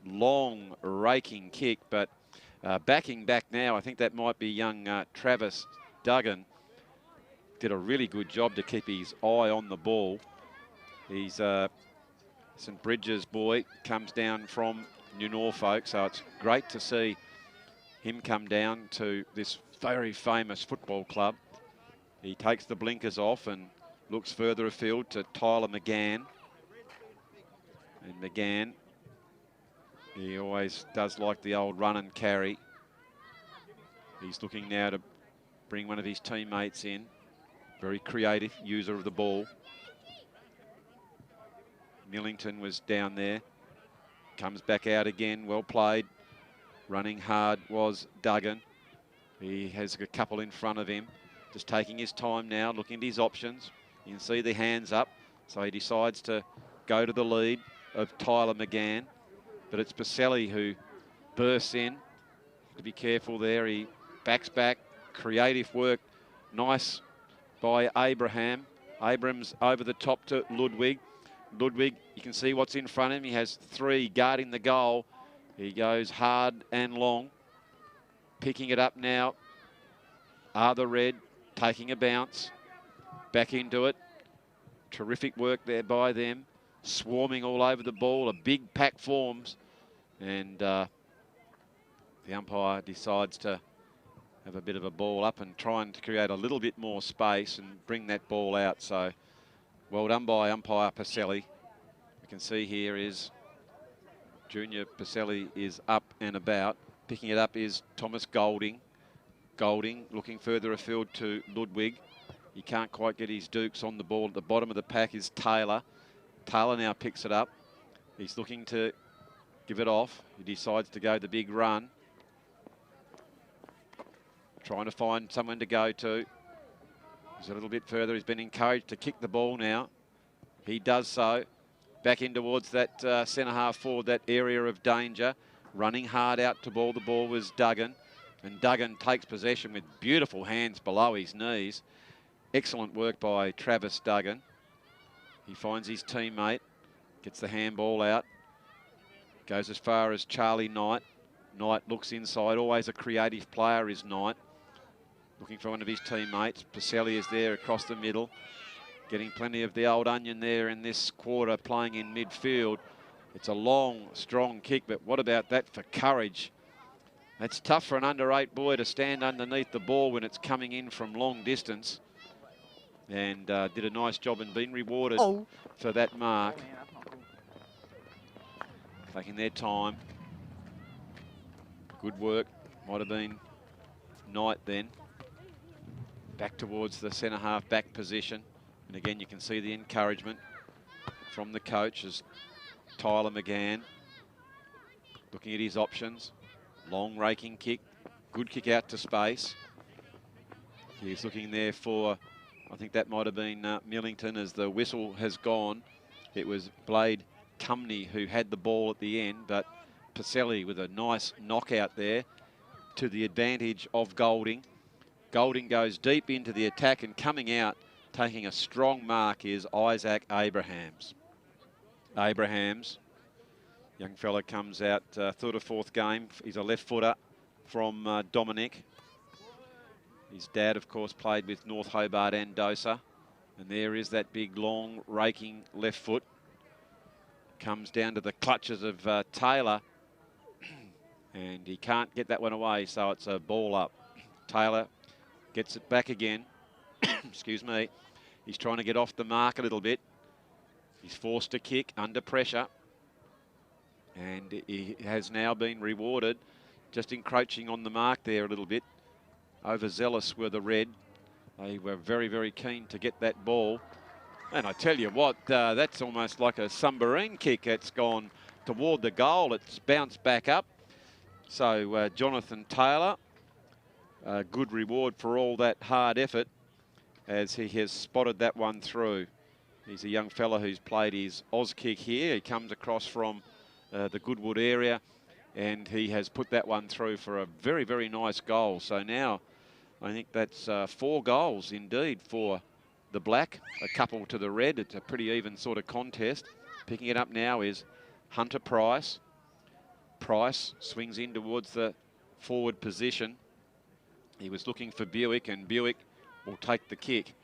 long raking kick. But backing back now, I think that might be young Travis Duggan. did a really good job to keep his eye on the ball. He's St Bridges boy, comes down from New Norfolk, so it's great to see him come down to this very famous football club. He takes the blinkers off and looks further afield to Tyler McGann. And McGann, he always does like the old run and carry. He's looking now to bring one of his teammates in. Very creative user of the ball. Millington was down there. Comes back out again, well played. Running hard was Duggan. He has a couple in front of him. Just taking his time now, looking at his options. You can see the hands up. So he decides to go to the lead of Tyler McGann. But it's Pacelli who bursts in. To be careful there. He backs back. Creative work. Nice by Abraham. Abrams over the top to Ludwig. Ludwig, you can see what's in front of him. He has 3 guarding the goal. He goes hard and long. Picking it up now. Are the Red taking a bounce. Back into it. Terrific work there by them. Swarming all over the ball. A big pack forms. And the umpire decides to have a bit of a ball up and trying to create a little bit more space and bring that ball out. So well done by umpire Pacelli. You can see here is Junior Pacelli is up and about. Picking it up is Thomas Golding. Golding looking further afield to Ludwig. He can't quite get his dukes on the ball. At the bottom of the pack is Taylor. Taylor now picks it up. He's looking to give it off. He decides to go the big run. Trying to find someone to go to. He's a little bit further. He's been encouraged to kick the ball now. He does so. Back in towards that centre half forward, that area of danger. Running hard out to ball. The ball was Duggan. And Duggan takes possession with beautiful hands below his knees. Excellent work by Travis Duggan. He finds his teammate. Gets the handball out. Goes as far as Charlie Knight. Knight looks inside. Always a creative player is Knight. Looking for one of his teammates. Pacelli is there across the middle. Getting plenty of the old onion there in this quarter, playing in midfield. It's a long, strong kick, but what about that for courage? It's tough for an under-8 boy to stand underneath the ball when it's coming in from long distance. And did a nice job and been rewarded for that mark. Taking their time. Good work. Might have been Knight then. Back towards the centre half back position. And again, you can see the encouragement from the coach as Tyler McGann looking at his options. Long raking kick. Good kick out to space. He's looking there for, I think that might have been Millington as the whistle has gone. It was Blade Cumney who had the ball at the end, but Pacelli with a nice knockout there to the advantage of Golding. Golding goes deep into the attack and coming out, taking a strong mark is Isaac Abrahams. Abrahams, young fella comes out third or fourth game. He's a left footer from Dominic. His dad, of course, played with North Hobart and Dosa. And there is that big, long, raking left foot. Comes down to the clutches of Taylor. And he can't get that one away, so it's a ball up. Taylor gets it back again. Excuse me. He's trying to get off the mark a little bit. He's forced to kick under pressure. And he has now been rewarded. Just encroaching on the mark there a little bit. Overzealous were the Red. They were very, very keen to get that ball. And I tell you what, that's almost like a submarine kick. It's gone toward the goal. It's bounced back up. So Jonathan Taylor, good reward for all that hard effort as he has spotted that one through. He's a young fella who's played his Oz kick here. He comes across from the Goodwood area and he has put that one through for a very, very nice goal. So now I think that's 4 goals indeed for the Black, a couple to the Red. It's a pretty even sort of contest. Picking it up now is Hunter Price. Price swings in towards the forward position. He was looking for Buick and Buick will take the kick.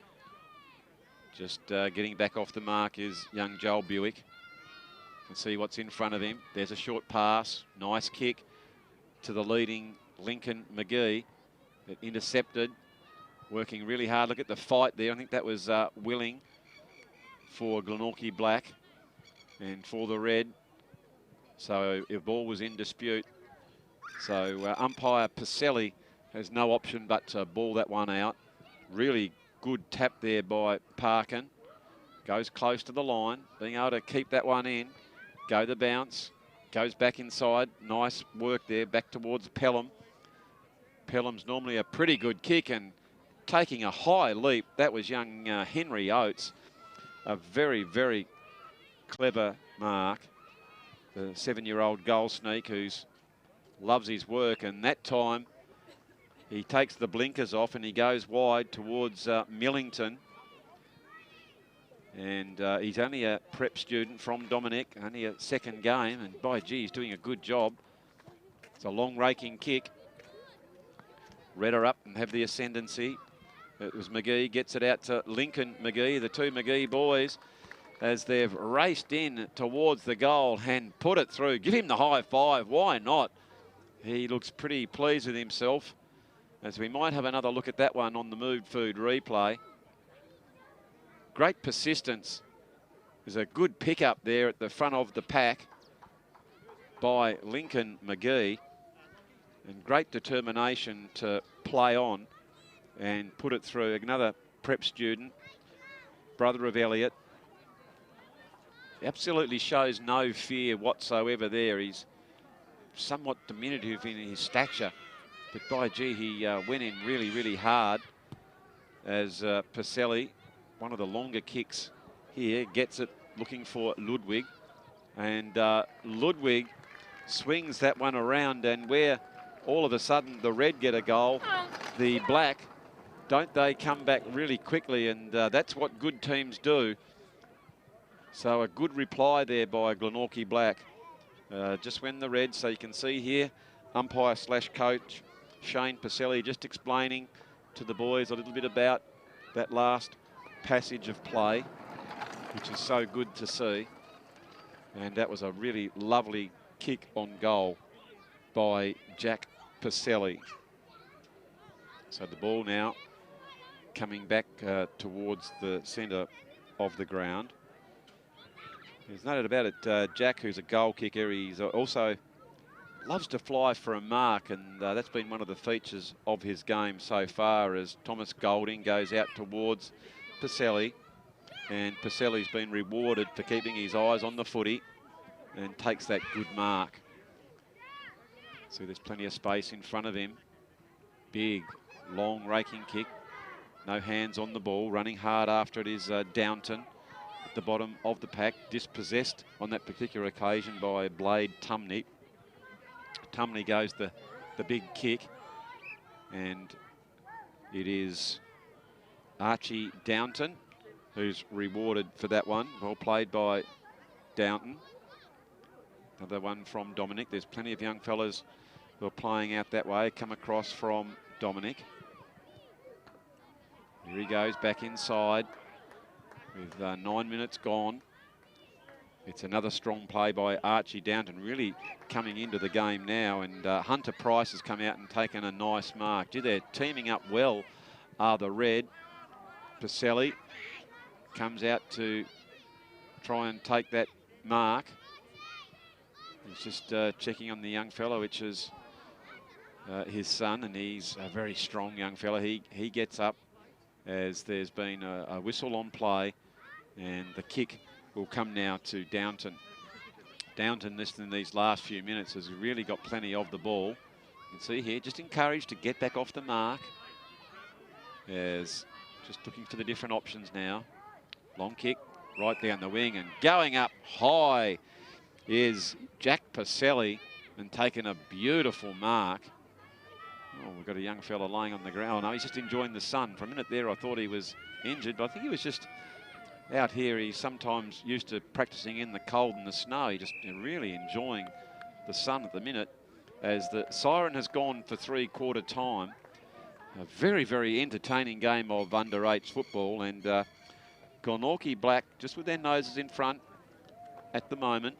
Just getting back off the mark is young Joel Buick. And see what's in front of him. There's a short pass. Nice kick to the leading Lincoln McGee. That intercepted. Working really hard. Look at the fight there. I think that was Willing for Glenorchy Black and for the red. So the ball was in dispute. So umpire Pacelli has no option but to ball that one out. Really good tap there by Parkin. Goes close to the line, being able to keep that one in. Go the bounce, goes back inside. Nice work there, back towards Pelham. Pelham's normally a pretty good kick and taking a high leap. That was young Henry Oates. A very, very clever mark. The 7-year-old goal sneak who loves his work, and that time he takes the blinkers off and he goes wide towards Millington. And he's only a prep student from Dominic, only a second game, and by gee, he's doing a good job. It's a long raking kick. Redder up and have the ascendancy. It was McGee, gets it out to Lincoln McGee, the two McGee boys, as they've raced in towards the goal and put it through. Give him the high five, why not? He looks pretty pleased with himself, as we might have another look at that one on the Moved Food replay. Great persistence. There's a good pickup there at the front of the pack by Lincoln McGee, and great determination to play on and put it through. Another prep student, brother of Elliot. Absolutely shows no fear whatsoever there. He's somewhat diminutive in his stature, but by gee, he went in really, really hard as Pacelli, one of the longer kicks here, gets it looking for Ludwig. And Ludwig swings that one around, and where all of a sudden the red get a goal, the black, don't they come back really quickly, and that's what good teams do. So a good reply there by Glenorchy Black. Just when the red, so you can see here, umpire/coach Shane Pacelli just explaining to the boys a little bit about that last passage of play, which is so good to see. And that was a really lovely kick on goal by Jack Pacelli. So the ball now coming back towards the centre of the ground. There's no doubt about it, Jack, who's a goal kicker, he's also loves to fly for a mark, and that's been one of the features of his game so far, as Thomas Golding goes out towards Pacelli, and Pacelli's been rewarded for keeping his eyes on the footy and takes that good mark. So there's plenty of space in front of him. Big, long raking kick. No hands on the ball. Running hard after it is Downton at the bottom of the pack. Dispossessed on that particular occasion by Blade Tumney. Tumney goes the big kick. And it is Archie Downton who's rewarded for that one. Well played by Downton. Another one from Dominic. There's plenty of young fellas who are playing out that way. Come across from Dominic. Here he goes back inside with 9 minutes gone. It's another strong play by Archie Downton, really coming into the game now. And Hunter Price has come out and taken a nice mark. Gee, they're teaming up well, are the red. Pacelli comes out to try and take that mark. He's just checking on the young fellow, which is his son, and he's a very strong young fellow. He gets up as there's been a whistle on play, and the kick will come now to Downton. Downton, in these last few minutes, has really got plenty of the ball. You can see here, just encouraged to get back off the mark. As just looking for the different options now. Long kick right down the wing, and going up high is Jack Pacelli and taking a beautiful mark. Oh, we've got a young fella laying on the ground. Oh, no, he's just enjoying the sun. For a minute there, I thought he was injured, but I think he was just out here. He's sometimes used to practicing in the cold and the snow. He's just really enjoying the sun at the minute, as the siren has gone for three-quarter time. A very, very entertaining game of under-8s football, and Glenorchy Black just with their noses in front at the moment.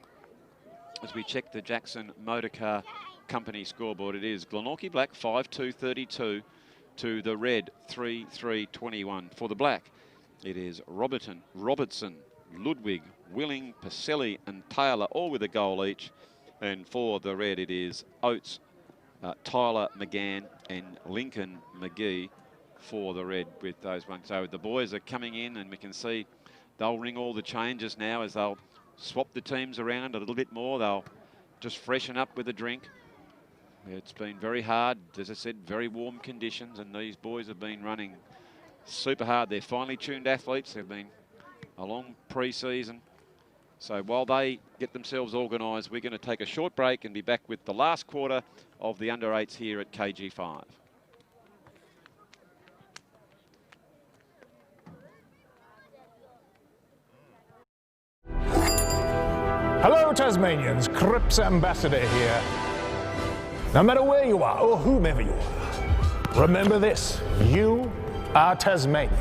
As we check the Jackson Motorcar Company scoreboard, it is Glenorchy Black 5-2-32 to the red 3-3-21. For the black, it is Robertson, Ludwig, Willing, Pacelli and Taylor, all with a goal each. And for the red, it is Oates, Tyler McGann and Lincoln McGee for the red with those ones. So the boys are coming in, and we can see they'll ring all the changes now as they'll swap the teams around a little bit more. They'll just freshen up with a drink. It's been very hard, as I said, very warm conditions, and these boys have been running super hard. They're finely tuned athletes. They've been a long pre-season. So while they get themselves organised, we're going to take a short break and be back with the last quarter of the under-8s here at KG5. Hello, Tasmanians. Cripps Ambassador here. No matter where you are or whomever you are, remember this: you are Tasmanian.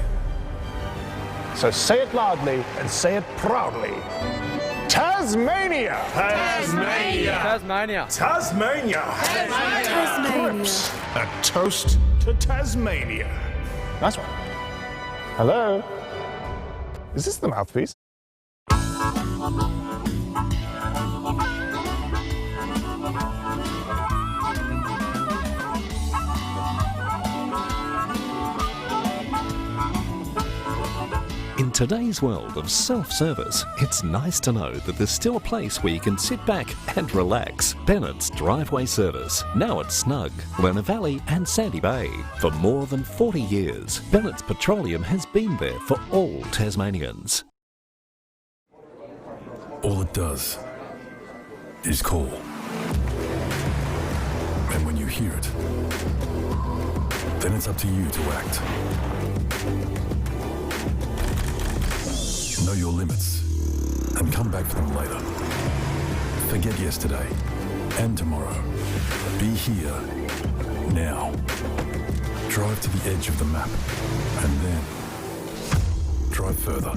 So say it loudly and say it proudly. Tasmania! Tasmania! Tasmania. Tasmania! Tasmania. A toast to Tasmania. Nice one. Hello? Is this the mouthpiece? In today's world of self-service, it's nice to know that there's still a place where you can sit back and relax. Bennett's Driveway Service, now at Snug, Lerner Valley and Sandy Bay. For more than 40 years, Bennett's Petroleum has been there for all Tasmanians. All it does is call. And when you hear it, then it's up to you to act. Know your limits and come back for them later. Forget yesterday and tomorrow. Be here now. Drive to the edge of the map and then drive further.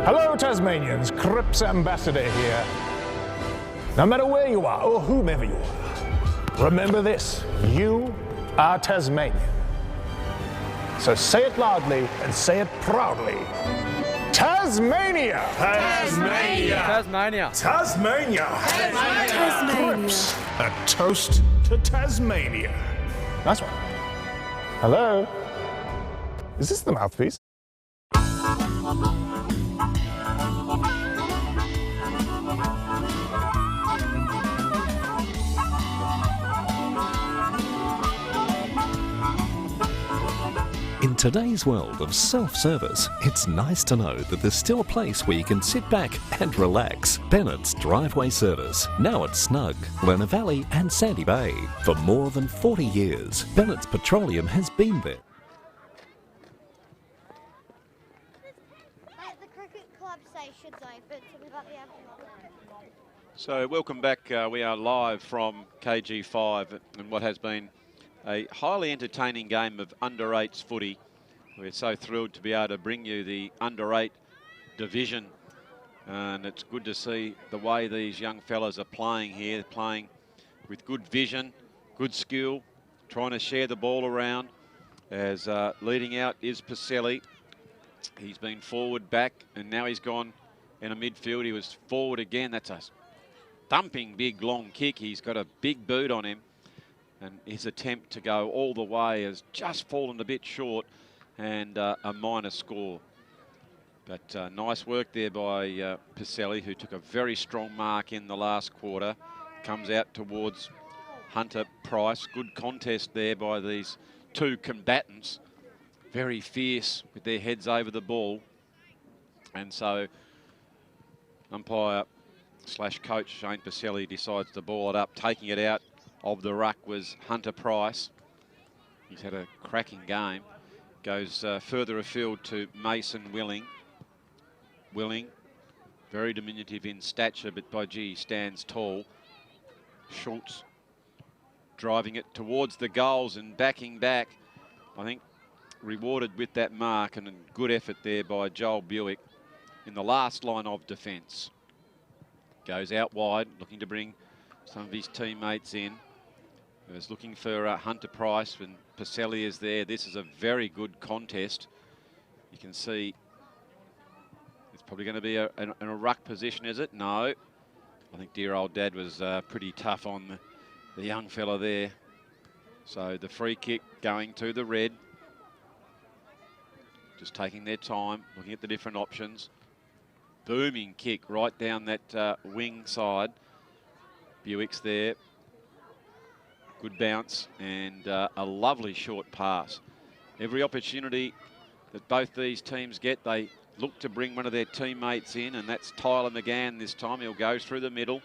Hello, Tasmanians. Cripps Ambassador here. No matter where you are or whomever you are, remember this: you are Tasmanian. So say it loudly and say it proudly. Tasmania! Tasmania! Tasmania. Tasmania! Tasmania. A toast to Tasmania. Nice one. Hello? Is this the mouthpiece? In today's world of self-service, it's nice to know that there's still a place where you can sit back and relax. Bennett's Driveway Service, now at Snug, Lerner Valley and Sandy Bay. For more than 40 years, Bennett's Petroleum has been there. The cricket club say should's open, so we've got the advertising. So welcome back. We are live from KG5 and what has been a highly entertaining game of under-8s footy. We're so thrilled to be able to bring you the under-8 division, and it's good to see the way these young fellas are playing here, playing with good vision, good skill, trying to share the ball around. As leading out is Pacelli. He's been forward, back, and now he's gone in a midfield. He was forward again. That's a thumping big long kick. He's got a big boot on him, and his attempt to go all the way has just fallen a bit short, and a minor score. But nice work there by Pacelli, who took a very strong mark in the last quarter. Comes out towards Hunter Price. Good contest there by these two combatants. Very fierce with their heads over the ball. And so umpire / coach Shane Pacelli decides to ball it up, taking it out of the ruck was Hunter Price. He's had a cracking game. Goes further afield to Mason Willing. Willing, very diminutive in stature, but by gee, he stands tall. Schultz driving it towards the goals and backing back. I think rewarded with that mark, and a good effort there by Joel Buick in the last line of defence. Goes out wide, looking to bring some of his teammates in. He was looking for Hunter Price when Pacelli is there. This is a very good contest. You can see it's probably going to be in a ruck position, is it? No. I think dear old dad was pretty tough on the young fella there. So the free kick going to the red. Just taking their time, looking at the different options. Booming kick right down that wing side. Buick's there. Good bounce and a lovely short pass. Every opportunity that both these teams get, they look to bring one of their teammates in, and that's Tyler McGann this time. He'll go through the middle.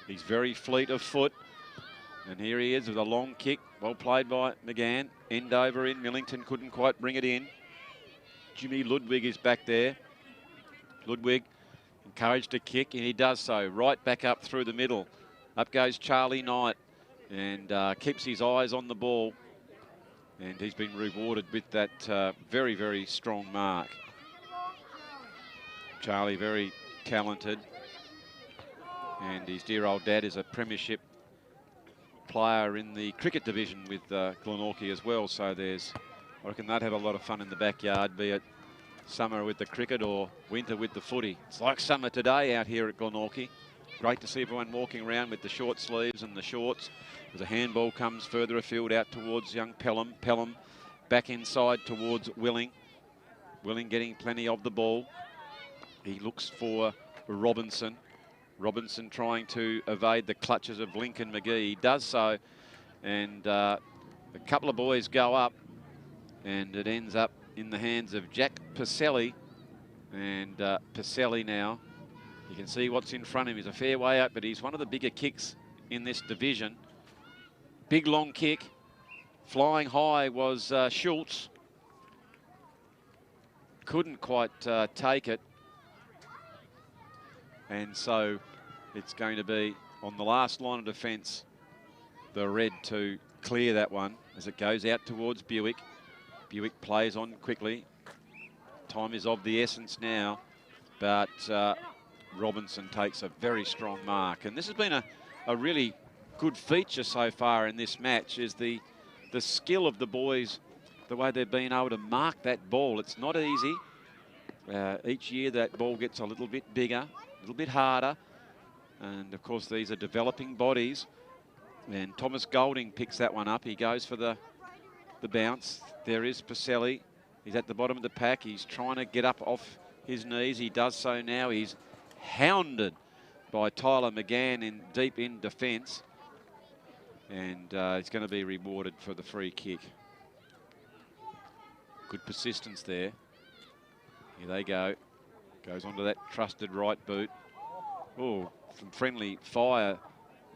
He's very fleet of foot. And here he is with a long kick. Well played by McGann. End over in. Millington couldn't quite bring it in. Jimmy Ludwig is back there. Ludwig encouraged to kick, and he does so. Right back up through the middle. Up goes Charlie Knight, and keeps his eyes on the ball. And he's been rewarded with that very, very strong mark. Charlie, very talented. And his dear old dad is a premiership player in the cricket division with Glenorchy as well. So I reckon they'd have a lot of fun in the backyard, be it summer with the cricket or winter with the footy. It's like summer today out here at Glenorchy. Great to see everyone walking around with the short sleeves and the shorts. As a handball comes further afield out towards young Pelham. Pelham back inside towards Willing. Willing getting plenty of the ball. He looks for Robinson. Robinson trying to evade the clutches of Lincoln McGee. He does so, and a couple of boys go up, and it ends up in the hands of Jack Pacelli. And Pacelli now, you can see what's in front of him. He's a fair way out, but he's one of the bigger kicks in this division. Big long kick. Flying high was Schultz. Couldn't quite take it. And so it's going to be on the last line of defence, the red to clear that one as it goes out towards Buick. Buick plays on quickly. Time is of the essence now, but Robinson takes a very strong mark. And this has been a really good feature so far in this match, is the skill of the boys, the way they've been able to mark that ball. It's not easy. Each year that ball gets a little bit bigger, a little bit harder. And of course these are developing bodies. And Thomas Golding picks that one up. He goes for the bounce. There is Pacelli. He's at the bottom of the pack. He's trying to get up off his knees. He does so now. He's hounded by Tyler McGann deep in defence. And he's going to be rewarded for the free kick. Good persistence there. Here they go. Goes onto that trusted right boot. Oh, some friendly fire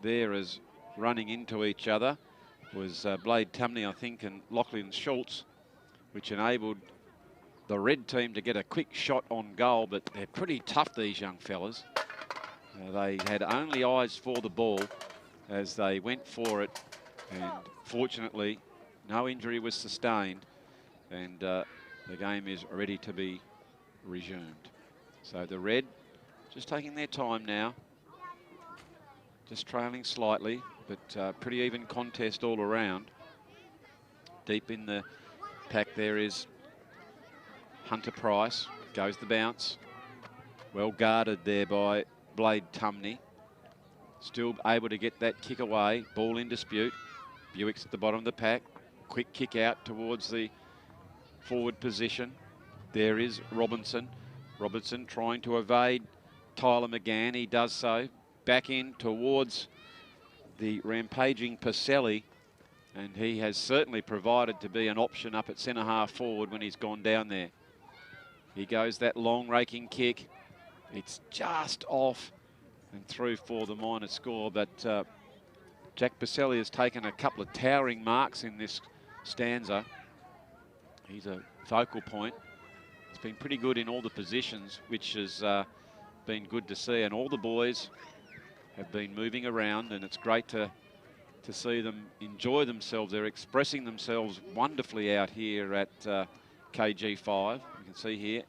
there as running into each other was Blade Tumney, I think, and Lachlan Schultz, which enabled the red team to get a quick shot on goal, but they're pretty tough, these young fellas. They had only eyes for the ball as they went for it, and fortunately no injury was sustained, and the game is ready to be resumed. So the red just taking their time now, just trailing slightly, but pretty even contest all around. Deep in the pack there is Hunter Price. Goes the bounce. Well guarded there by Blade Tumney. Still able to get that kick away. Ball in dispute. Buick's at the bottom of the pack. Quick kick out towards the forward position. There is Robinson. Robinson trying to evade Tyler McGann. He does so. Back in towards the rampaging Pacelli. And he has certainly provided to be an option up at centre half forward when he's gone down there. He goes that long raking kick. It's just off and through for the minor score, but Jack Pacelli has taken a couple of towering marks in this stanza. He's a focal point. He's been pretty good in all the positions, which has been good to see. And all the boys have been moving around, and it's great to see them enjoy themselves. They're expressing themselves wonderfully out here at KG5. You can see here,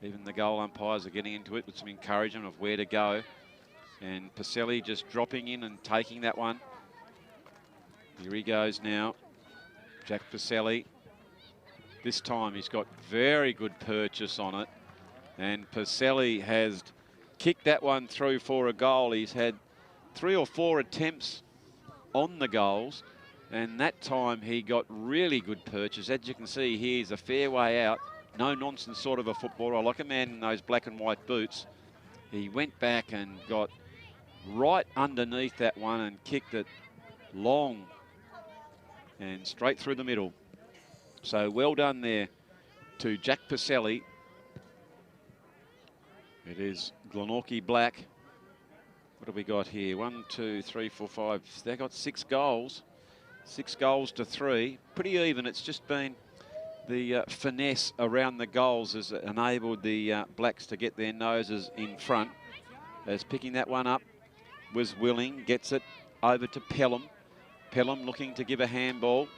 even the goal umpires are getting into it with some encouragement of where to go. And Pacelli just dropping in and taking that one. Here he goes now, Jack Pacelli. This time he's got very good purchase on it. And Pacelli has kicked that one through for a goal. He's had 3 or 4 attempts on the goals, and that time he got really good purchase. As you can see here, he's a fair way out. No nonsense sort of a footballer, like a man in those black and white boots. He went back and got right underneath that one and kicked it long and straight through the middle. So well done there to Jack Pacelli. It is Glenorchy black. What have we got here? 1, 2, 3, 4, 5. They got 6 goals. 6 goals to 3. Pretty even. It's just been the finesse around the goals has enabled the blacks to get their noses in front. As picking that one up was Willing. Gets it over to Pelham. Pelham looking to give a handball.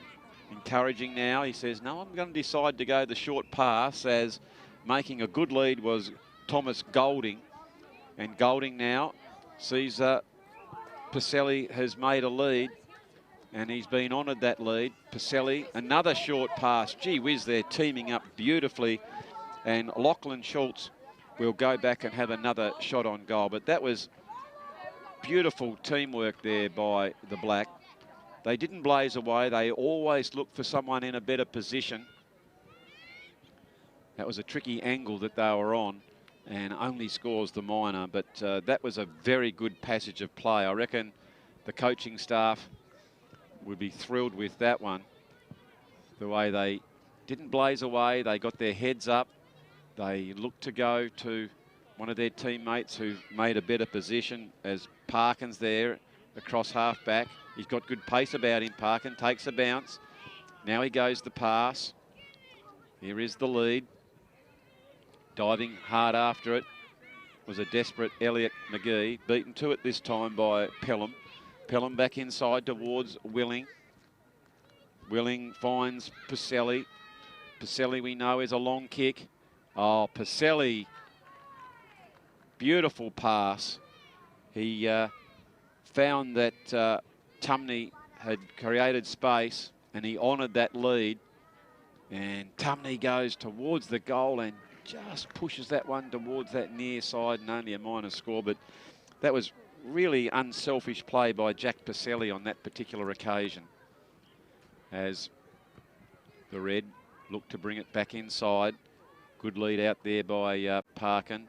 Encouraging now. He says, no, I'm going to decide to go the short pass, as making a good lead was Thomas Golding. And Golding now sees Pacelli has made a lead, and he's been honoured that lead. Pacelli, another short pass. Gee whiz, they're teaming up beautifully. And Lachlan Schultz will go back and have another shot on goal. But that was beautiful teamwork there by the black. They didn't blaze away. They always looked for someone in a better position. That was a tricky angle that they were on, and only scores the minor. But that was a very good passage of play. I reckon the coaching staff would be thrilled with that one. The way they didn't blaze away, they got their heads up. They looked to go to one of their teammates who made a better position, as Parkins there across half back. He's got good pace about him, Parkin. Takes a bounce. Now he goes the pass. Here is the lead. Diving hard after it was a desperate Elliot McGee. Beaten to it this time by Pelham. Pelham back inside towards Willing. Willing finds Pacelli. Pacelli, we know, is a long kick. Oh, Pacelli. Beautiful pass. He found that Tumney had created space, and he honoured that lead. And Tumney goes towards the goal and just pushes that one towards that near side, and only a minor score. But that was really unselfish play by Jack Pacelli on that particular occasion, as the red looked to bring it back inside. Good lead out there by Parkin.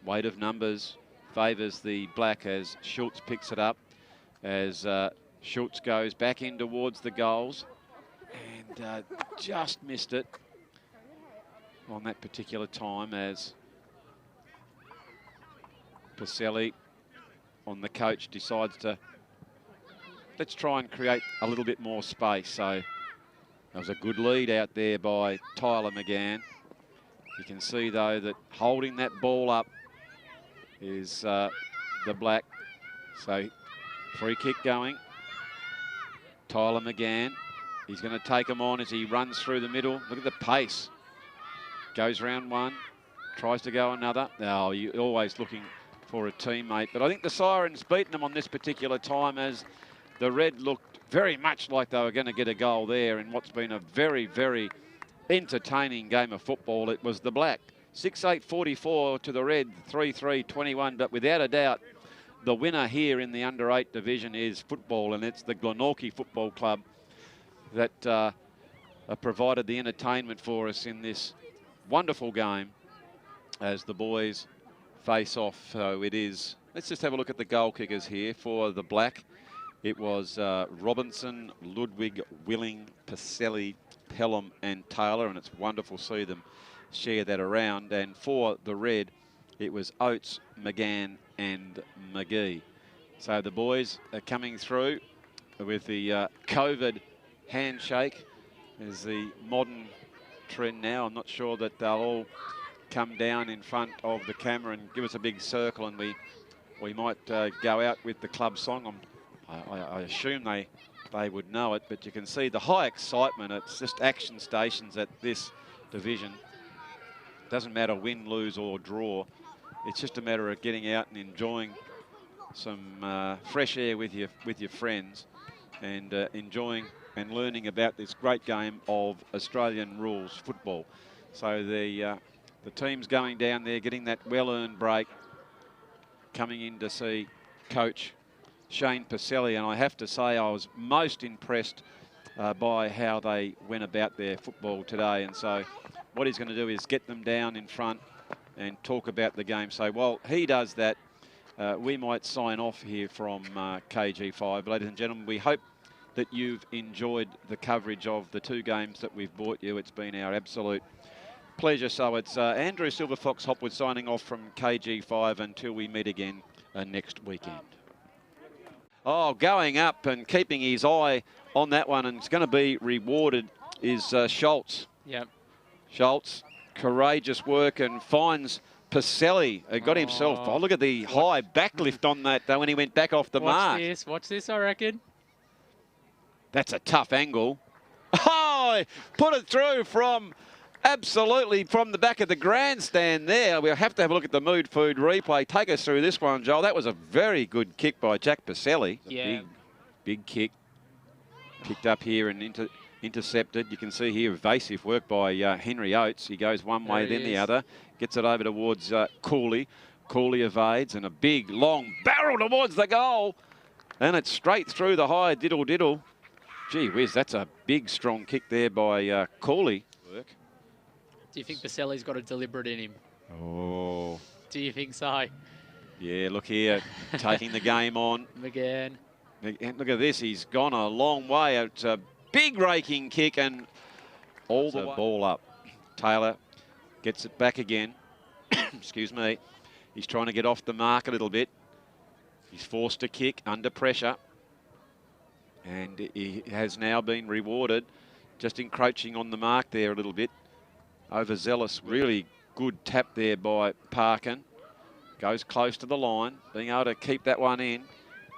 Weight of numbers favours the black as Schultz picks it up, as Schultz goes back in towards the goals and just missed it on that particular time, as Pacelli on the coach decides to, let's try and create a little bit more space. So that was a good lead out there by Tyler McGann. You can see though that holding that ball up is the black. So free kick going. Tyler McGann, he's going to take him on as he runs through the middle. Look at the pace. Goes round one, tries to go another. Oh, you're always looking for a teammate. But I think the Sirens beaten them on this particular time, as the red looked very much like they were going to get a goal there in what's been a very, very entertaining game of football. It was the black. 6-8-44 to the red, 3-3-21. But without a doubt, the winner here in the under-8 division is football, and it's the Glenorchy Football Club that provided the entertainment for us in this wonderful game as the boys face off. So it is, let's just have a look at the goal kickers here for the black. It was Robinson, Ludwig, Willing, Pacelli, Pelham and Taylor, and it's wonderful to see them share that around. And for the red, it was Oates, McGann and McGee. So the boys are coming through. with the COVID handshake is the modern trend now. I'm not sure that they'll all come down in front of the camera and give us a big circle, and we might go out with the club song. I assume they would know it, but you can see the high excitement. It's just action stations at this division. Doesn't matter win, lose or draw. It's just a matter of getting out and enjoying some fresh air with your friends, and enjoying and learning about this great game of Australian rules football. So the team's going down there, getting that well-earned break, coming in to see Coach Shane Pacelli, and I have to say I was most impressed by how they went about their football today. And so what he's going to do is get them down in front and talk about the game. So while he does that, we might sign off here from KG5. Ladies and gentlemen, we hope that you've enjoyed the coverage of the two games that we've brought you. It's been our absolute pleasure. So it's Andrew Silverfox Hopwood signing off from KG5 until we meet again next weekend. Oh, going up and keeping his eye on that one, and it's going to be rewarded, is Schultz. Yep. Schultz, courageous work, and finds Pacelli. Got himself, look at the high backlift on that when he went back off the mark. Watch this, I reckon. That's a tough angle. Oh, put it through from absolutely from the back of the grandstand there. We'll have to have a look at the Mood Food replay. Take us through this one, Joel. That was a very good kick by Jack Pacelli. Yeah. Big kick. Picked up here and intercepted. You can see here evasive work by Henry Oates. He goes one way, then the other. Gets it over towards Cooley. Cooley evades, and a big, long barrel towards the goal. And it's straight through the high diddle-diddle. Gee whiz, that's a big, strong kick there by Cooley. Do you think Pacelli's got a deliberate in him? Oh. Do you think so? Yeah, look here, taking the game on. McGann. And look at this, he's gone a long way. It's a big raking kick and all the ball up. Taylor gets it back again. Excuse me. He's trying to get off the mark a little bit. He's forced to kick under pressure. And he has now been rewarded, just encroaching on the mark there a little bit. Overzealous, really good tap there by Parkin. Goes close to the line, being able to keep that one in.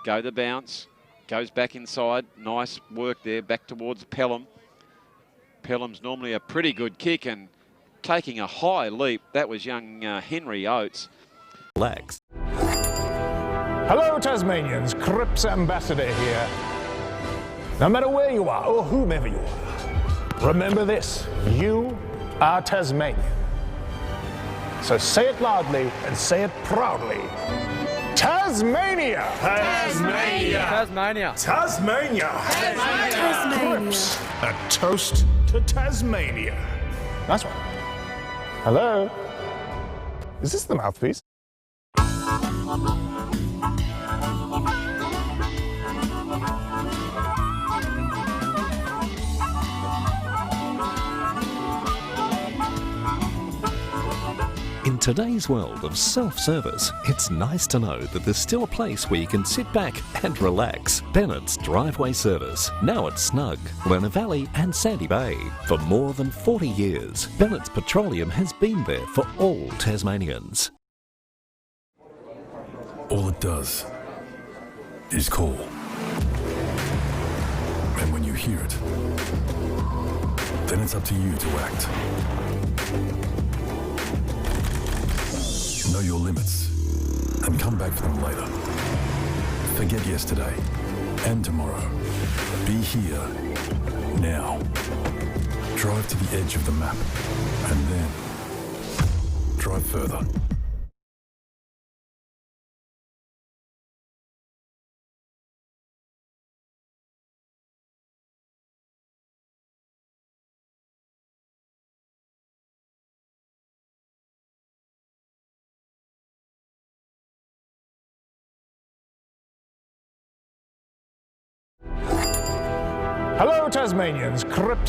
Go the bounce, goes back inside. Nice work there, back towards Pelham. Pelham's normally a pretty good kick and taking a high leap. That was young Henry Oates. Relax. Hello, Tasmanians. Cripps Ambassador here. No matter where you are or whomever you are, remember this: you are Tasmanian. So say it loudly and say it proudly. Tasmania! Tasmania! Tasmania. Tasmania! Tasmania. Crips, a toast to Tasmania. Nice one. Hello? Is this the mouthpiece? In today's world of self-service, it's nice to know that there's still a place where you can sit back and relax. Bennett's Driveway Service, now at Snug, Lerner Valley and Sandy Bay. For more than 40 years, Bennett's Petroleum has been there for all Tasmanians. All it does is call. And when you hear it, then it's up to you to act. Know your limits and come back for them later. Forget yesterday and tomorrow. Be here now. Drive to the edge of the map and then drive further. Hello, Tasmanians. Cripps